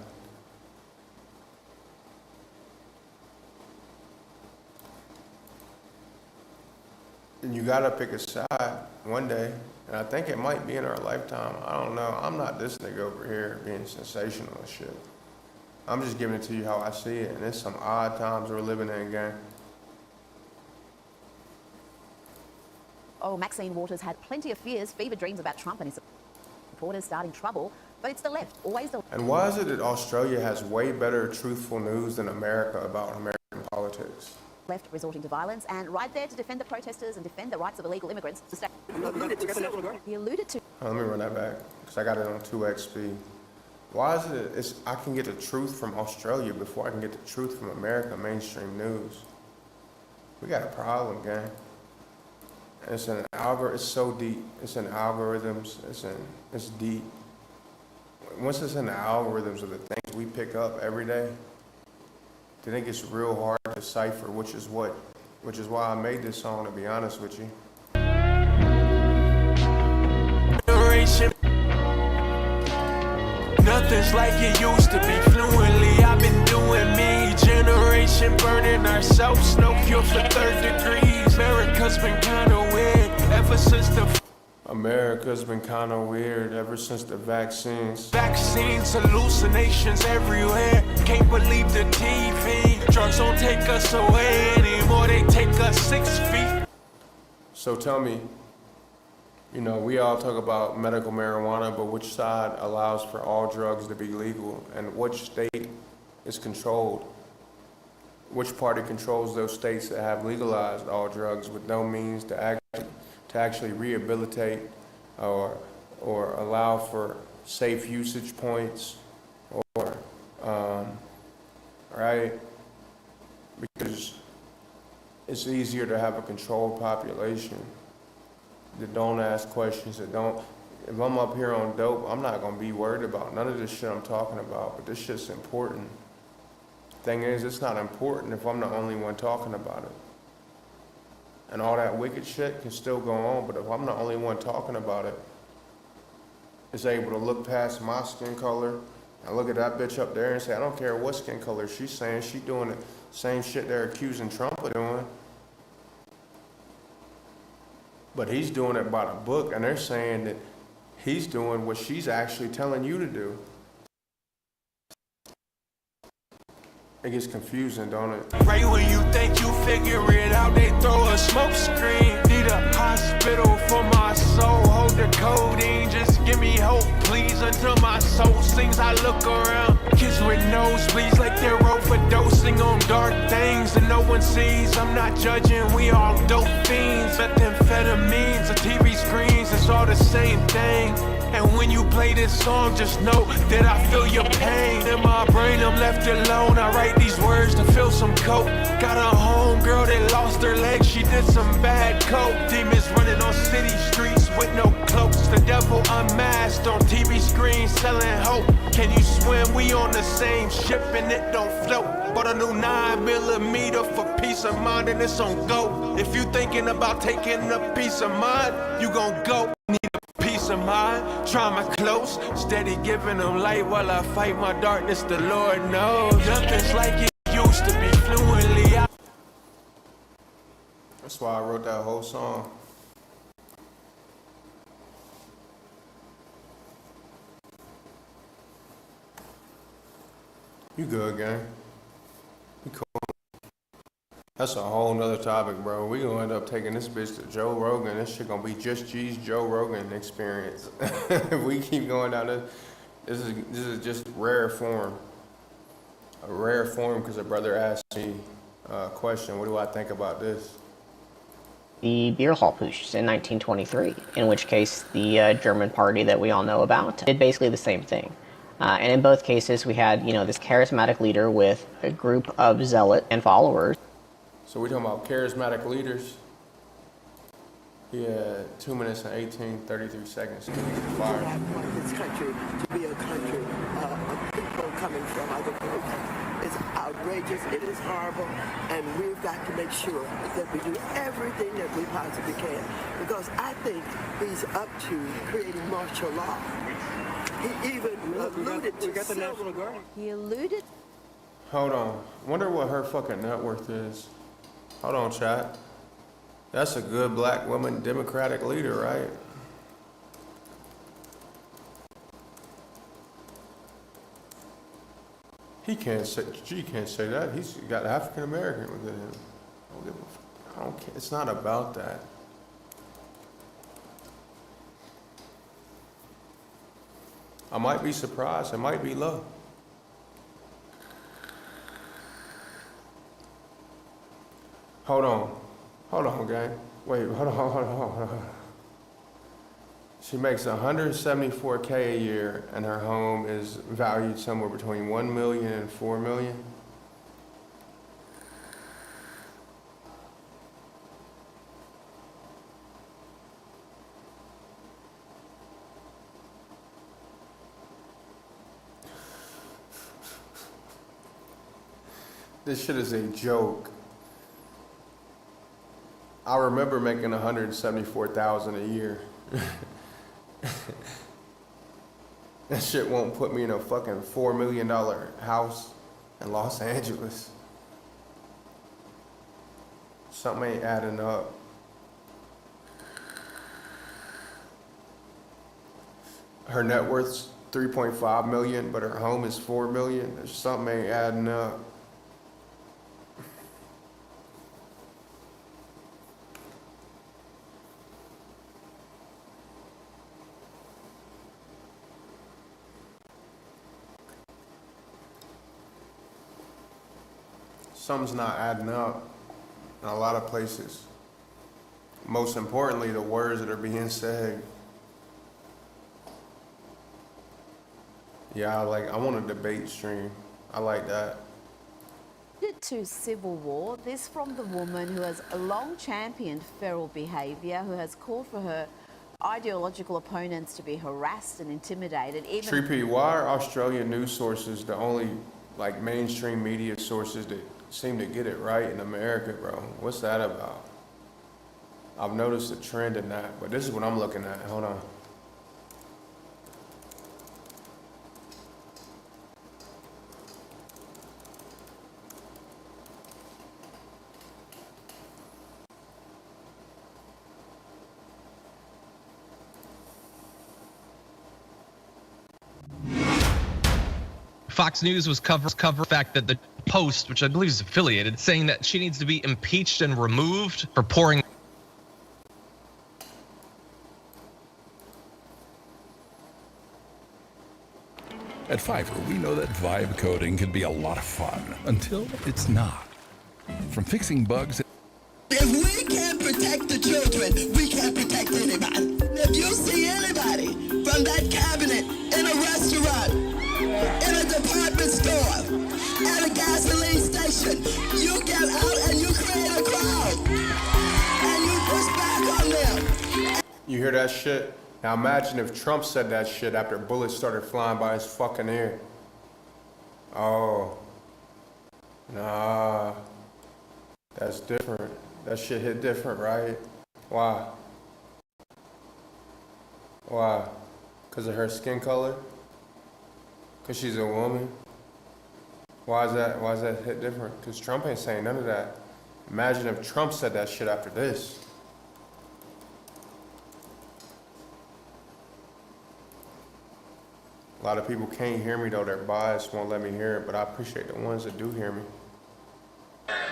And you gotta pick a side one day. And I think it might be in our lifetime. I don't know. I'm not this nigga over here being sensational and shit. I'm just giving it to you how I see it, and it's some odd times we're living in, gang. Oh, Maxine Waters had plenty of fears, fever dreams about Trump and his supporters starting trouble, but it's the left, always the left. And why is it that Australia has way better truthful news than America about American politics? Left resorting to violence and right there to defend the protesters and defend the rights of illegal immigrants. He alluded to. Let me run that back, because I got it on 2x speed. Why is it I can get the truth from Australia before I can get the truth from America mainstream news? We got a problem, gang. And it's an it's so deep. It's in algorithms. It's deep. Once it's in the algorithms of the things we pick up every day, then it gets real hard to decipher which is what. Which is why I made this song, to be honest with you. Nothing's like it used to be. Fluently, I've been doing me. Generation burning ourselves. Snow cure for 3rd degrees. America's been kinda weird ever since the. America's been kinda weird ever since the vaccines. Vaccines, hallucinations everywhere. Can't believe the TV. Drugs don't take us away anymore. They take us 6 feet. So tell me, you know, we all talk about medical marijuana, but which side allows for all drugs to be legal and which state is controlled? which party controls those states that have legalized all drugs with no means to actually rehabilitate or allow for safe usage points or right? Because it's easier to have a controlled population that don't ask questions, that don't. If I'm up here on dope, I'm not gonna be worried about none of this shit I'm talking about, but this shit's important. Thing is, it's not important if I'm the only one talking about it. And all that wicked shit can still go on, but if I'm the only one talking about it, it's able to look past my skin color and look at that bitch up there and say, I don't care what skin color she's saying, she doing the same shit they're accusing Trump of doing. But he's doing it by the book, and they're saying that he's doing what she's actually telling you to do. It gets confusing, don't it? Right when you think you figure it out, they throw a smoke screen. Need a hospital for my soul. Hold the codeine, just give me hope, please. Until my soul sings, I look around. Kids with nosebleeds like they're overdosing on dark things and no one sees. I'm not judging, we all dope fiends. Methamphetamines or TV screens, it's all the same thing. And when you play this song, just know that I feel your pain. In my brain, I'm left alone. I write these words to fill some coke. Got a homegirl that lost her leg, she did some bad coke. Demons running on city streets with no cloaks. The devil unmasked on TV screens selling hope. Can you swim? We on the same ship and it don't float. Bought a new 9mm for peace of mind and it's on go. If you thinking about taking a piece of mind, you gon' go. Need a peace of mind, trauma close, steady giving them light while I fight my darkness, the Lord knows. Nothing's like it used to be fluently out. That's why I wrote that whole song. You good, gang? You cool? That's a whole nother topic, bro. We gonna end up taking this bitch to Joe Rogan. This shit gonna be just G's Joe Rogan experience. If we keep going down this is just rare form. A rare form because a brother asked me a question. What do I think about this? The beer hall putsch in 1923, in which case the German party that we all know about did basically the same thing. And in both cases, we had, this charismatic leader with a group of zealot and followers. So we're talking about charismatic leaders. He had 2 minutes and 33 seconds to be fired. I want this country to be a country of people coming from other groups. It's outrageous, it is horrible, and we've got to make sure that we do everything that we possibly can. Because I think he's up to creating martial law. He even alluded to the National Guard. He alluded. Hold on. Wonder what her fucking net worth is. Hold on, chat. That's a good black woman Democratic leader, right? She can't say that. He's got African American within him. I don't care. It's not about that. I might be surprised. It might be low. Hold on, gang. Wait, hold on. She makes $174K a year, and her home is valued somewhere between $1 million and $4 million. This shit is a joke. I remember making $174,000 a year. That shit won't put me in a fucking $4 million house in Los Angeles. Something ain't adding up. Her net worth's $3.5 million, but her home is $4 million. Something ain't adding up. something's not adding up in a lot of places. Most importantly, the words that are being said. Yeah, I want a debate stream. I like that. To civil war, this from the woman who has long championed feral behaviour, who has called for her ideological opponents to be harassed and intimidated. Even 3P, why are Australian news sources the only like mainstream media sources that seem to get it right in America, bro? What's that about? I've noticed a trend in that, but this is what I'm looking at. Hold on. Fox News was cover the fact that the Post, which I believe is affiliated, saying that she needs to be impeached and removed for pouring. At Fiverr, we know that vibe coding can be a lot of fun until it's not. From fixing bugs. If we can't protect the children, we can't protect anybody. If you see anybody from that cabinet in a restaurant, in a department store, at a gasoline station, you get out and you create a crowd. And you push back on them. You hear that shit? Now imagine if Trump said that shit after bullets started flying by his fucking ear. Oh. Nah. That's different. That shit hit different, right? Why? Why? Because of her skin color? Because she's a woman? Why is that hit different? Because Trump ain't saying none of that. Imagine if Trump said that shit after this. A lot of people can't hear me though, they're biased, won't let me hear it, but I appreciate the ones that do hear me.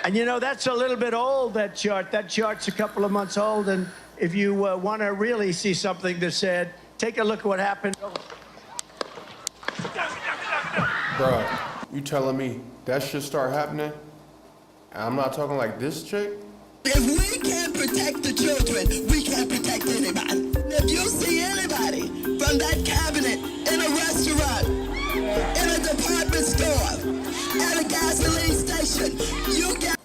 And you know, that's a little bit old, that chart. That chart's a couple of months old, and if you want to really see something that's said, take a look at what happened. Bruh, you telling me that shit start happening? And I'm not talking like this chick? If we can't protect the children, we can't protect anybody. If you see anybody from that cabinet in a restaurant, in a department store, at a gasoline station, you get...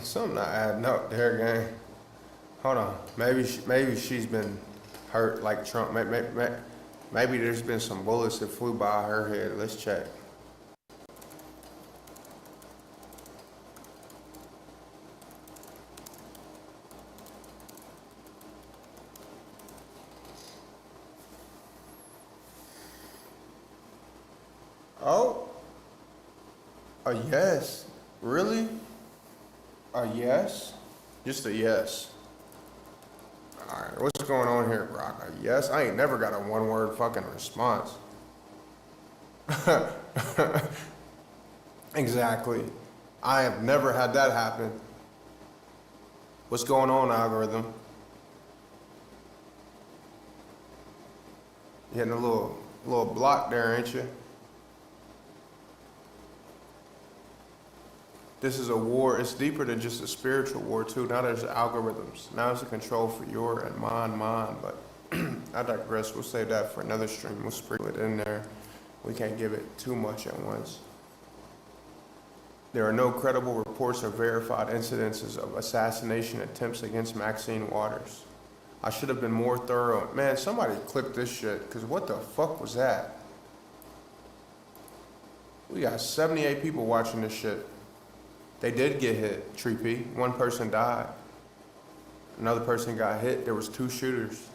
Something not adding up there, gang. Hold on. Maybe she's been hurt like Trump. Maybe there's been some bullets that flew by her head. Let's check. Oh, a yes. Really? A yes? Just a yes. All right, what's going on here, Brock? A yes? I ain't never got a one-word fucking response. Exactly. I have never had that happen. What's going on, algorithm? You hitting a little block there, ain't you? This is a war. It's deeper than just a spiritual war, too. Now there's algorithms. Now it's a control for your and mine. But I digress. We'll save that for another stream. We'll sprinkle it in there. We can't give it too much at once. There are no credible reports or verified incidences of assassination attempts against Maxine Waters. I should have been more thorough. Man, somebody clip this shit, because what the fuck was that? We got 78 people watching this shit. They did get hit, Treepy. One person died. Another person got hit. There was 2 shooters.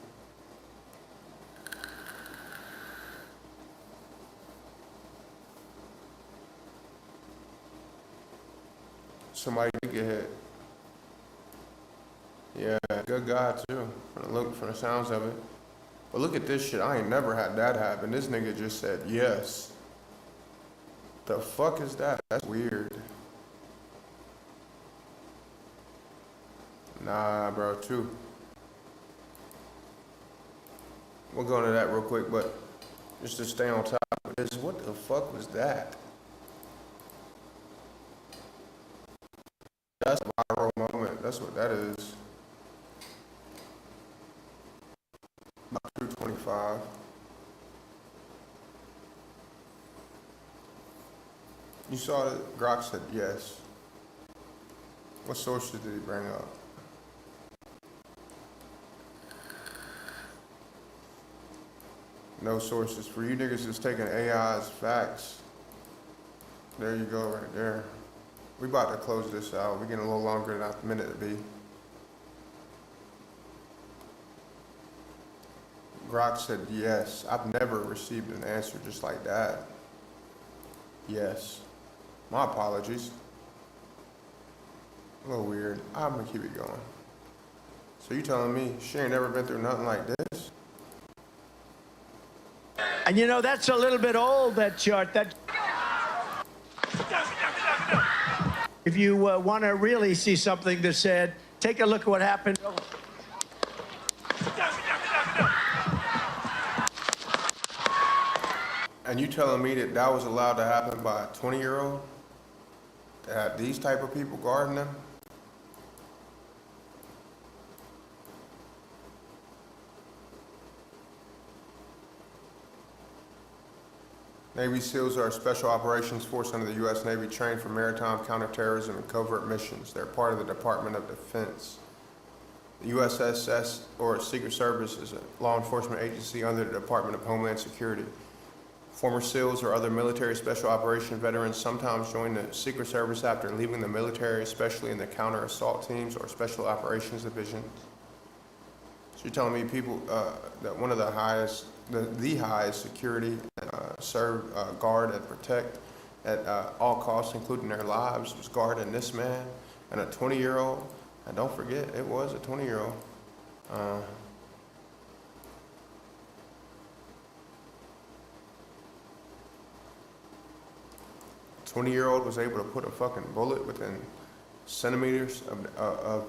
Somebody did get hit. Yeah, good guy too, from the sounds of it. But look at this shit. I ain't never had that happen. This nigga just said yes. The fuck is that? That's weird. Nah, bro, too. We'll go into that real quick, but just to stay on top of this, what the fuck was that? That's a viral moment. That's what that is. About 225. You saw that Grok said yes. What sources did he bring up? No sources. For you niggas just taking AI as facts. There you go right there. We about to close this out. We're getting a little longer than a minute to be. Grok said yes. I've never received an answer just like that. Yes. My apologies. A little weird. I'm gonna keep it going. So you telling me she ain't never been through nothing like this? And you know, that's a little bit old, that chart. That if you want to really see something that's said, take a look at what happened. And you telling me that that was allowed to happen by a 20-year-old? To have these type of people guarding them? Navy SEALs are a special operations force under the U.S. Navy trained for maritime counterterrorism and covert missions. They're part of the Department of Defense. The USSS, or Secret Service, is a law enforcement agency under the Department of Homeland Security. Former SEALs or other military special operation veterans sometimes join the Secret Service after leaving the military, especially in the counter-assault teams or special operations divisions. So you're telling me people that one of the highest, the highest security serve, guard and protect at all costs, including their lives, was guarding this man and a 20-year-old. And don't forget, it was a 20-year-old. 20-year-old was able to put a fucking bullet within centimeters of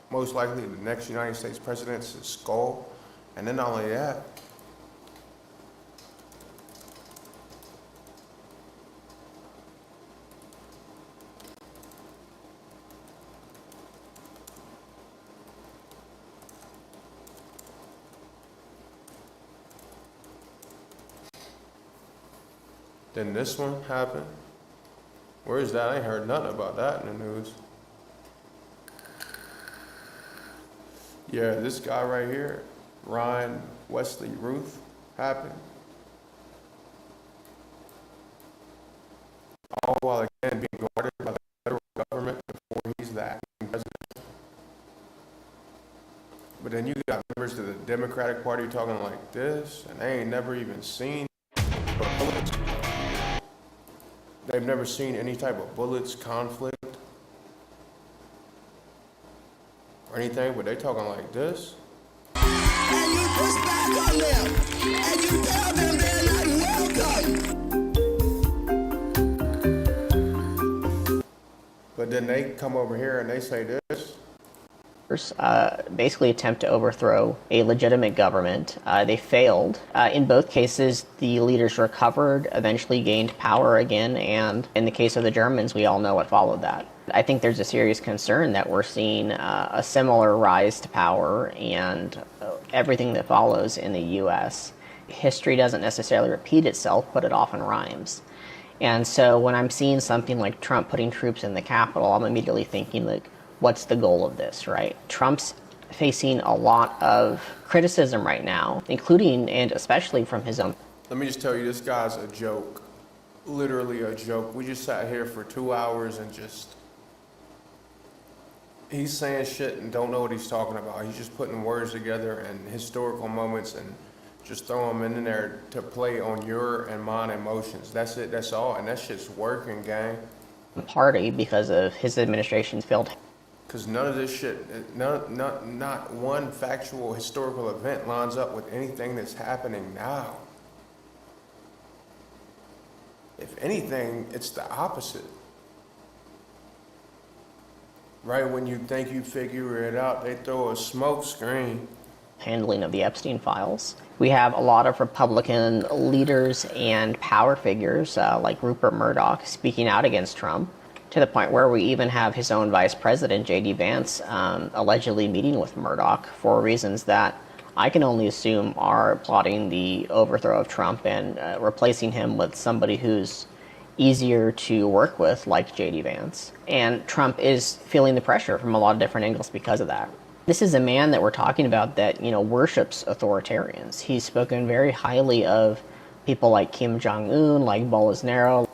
most likely the next United States president's skull. And then not only that, then this one happened. Where is that? I ain't heard nothing about that in the news. Yeah, this guy right here, Ryan Wesley Ruth, happened. All while again being guarded by the federal government before he's the acting president. But then you got members of the Democratic Party talking like this, and they ain't never even seen bullets. They've never seen any type of bullets conflict or anything, but they talking like this. And you push back on them, and you tell them they're not welcome. But then they come over here and they say this. Basically attempt to overthrow a legitimate government. They failed. In both cases, the leaders recovered, eventually gained power again, and in the case of the Germans, we all know what followed that. I think there's a serious concern that we're seeing a similar rise to power and everything that follows in the U.S. History doesn't necessarily repeat itself, but it often rhymes. And so when I'm seeing something like Trump putting troops in the Capitol, I'm immediately thinking, like, what's the goal of this, right? Trump's facing a lot of criticism right now, including and especially from his own. Let me just tell you, this guy's a joke. Literally a joke. We just sat here for 2 hours and just... He's saying shit and don't know what he's talking about. He's just putting words together and historical moments and just throw them in there to play on your and mine emotions. That's it, that's all. And that shit's working, gang. Party because of his administration's failed. Because none of this shit, not one factual historical event lines up with anything that's happening now. If anything, it's the opposite. Right when you think you figure it out, they throw a smoke screen. Handling of the Epstein files. We have a lot of Republican leaders and power figures like Rupert Murdoch speaking out against Trump. to the point where we even have his own vice president, J.D. Vance, allegedly meeting with Murdoch for reasons that I can only assume are plotting the overthrow of Trump and replacing him with somebody who's easier to work with, like J.D. Vance. And Trump is feeling the pressure from a lot of different angles because of that. This is a man that we're talking about that, worships authoritarians. He's spoken very highly of people like Kim Jong-un, like Bolsonaro.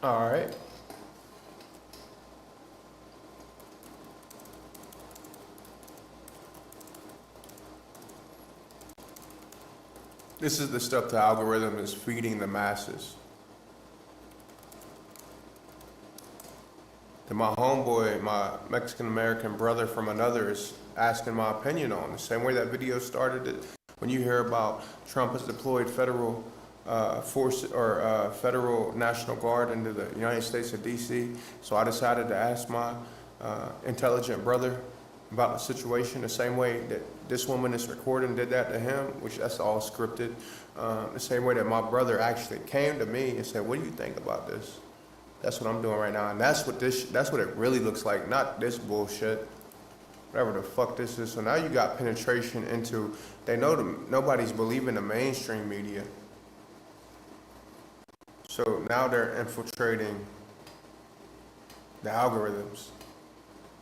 All right. This is the stuff the algorithm is feeding the masses. And my homeboy, my Mexican-American brother from another, is asking my opinion on the same way that video started. It, when you hear about Trump has deployed federal force or federal National Guard into the United States of D.C., so I decided to ask my intelligent brother about the situation the same way that this woman is recording did that to him, which that's all scripted. The same way that my brother actually came to me and said, "What do you think about this?" That's what I'm doing right now, and that's what it really looks like, not this bullshit, whatever the fuck this is. So now you got penetration into, they know nobody's believing the mainstream media. So now they're infiltrating the algorithms.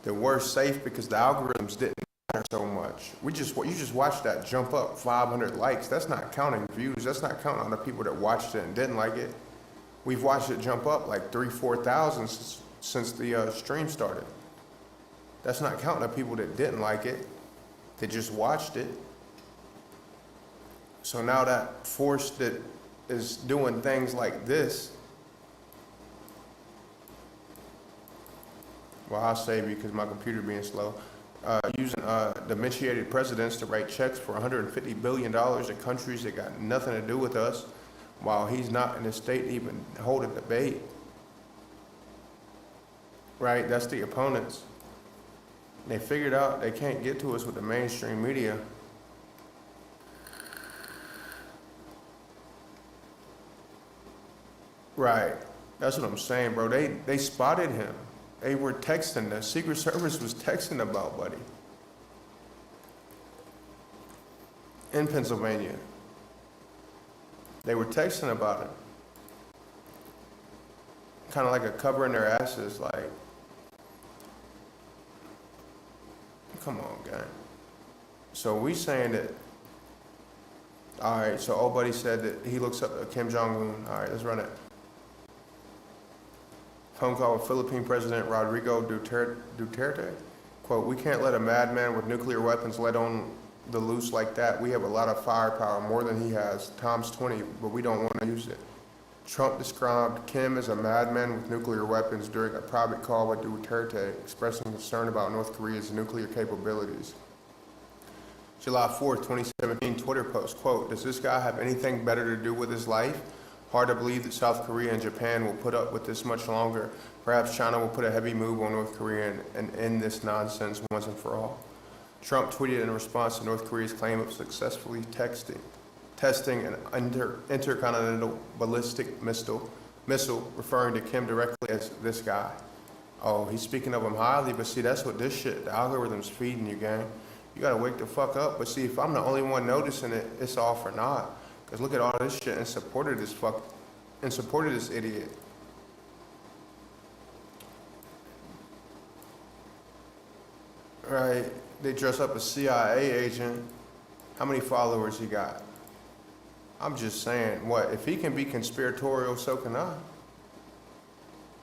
They were safe because the algorithms didn't matter so much. You just watched that jump up 500 likes. That's not counting views. That's not counting on the people that watched it and didn't like it. We've watched it jump up like 3,000-4,000 since the stream started. That's not counting the people that didn't like it. They just watched it. So now that force that is doing things like this, well, I'll save you because my computer being slow. Using domesticated presidents to write checks for $150 billion in countries that got nothing to do with us, while he's not in the state to even hold a debate. Right, that's the opponents. They figured out they can't get to us with the mainstream media. Right, that's what I'm saying, bro. They spotted him. They were texting, the Secret Service was texting about Buddy in Pennsylvania. They were texting about him. Kind of like a covering their asses, like, come on, gang. So we saying that, all right, so old Buddy said that he looks up at Kim Jong-un. All right, let's run it. Phone call with Philippine President Rodrigo Duterte. Quote, "We can't let a madman with nuclear weapons let on the loose like that. We have a lot of firepower, more than he has, times 20, but we don't want to use it." Trump described Kim as a madman with nuclear weapons during a private call with Duterte, expressing concern about North Korea's nuclear capabilities. July 4th, 2017, Twitter post, quote, "Does this guy have anything better to do with his life? Hard to believe that South Korea and Japan will put up with this much longer. Perhaps China will put a heavy move on North Korea and end this nonsense once and for all." Trump tweeted in response to North Korea's claim of successfully testing an intercontinental ballistic missile, referring to Kim directly as this guy. Oh, he's speaking of him highly, but see, that's what this shit, the algorithm's feeding you, gang. You gotta wake the fuck up. But see, if I'm the only one noticing it, it's all for naught. Because look at all this shit in support of this idiot. Right, they dress up a CIA agent. How many followers he got? I'm just saying, what, if he can be conspiratorial, so can I.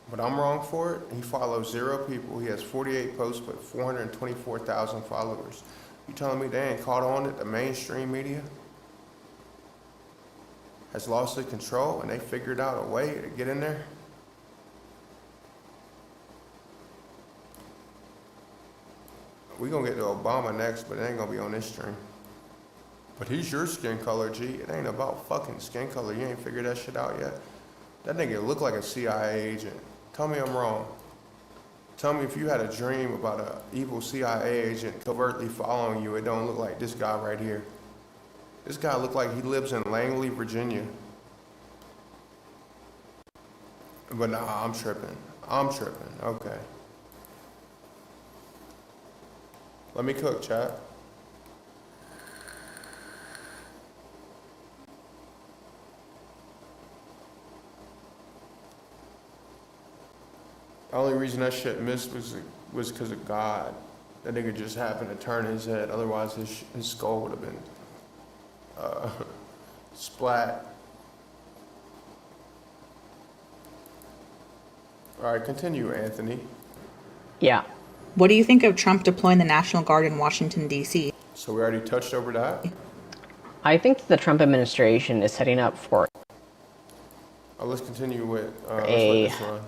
But I'm wrong for it. He follows 0 people. He has 48 posts, but 424,000 followers. You telling me they ain't caught on it? The mainstream media has lost their control and they figured out a way to get in there? We're gonna get to Obama next, but it ain't gonna be on this stream. But he's your skin color, G. It ain't about fucking skin color. You ain't figured that shit out yet. That nigga look like a CIA agent. Tell me I'm wrong. Tell me if you had a dream about an evil CIA agent covertly following you, it don't look like this guy right here. This guy looked like he lives in Langley, Virginia. But nah, I'm tripping. Okay. Let me cook, chat. The only reason that shit missed was because of God. That nigga just happened to turn his head. Otherwise, his skull would have been splat. All right, continue, Anthony. Yeah. What do you think of Trump deploying the National Guard in Washington, D.C.? So we already touched over that? I think the Trump administration is setting up for Let's continue with let's let this run.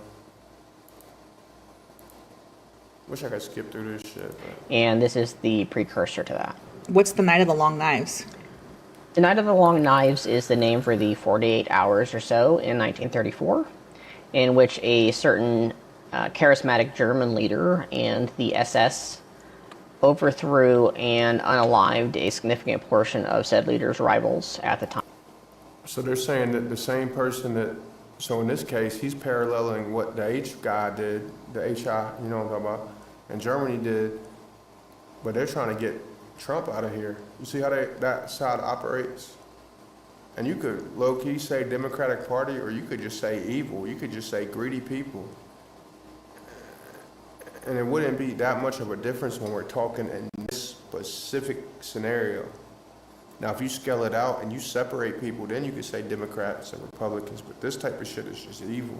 Wish I could skip through this shit. But... And this is the precursor to that. What's the Night of the Long Knives? The Night of the Long Knives is the name for the 48 hours or so in 1934, in which a certain charismatic German leader and the SS overthrew and unalived a significant portion of said leader's rivals at the time. So they're saying that the same person that, so in this case, he's paralleling what the H guy did, the HI, you know what I'm talking about, and Germany did, but they're trying to get Trump out of here. You see how that side operates? And you could low-key say Democratic Party, or you could just say evil. You could just say greedy people. And it wouldn't be that much of a difference when we're talking in this specific scenario. Now, if you scale it out and you separate people, then you could say Democrats and Republicans, but this type of shit is just evil.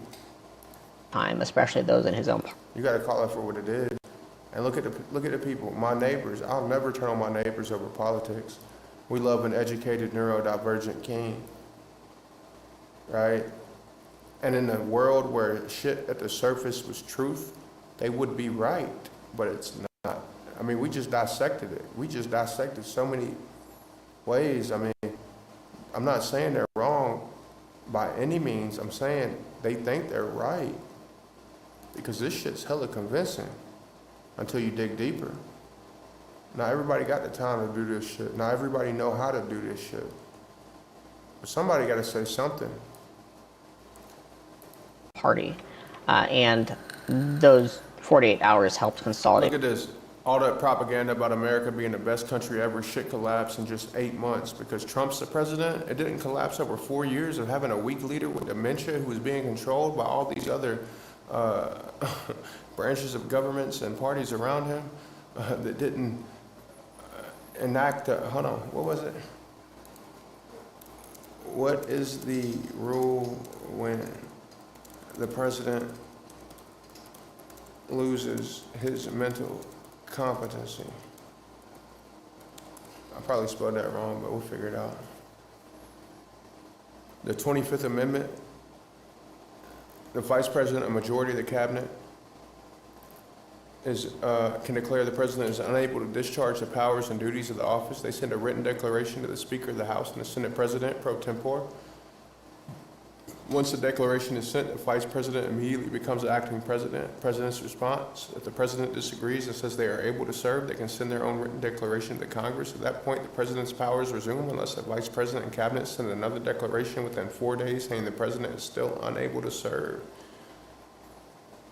Time, especially those in his own party. You gotta call it for what it is. And look at the people, my neighbors. I'll never turn on my neighbors over politics. We love an educated, neurodivergent king, right? And in a world where shit at the surface was truth, they would be right, but it's not. I mean, we just dissected it. We just dissected so many ways. I mean, I'm not saying they're wrong by any means. I'm saying they think they're right because this shit's hella convincing until you dig deeper. Not everybody got the time to do this shit. Not everybody know how to do this shit. But somebody got to say something. Party, and those 48 hours helped consolidate. Look at this. All that propaganda about America being the best country ever, shit collapsed in just 8 months because Trump's the president. It didn't collapse over 4 years of having a weak leader with dementia who was being controlled by all these other branches of governments and parties around him that didn't enact hold on, what was it? What is the rule when the president loses his mental competency? I probably spelled that wrong, but we'll figure it out. The 25th Amendment, the vice president, a majority of the cabinet, can declare the president is unable to discharge the powers and duties of the office. They send a written declaration to the Speaker of the House and the Senate President pro tempore. Once the declaration is sent, the vice president immediately becomes the acting president. President's response: if the president disagrees and says they are able to serve, they can send their own written declaration to Congress. At that point, the president's powers resume unless the vice president and cabinet send another declaration within 4 days saying the president is still unable to serve.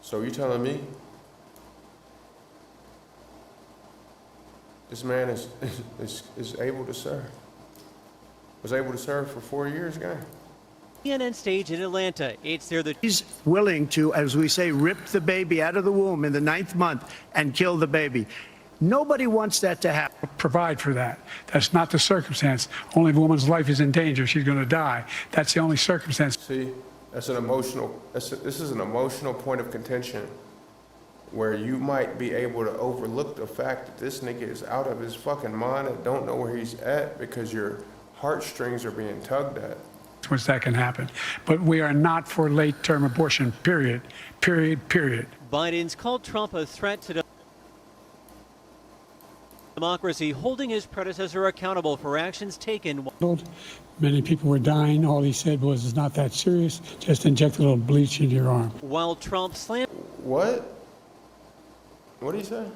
So you're telling me this man is able to serve? Was able to serve for 4 years, guy? CNN stage in Atlanta. It's there that he's willing to, as we say, rip the baby out of the womb in the 9th month and kill the baby. Nobody wants that to happen. Provide for that. That's not the circumstance. Only if a woman's life is in danger, she's going to die. That's the only circumstance. See, that's an emotional, this is an emotional point of contention where you might be able to overlook the fact that this nigga is out of his fucking mind and don't know where he's at because your heartstrings are being tugged at. Which that can happen. But we are not for late-term abortion, period. Biden's called Trump a threat to democracy, holding his predecessor accountable for actions taken. Many people were dying. All he said was, it's not that serious. Just inject a little bleach into your arm. While Trump slammed... What? What did he say?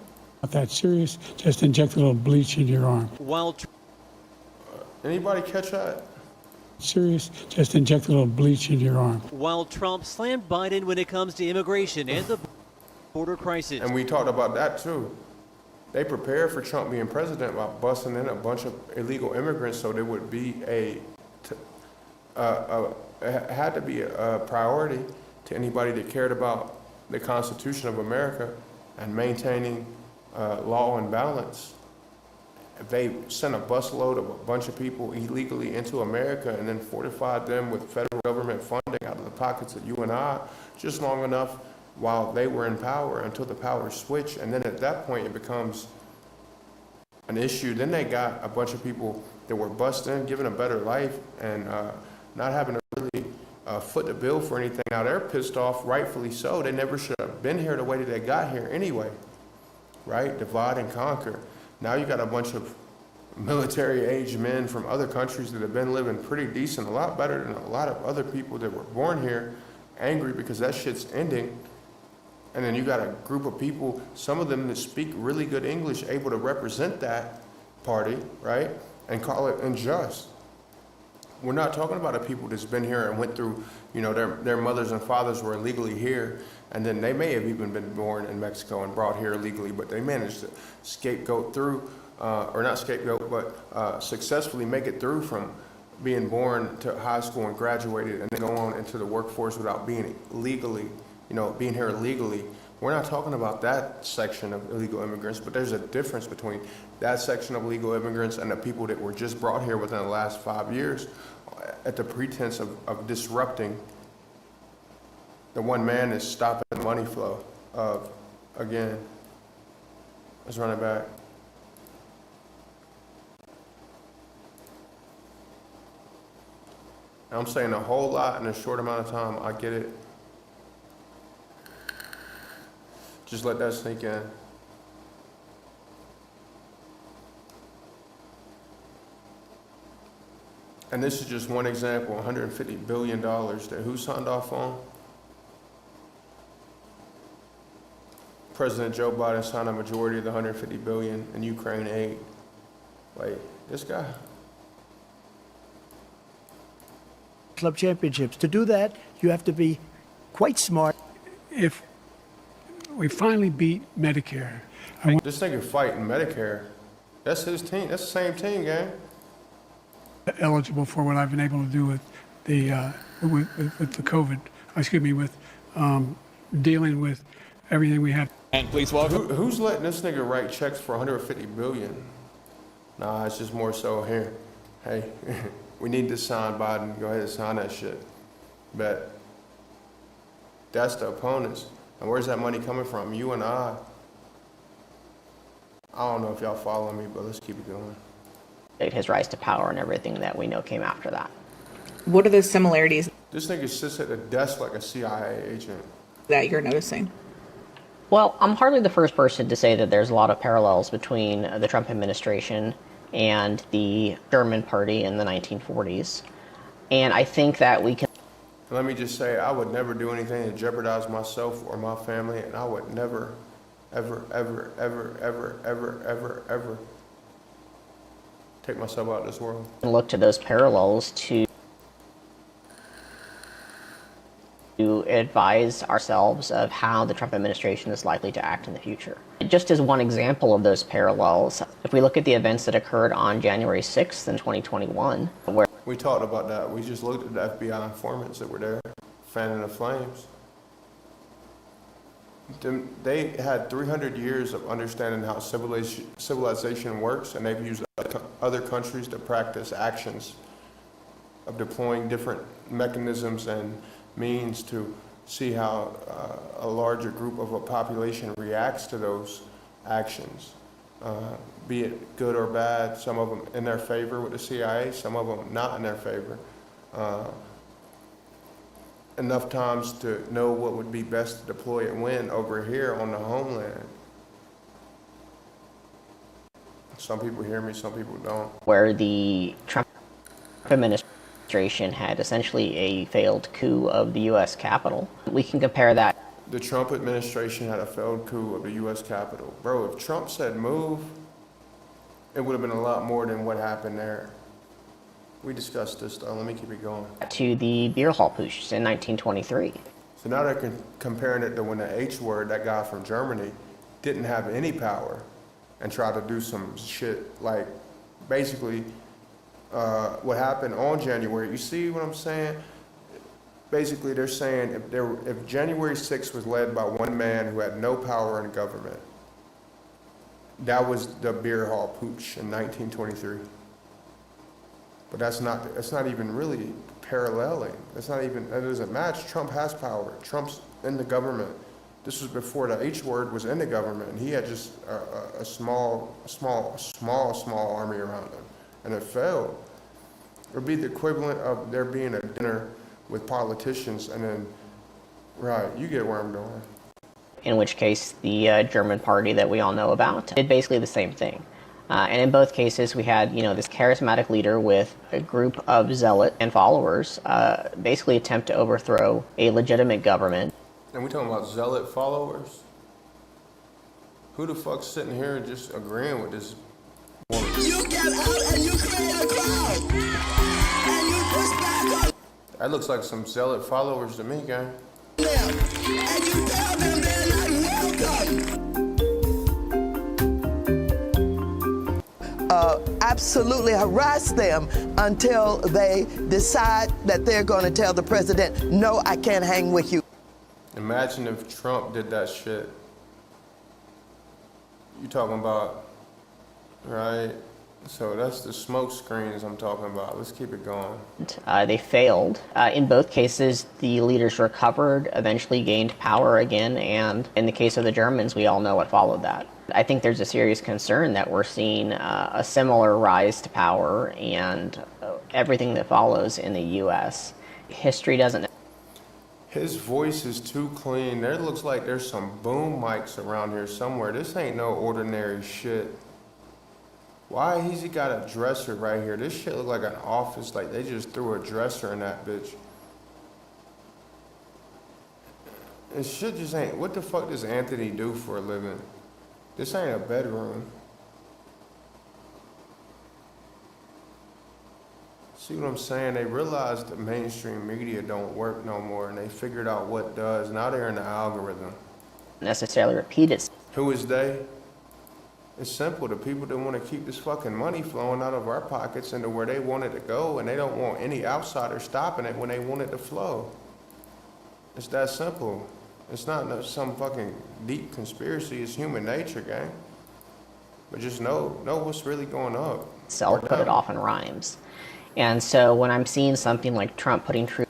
Not that serious. Just inject a little bleach into your arm. While... Anybody catch that? Serious, just inject a little bleach into your arm. While Trump slammed Biden when it comes to immigration and the border crisis. And we talked about that too. They prepared for Trump being president by busting in a bunch of illegal immigrants, so there would be it had to be a priority to anybody that cared about the Constitution of America and maintaining law and balance. If they sent a busload of a bunch of people illegally into America and then fortified them with federal government funding out of the pockets of you and I, just long enough while they were in power until the power switched, and then at that point it becomes an issue. Then they got a bunch of people that were bussed in, given a better life, and not having to really foot the bill for anything. Now they're pissed off, rightfully so. They never should have been here the way that they got here anyway, right? Divide and conquer. Now you got a bunch of military-aged men from other countries that have been living pretty decent, a lot better than a lot of other people that were born here, angry because that shit's ending. And then you got a group of people, some of them that speak really good English, able to represent that party, right? And call it unjust. We're not talking about a people that's been here and went through, their mothers and fathers were illegally here, and then they may have even been born in Mexico and brought here illegally, but they managed to scapegoat through, or not scapegoat, but successfully make it through from being born to high school and graduated and then go on into the workforce without being legally, being here illegally. We're not talking about that section of illegal immigrants, but there's a difference between that section of illegal immigrants and the people that were just brought here within the last 5 years at the pretense of disrupting the one man that's stopping the money flow of, again, let's run it back. I'm saying a whole lot in a short amount of time. I get it. Just let that sink in. And this is just one example, $150 billion that who signed off on? President Joe Biden signed a majority of the $150 billion in Ukraine aid. Like, this guy. Club championships. To do that, you have to be quite smart. If we finally beat Medicare, This nigga fighting Medicare. That's his team. That's the same team, gang. eligible for what I've been able to do with the with the COVID. With dealing with everything we have. And please welcome. Who's letting this nigga write checks for $150 billion? Nah, it's just more so here. Hey, we need to sign Biden. Go ahead and sign that shit. But that's the opponents. And where's that money coming from? You and I. I don't know if y'all follow me, but let's keep it going. His rise to power and everything that we know came after that. What are the similarities This nigga sits at the desk like a CIA agent. that you're noticing? Well, I'm hardly the first person to say that there's a lot of parallels between the Trump administration and the German party in the 1940s. And I think that we can... Let me just say, I would never do anything to jeopardize myself or my family, and I would never, ever, ever, ever, ever, ever, ever, ever take myself out of this world. look to those parallels to advise ourselves of how the Trump administration is likely to act in the future. Just as one example of those parallels, if we look at the events that occurred on January 6th in 2021, where We talked about that. We just looked at the FBI informants that were there, fanning the flames. They had 300 years of understanding how civilization works, and they've used other countries to practice actions of deploying different mechanisms and means to see how a larger group of a population reacts to those actions, be it good or bad, some of them in their favor with the CIA, some of them not in their favor. Enough times to know what would be best to deploy and when over here on the homeland. Some people hear me, some people don't. where the Trump administration had essentially a failed coup of the U.S. Capitol. We can compare that. The Trump administration had a failed coup of the U.S. Capitol. Bro, if Trump said move, it would have been a lot more than what happened there. We discussed this though. Let me keep it going. To the beer hall putsch in 1923. So now they're comparing it to when the H word, that guy from Germany, didn't have any power and tried to do some shit like basically what happened on January. You see what I'm saying? Basically, they're saying if January 6th was led by one man who had no power in government, that was the beer hall putsch in 1923. But that's not even really paralleling. That doesn't match. Trump has power. Trump's in the government. This was before the H word was in the government, and he had just a small army around him, and it failed. It would be the equivalent of there being a dinner with politicians, and then, right, you get where I'm going. In which case, the German party that we all know about did basically the same thing. And in both cases, we had, this charismatic leader with a group of zealot and followers basically attempt to overthrow a legitimate government. And we talking about zealot followers? Who the fuck's sitting here and just agreeing with this woman? You get out and you create a crowd. And you push back on That looks like some zealot followers to me, gang. them. And you tell them they're not welcome. Absolutely harass them until they decide that they're going to tell the president, no, I can't hang with you. Imagine if Trump did that shit. You talking about, right? So that's the smoke screens I'm talking about. Let's keep it going. They failed. In both cases, the leaders recovered, eventually gained power again, and in the case of the Germans, we all know what followed that. I think there's a serious concern that we're seeing a similar rise to power and everything that follows in the U.S. History doesn't... His voice is too clean. There looks like there's some boom mics around here somewhere. This ain't no ordinary shit. Why he's he got a dresser right here? This shit look like an office, like they just threw a dresser in that bitch. It shit just ain't, what the fuck does Anthony do for a living? This ain't a bedroom. See what I'm saying? They realized the mainstream media don't work no more, and they figured out what does. Now they're in the algorithm. necessarily repeat it. Who is they? It's simple. The people that want to keep this fucking money flowing out of our pockets into where they want it to go, and they don't want any outsiders stopping it when they want it to flow. It's that simple. It's not some fucking deep conspiracy. It's human nature, gang. But just know what's really going on. Sell, put it off in rhymes. And so when I'm seeing something like Trump putting troops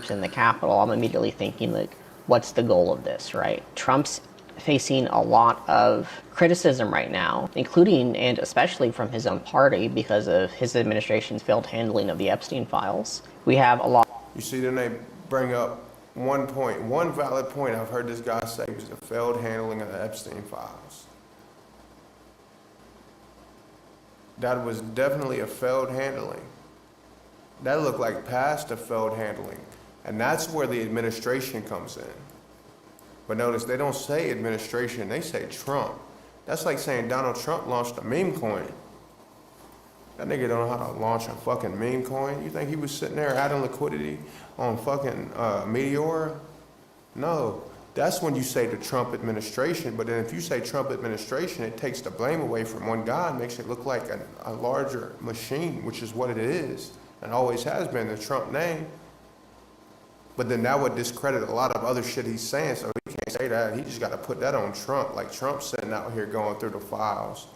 in the Capitol, I'm immediately thinking, like, what's the goal of this, right? Trump's facing a lot of criticism right now, including and especially from his own party because of his administration's failed handling of the Epstein files. We have a lot. You see, then they bring up one valid point I've heard this guy say was the failed handling of the Epstein files. That was definitely a failed handling. That looked like past a failed handling. And that's where the administration comes in. But notice, they don't say administration, they say Trump. That's like saying Donald Trump launched a meme coin. That nigga don't know how to launch a fucking meme coin. You think he was sitting there adding liquidity on fucking Meteora? No. That's when you say the Trump administration, but then if you say Trump administration, it takes the blame away from one guy and makes it look like a larger machine, which is what it is, and always has been, the Trump name. But then that would discredit a lot of other shit he's saying, so he can't say that. He just got to put that on Trump, like Trump's sitting out here going through the files.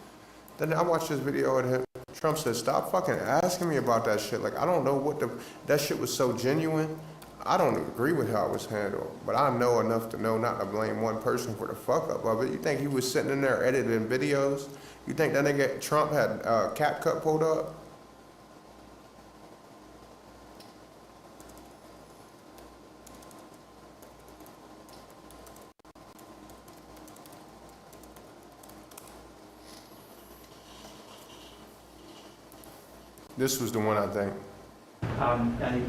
Then I watched this video of him. Trump said, stop fucking asking me about that shit. Like, I don't know what that shit was so genuine. I don't agree with how it was handled, but I know enough to know not to blame one person for the fuck up of it. You think he was sitting in there editing videos? You think that nigga Trump had CapCut pulled up? This was the one, I think.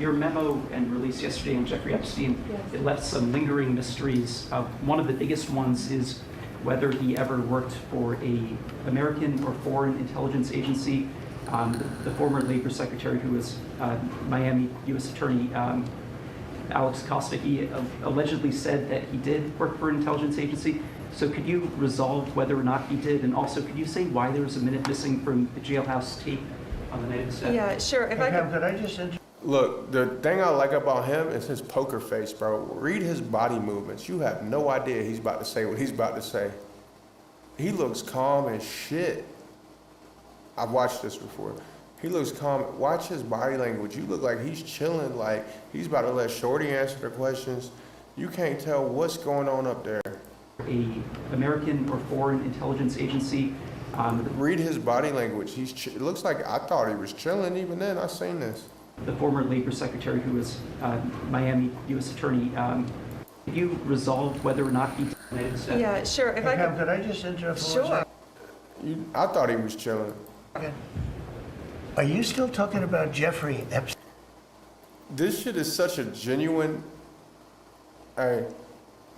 Your memo and release yesterday on Jeffrey Epstein, it left some lingering mysteries. One of the biggest ones is whether he ever worked for a American or foreign intelligence agency. The former Labor Secretary, who was Miami U.S. Attorney Alex Costa, he allegedly said that he did work for an intelligence agency. So could you resolve whether or not he did? And also, could you say why there was a minute missing from the jailhouse tape on the night of the death? Yeah, sure. If I could. Look, the thing I like about him is his poker face, bro. Read his body movements. You have no idea he's about to say what he's about to say. He looks calm as shit. I've watched this before. He looks calm. Watch his body language. You look like he's chilling, like he's about to let Shorty answer the questions. You can't tell what's going on up there. A American or foreign intelligence agency. Read his body language. It looks like I thought he was chilling even then. I seen this. The former Labor Secretary, who was Miami U.S. Attorney, could you resolve whether or not he did? Yeah, sure. If I could I just interrupt for Sure. 1 second? I thought he was chilling. Okay. Are you still talking about Jeffrey Epstein? This shit is such a genuine. Hey,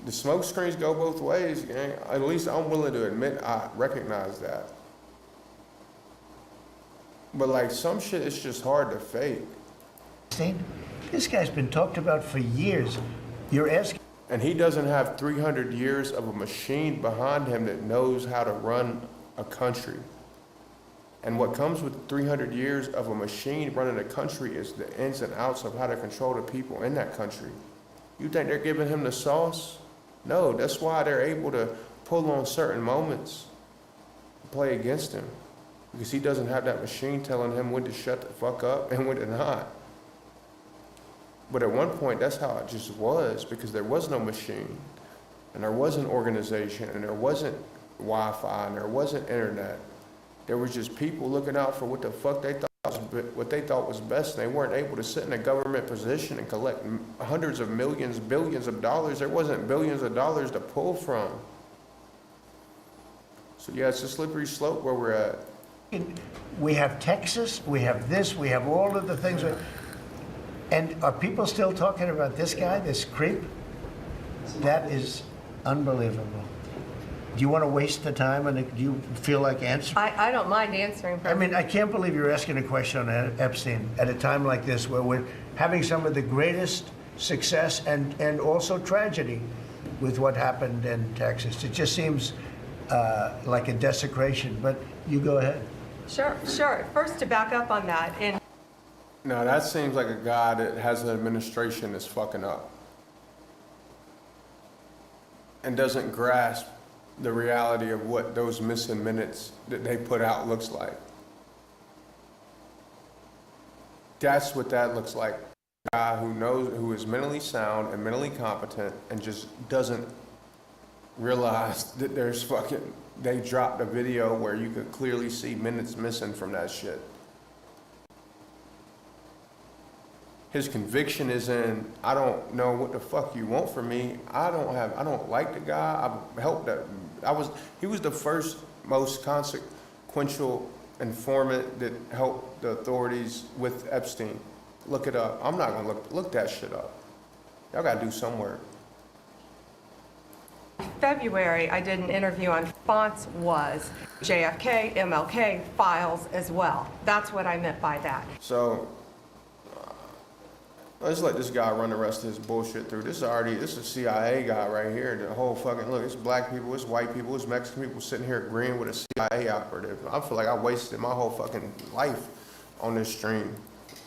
the smoke screens go both ways, gang. At least I'm willing to admit I recognize that. But like some shit, it's just hard to fake. This guy's been talked about for years. You're asking. And he doesn't have 300 years of a machine behind him that knows how to run a country. And what comes with 300 years of a machine running a country is the ins and outs of how to control the people in that country. You think they're giving him the sauce? No, that's why they're able to pull on certain moments to play against him. Because he doesn't have that machine telling him when to shut the fuck up and when to not. But at one point, that's how it just was, because there was no machine, and there wasn't organization, and there wasn't Wi-Fi, and there wasn't internet. There was just people looking out for what the fuck they thought was best, and they weren't able to sit in a government position and collect hundreds of millions, billions of dollars. There wasn't billions of dollars to pull from. So yeah, it's a slippery slope where we're at. We have Texas, we have this, we have all of the things. And are people still talking about this guy, this creep? That is unbelievable. Do you want to waste the time, and do you feel like answering? I don't mind answering. I mean, I can't believe you're asking a question on Epstein at a time like this, where we're having some of the greatest success and also tragedy with what happened in Texas. It just seems like a desecration, but you go ahead. Sure. First, to back up on that, Now that seems like a guy that has an administration that's fucking up and doesn't grasp the reality of what those missing minutes that they put out looks like. That's what that looks like. A guy who is mentally sound and mentally competent and just doesn't realize that they dropped a video where you could clearly see minutes missing from that shit. His conviction is in, I don't know what the fuck you want from me. I don't like the guy. I've helped that. He was the first most consequential informant that helped the authorities with Epstein. Look it up. I'm not gonna look that shit up. Y'all gotta do some work. February, I did an interview on response was JFK, MLK files as well. That's what I meant by that. So, let's let this guy run the rest of his bullshit through. This is a CIA guy right here. The whole fucking, look, it's black people, it's white people, it's Mexican people sitting here agreeing with a CIA operative. I feel like I wasted my whole fucking life on this stream.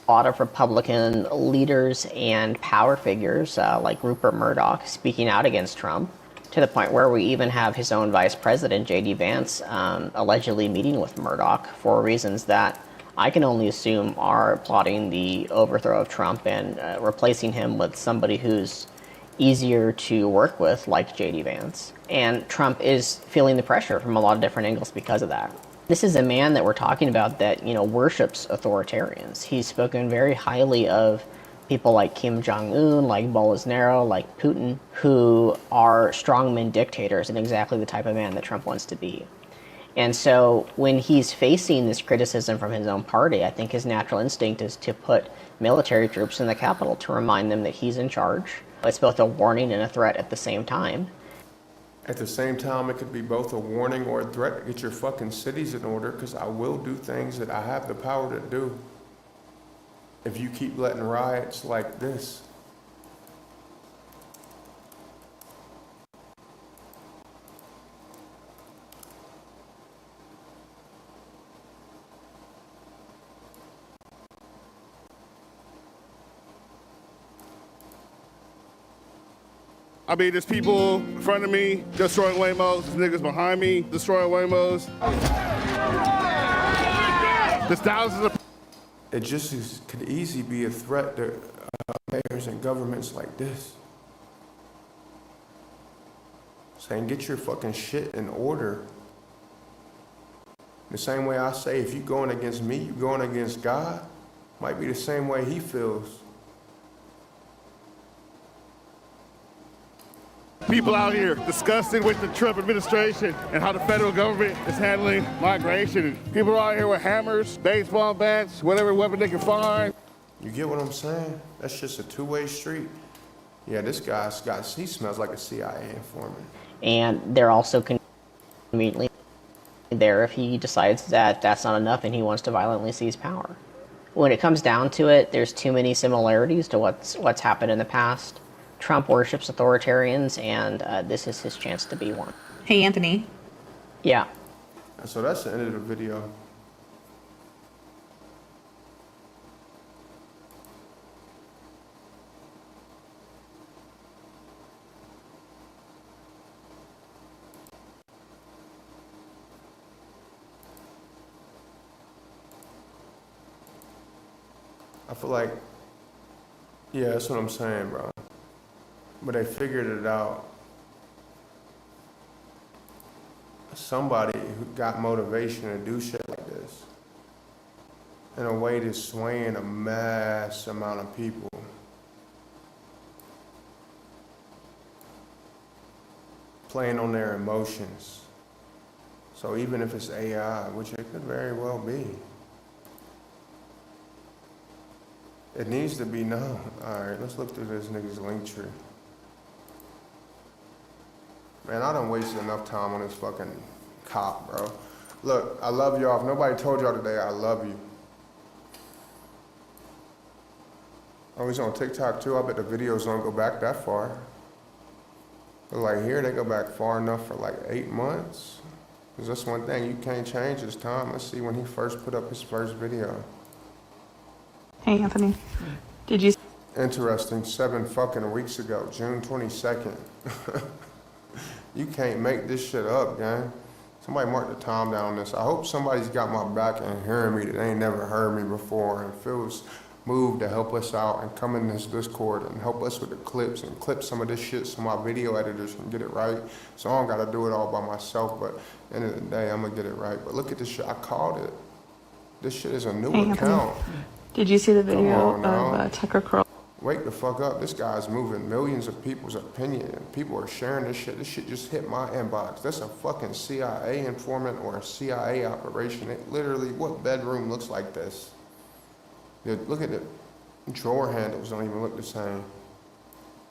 A lot of Republican leaders and power figures like Rupert Murdoch speaking out against Trump, to the point where we even have his own vice president, J.D. Vance, allegedly meeting with Murdoch for reasons that I can only assume are plotting the overthrow of Trump and replacing him with somebody who's easier to work with, like J.D. Vance. And Trump is feeling the pressure from a lot of different angles because of that. This is a man that we're talking about that, worships authoritarians. He's spoken very highly of people like Kim Jong-un, like Bolsonaro, like Putin, who are strongman dictators and exactly the type of man that Trump wants to be. And so when he's facing this criticism from his own party, I think his natural instinct is to put military troops in the Capitol to remind them that he's in charge. It's both a warning and a threat at the same time. At the same time, it could be both a warning or a threat to get your fucking cities in order, because I will do things that I have the power to do if you keep letting riots like this. I mean, there's people in front of me destroying Waymos, there's niggas behind me destroying Waymos. There's thousands of... It just could easily be a threat to mayors and governments like this. Saying, get your fucking shit in order. The same way I say, if you're going against me, you're going against God, might be the same way he feels. People out here disgusted with the Trump administration and how the federal government is handling migration. And people are out here with hammers, baseball bats, whatever weapon they can find. You get what I'm saying? That's just a two-way street. Yeah, this guy's he smells like a CIA informant. And they're also conveniently there if he decides that that's not enough and he wants to violently seize power. When it comes down to it, there's too many similarities to what's happened in the past. Trump worships authoritarians, and this is his chance to be one. Hey, Anthony. Yeah. So that's the end of the video. I feel like, yeah, that's what I'm saying, bro. But they figured it out. Somebody who got motivation to do shit like this in a way that's swaying a mass amount of people. Playing on their emotions. So even if it's AI, which it could very well be, it needs to be known. All right, let's look through this nigga's link tree. Man, I done wasted enough time on this fucking cop, bro. Look, I love y'all. If nobody told y'all today, I love you. Oh, he's on TikTok too. I bet the videos don't go back that far. But like here, they go back far enough for like 8 months. Cause that's one thing, you can't change his time. Let's see when he first put up his first video. Hey, Anthony. Did you... Interesting, 7 fucking weeks ago, June 22nd. You can't make this shit up, gang. Somebody mark the time down on this. I hope somebody's got my back and hearing me that ain't never heard me before and feels moved to help us out and come in this Discord and help us with the clips and clip some of this shit so my video editors can get it right. So I don't gotta do it all by myself, but at the end of the day, I'm gonna get it right. But look at this shit, I called it. This shit is a new account. Did you see the video of Tucker Carlson? Wake the fuck up. This guy's moving millions of people's opinion. People are sharing this shit. This shit just hit my inbox. That's a fucking CIA informant or a CIA operation. It literally, what bedroom looks like this? Look at the drawer handles, don't even look the same.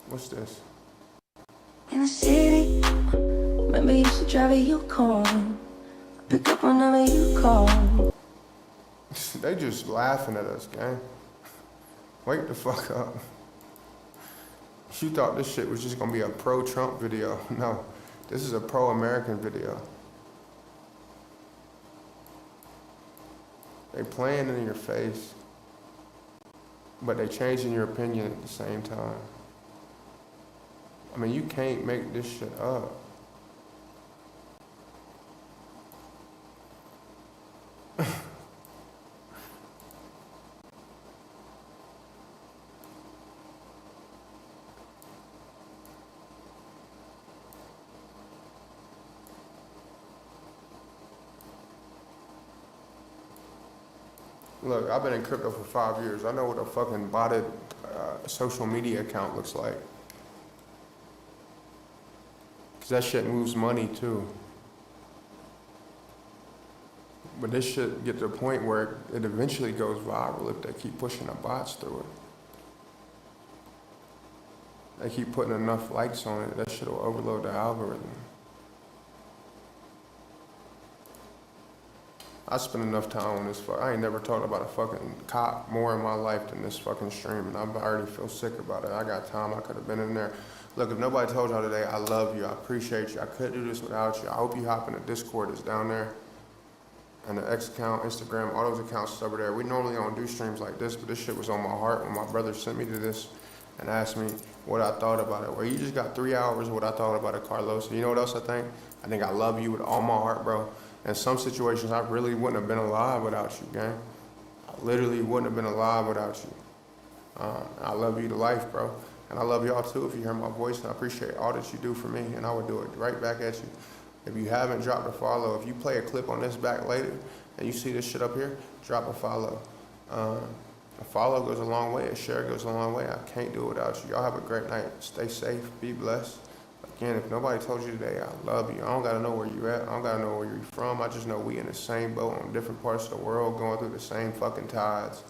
What's this? In the city, maybe you should drive a Yukon. Pick up whenever you call. They just laughing at us, gang. Wake the fuck up. You thought this shit was just gonna be a pro-Trump video. No, this is a pro-American video. They playing in your face, but they changing your opinion at the same time. I mean, you can't make this shit up. Look, I've been in crypto for 5 years. I know what a fucking botted social media account looks like. Cause that shit moves money too. But this shit get to the point where it eventually goes viral if they keep pushing the bots through it. They keep putting enough likes on it, that shit will overload the algorithm. I spent enough time on this I ain't never talked about a fucking cop more in my life than this fucking stream, and I already feel sick about it. I got time, I could have been in there. Look, if nobody told y'all today, I love you, I appreciate you, I couldn't do this without you. I hope you hop in the Discord that's down there, and the X account, Instagram, all those accounts is over there. We normally don't do streams like this, but this shit was on my heart when my brother sent me to this and asked me what I thought about it. Well, you just got 3 hours of what I thought about it, Carlos. You know what else I think? I think I love you with all my heart, bro. In some situations, I really wouldn't have been alive without you, gang. I literally wouldn't have been alive without you. I love you to life, bro. And I love y'all too if you hear my voice, and I appreciate all that you do for me, and I would do it right back at you. If you haven't dropped a follow, if you play a clip on this back later, and you see this shit up here, drop a follow. A follow goes a long way, a share goes a long way. I can't do it without you. Y'all have a great night. Stay safe, be blessed. Again, if nobody told you today, I love you. I don't gotta know where you at. I don't gotta know where you're from. I just know we in the same boat on different parts of the world going through the same fucking tides.